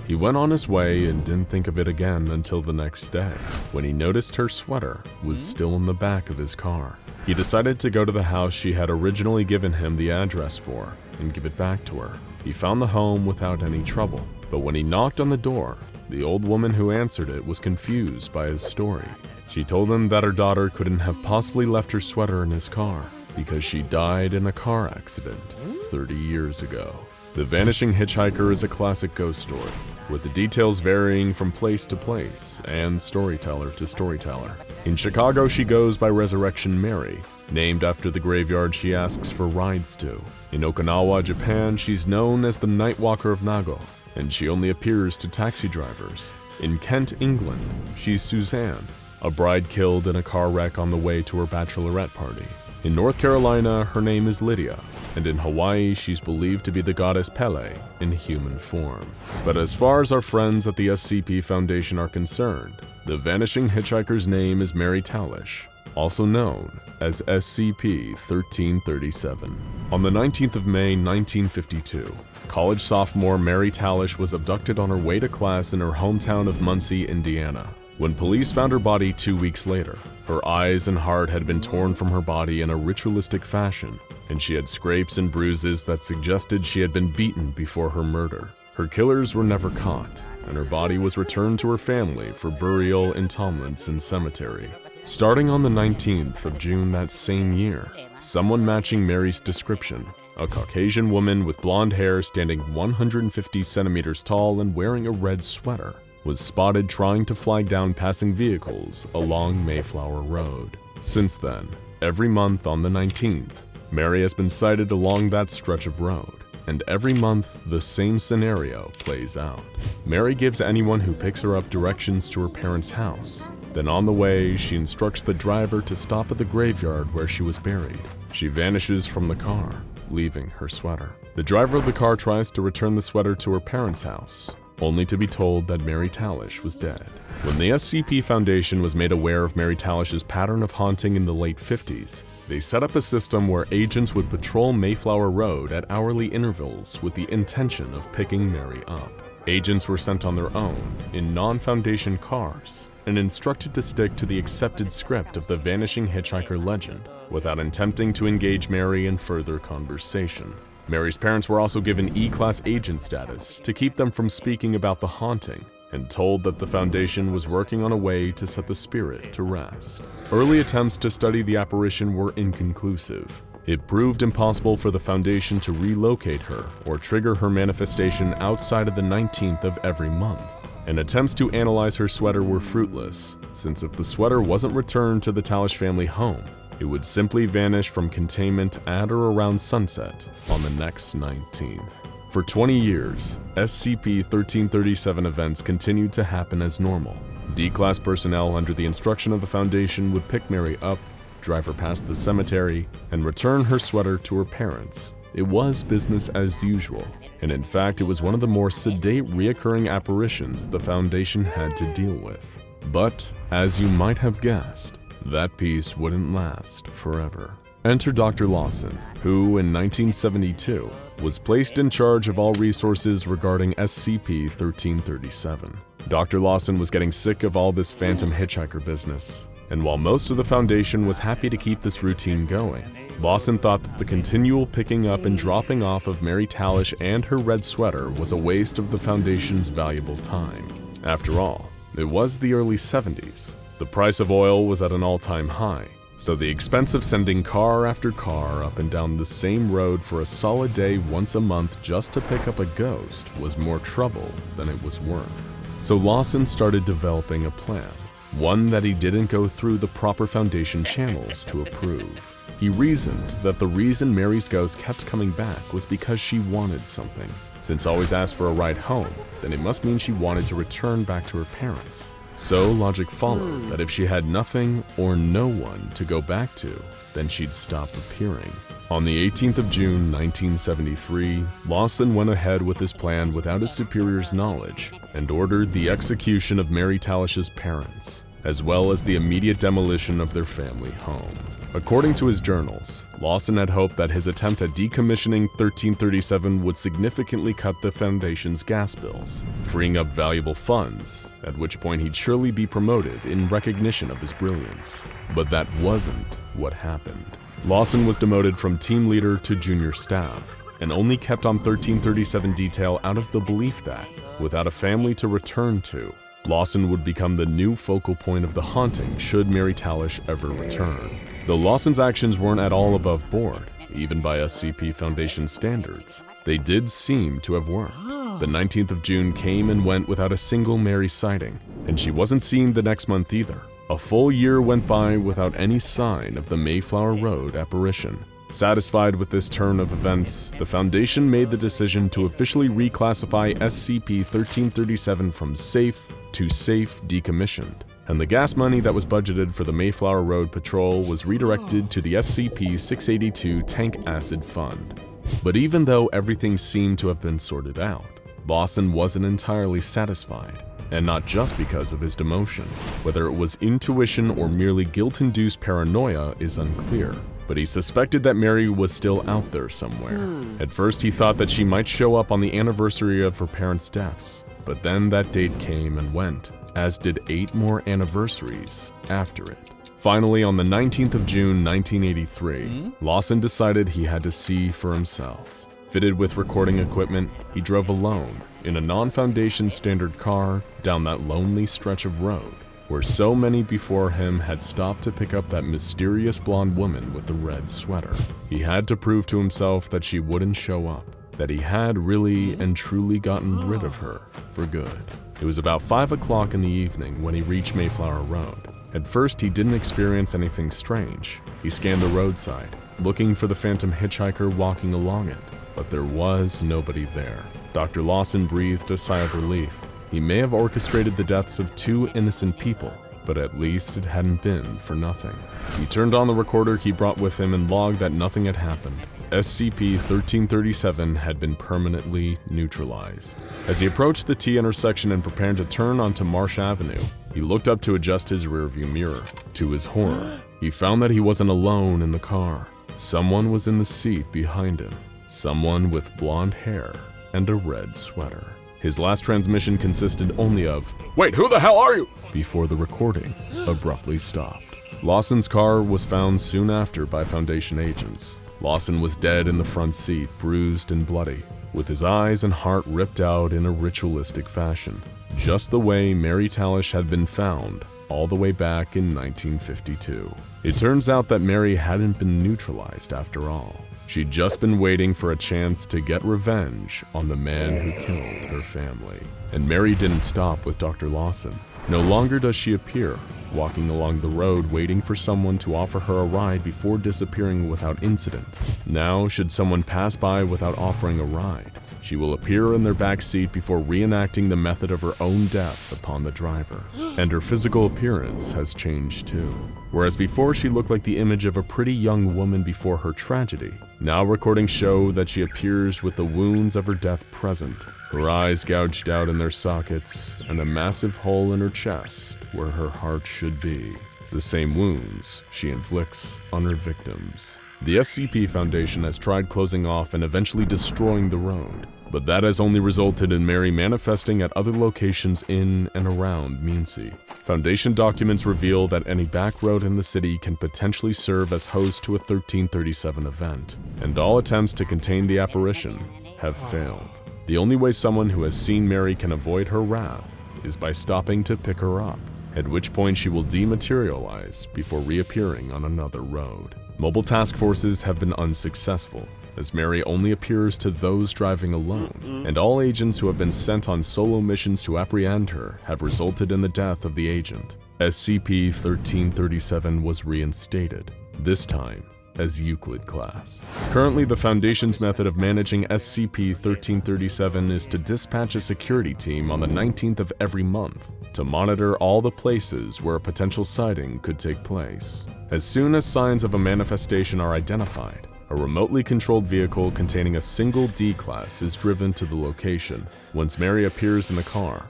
He went on his way and didn't think of it again until the next day, when he noticed her sweater was still in the back of his car. He decided to go to the house she had originally given him the address for and give it back to her. He found the home without any trouble, but when he knocked on the door, the old woman who answered it was confused by his story. She told him that her daughter couldn't have possibly left her sweater in his car because she died in a car accident 30 years ago. The Vanishing Hitchhiker is a classic ghost story, with the details varying from place to place and storyteller to storyteller. In Chicago, she goes by Resurrection Mary, named after the graveyard she asks for rides to. In Okinawa, Japan, she's known as the Nightwalker of Nago, and she only appears to taxi drivers. In Kent, England, she's Suzanne, a bride killed in a car wreck on the way to her bachelorette party. In North Carolina, her name is Lydia, and in Hawaii, she's believed to be the goddess Pele in human form. But as far as our friends at the SCP Foundation are concerned, the Vanishing Hitchhiker's name is Mary Talish, also known as SCP-1337. On the 19th of May, 1952, college sophomore Mary Talish was abducted on her way to class in her hometown of Muncie, Indiana. When police found her body 2 weeks later, Her eyes and heart had been torn from her body in a ritualistic fashion, and she had scrapes and bruises that suggested she had been beaten before her murder. Her killers were never caught, and her body was returned to her family for burial in Tomlinson Cemetery. Starting on the 19th of June that same year, someone matching Mary's description, a Caucasian woman with blonde hair standing 150 centimeters tall and wearing a red sweater, was spotted trying to flag down passing vehicles along Mayflower Road. Since then, every month on the 19th, Mary has been sighted along that stretch of road, and every month the same scenario plays out. Mary gives anyone who picks her up directions to her parents' house. Then on the way, she instructs the driver to stop at the graveyard where she was buried. She vanishes from the car, leaving her sweater. The driver of the car tries to return the sweater to her parents' house, only to be told that Mary Tallish was dead. When the SCP Foundation was made aware of Mary Tallish's pattern of haunting in the late 50s, they set up a system where agents would patrol Mayflower Road at hourly intervals with the intention of picking Mary up. Agents were sent on their own, in non-Foundation cars, and instructed to stick to the accepted script of the vanishing hitchhiker legend, without attempting to engage Mary in further conversation. Mary's parents were also given E-Class agent status to keep them from speaking about the haunting, and told that the Foundation was working on a way to set the spirit to rest. Early attempts to study the apparition were inconclusive. It proved impossible for the Foundation to relocate her or trigger her manifestation outside of the 19th of every month, and attempts to analyze her sweater were fruitless, since if the sweater wasn't returned to the Tallish family home, it would simply vanish from containment at or around sunset on the next 19th. For 20 years, SCP-1337 events continued to happen as normal. D-Class personnel under the instruction of the Foundation would pick Mary up, drive her past the cemetery, and return her sweater to her parents. It was business as usual, and in fact it was one of the more sedate reoccurring apparitions the Foundation had to deal with. But, as you might have guessed, that peace wouldn't last forever. Enter Dr. Lawson, who in 1972 was placed in charge of all resources regarding SCP-1337. Dr. Lawson was getting sick of all this phantom hitchhiker business, and while most of the Foundation was happy to keep this routine going, Lawson thought that the continual picking up and dropping off of Mary Tallish and her red sweater was a waste of the Foundation's valuable time. After all, it was the early 70s. The price of oil was at an all-time high, so the expense of sending car after car up and down the same road for a solid day once a month just to pick up a ghost was more trouble than it was worth. So Lawson started developing a plan, one that he didn't go through the proper Foundation channels to approve. He reasoned that the reason Mary's ghost kept coming back was because she wanted something. Since always asked for a ride home, then it must mean she wanted to return back to her parents. So logic followed that if she had nothing or no one to go back to, then she'd stop appearing. On the 18th of June 1973, Lawson went ahead with his plan without his superior's knowledge and ordered the execution of Mary Tallish's parents, as well as the immediate demolition of their family home. According to his journals, Lawson had hoped that his attempt at decommissioning 1337 would significantly cut the Foundation's gas bills, freeing up valuable funds, at which point he'd surely be promoted in recognition of his brilliance. But that wasn't what happened. Lawson was demoted from team leader to junior staff, and only kept on 1337 detail out of the belief that, without a family to return to, Lawson would become the new focal point of the haunting should Mary Tallish ever return. Though Lawson's actions weren't at all above board, even by SCP Foundation standards, they did seem to have worked. The 19th of June came and went without a single Mary sighting, and she wasn't seen the next month either. A full year went by without any sign of the Mayflower Road apparition. Satisfied with this turn of events, the Foundation made the decision to officially reclassify SCP-1337 from safe to safe decommissioned, and the gas money that was budgeted for the Mayflower Road Patrol was redirected to the SCP-682 Tank Acid Fund. But even though everything seemed to have been sorted out, Lawson wasn't entirely satisfied, and not just because of his demotion. Whether it was intuition or merely guilt-induced paranoia is unclear, but he suspected that Mary was still out there somewhere. At first he thought that she might show up on the anniversary of her parents' deaths, but then that date came and went, as did 8 more anniversaries after it. Finally, on the 19th of June 1983, Lawson decided he had to see for himself. Fitted with recording equipment, he drove alone in a non-Foundation standard car down that lonely stretch of road where so many before him had stopped to pick up that mysterious blonde woman with the red sweater. He had to prove to himself that she wouldn't show up, that he had really and truly gotten rid of her for good. It was about 5 o'clock in the evening when he reached Mayflower Road. At first, he didn't experience anything strange. He scanned the roadside, looking for the phantom hitchhiker walking along it, but there was nobody there. Dr. Lawson breathed a sigh of relief. He may have orchestrated the deaths of 2 innocent people, but at least it hadn't been for nothing. He turned on the recorder he brought with him and logged that nothing had happened. SCP-1337 had been permanently neutralized. As he approached the T intersection and prepared to turn onto Marsh Avenue, he looked up to adjust his rearview mirror. To his horror, he found that he wasn't alone in the car. Someone was in the seat behind him. Someone with blonde hair and a red sweater. His last transmission consisted only of, "Wait, who the hell are you?" before the recording abruptly stopped. Lawson's car was found soon after by Foundation agents. Lawson was dead in the front seat, bruised and bloody, with his eyes and heart ripped out in a ritualistic fashion, just the way Mary Talish had been found all the way back in 1952. It turns out that Mary hadn't been neutralized after all. She'd just been waiting for a chance to get revenge on the man who killed her family. And Mary didn't stop with Dr. Lawson. No longer does she appear, walking along the road waiting for someone to offer her a ride before disappearing without incident. Now, should someone pass by without offering a ride, she will appear in their back seat before reenacting the method of her own death upon the driver. And her physical appearance has changed too. Whereas before she looked like the image of a pretty young woman before her tragedy, now recordings show that she appears with the wounds of her death present, her eyes gouged out in their sockets, and a massive hole in her chest where her heart should be. The same wounds she inflicts on her victims. The SCP Foundation has tried closing off and eventually destroying the road, but that has only resulted in Mary manifesting at other locations in and around Meansea. Foundation documents reveal that any back road in the city can potentially serve as host to a 1337 event, and all attempts to contain the apparition have failed. The only way someone who has seen Mary can avoid her wrath is by stopping to pick her up, at which point she will dematerialize before reappearing on another road. Mobile task forces have been unsuccessful, as Mary only appears to those driving alone, and all agents who have been sent on solo missions to apprehend her have resulted in the death of the agent. SCP-1337 was reinstated, this time as Euclid class. Currently, the Foundation's method of managing SCP-1337 is to dispatch a security team on the 19th of every month to monitor all the places where a potential sighting could take place. As soon as signs of a manifestation are identified, a remotely controlled vehicle containing a single D-Class is driven to the location. Once Mary appears in the car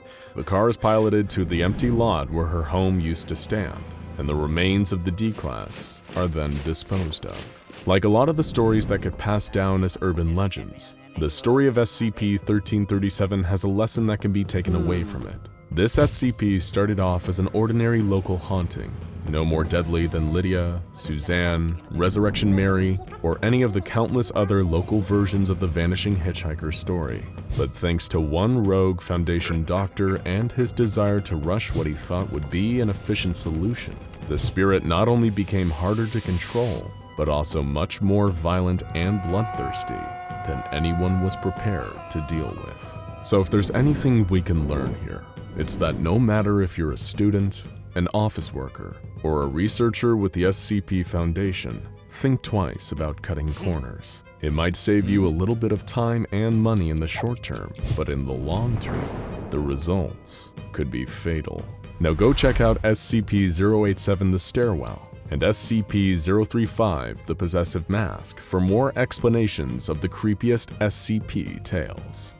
is piloted to the empty lot where her home used to stand, and the remains of the D-Class are then disposed of. Like a lot of the stories that get passed down as urban legends, the story of SCP-1337 has a lesson that can be taken away from it. This SCP started off as an ordinary local haunting, no more deadly than Lydia, Suzanne, Resurrection Mary, or any of the countless other local versions of the Vanishing Hitchhiker story. But thanks to one rogue Foundation doctor and his desire to rush what he thought would be an efficient solution, the spirit not only became harder to control, but also much more violent and bloodthirsty than anyone was prepared to deal with. So if there's anything we can learn here, it's that no matter if you're a student, an office worker, or a researcher with the SCP Foundation, think twice about cutting corners. It might save you a little bit of time and money in the short term, but in the long term, the results could be fatal. Now go check out SCP-087 The Stairwell and SCP-035 The Possessive Mask for more explanations of the creepiest SCP tales.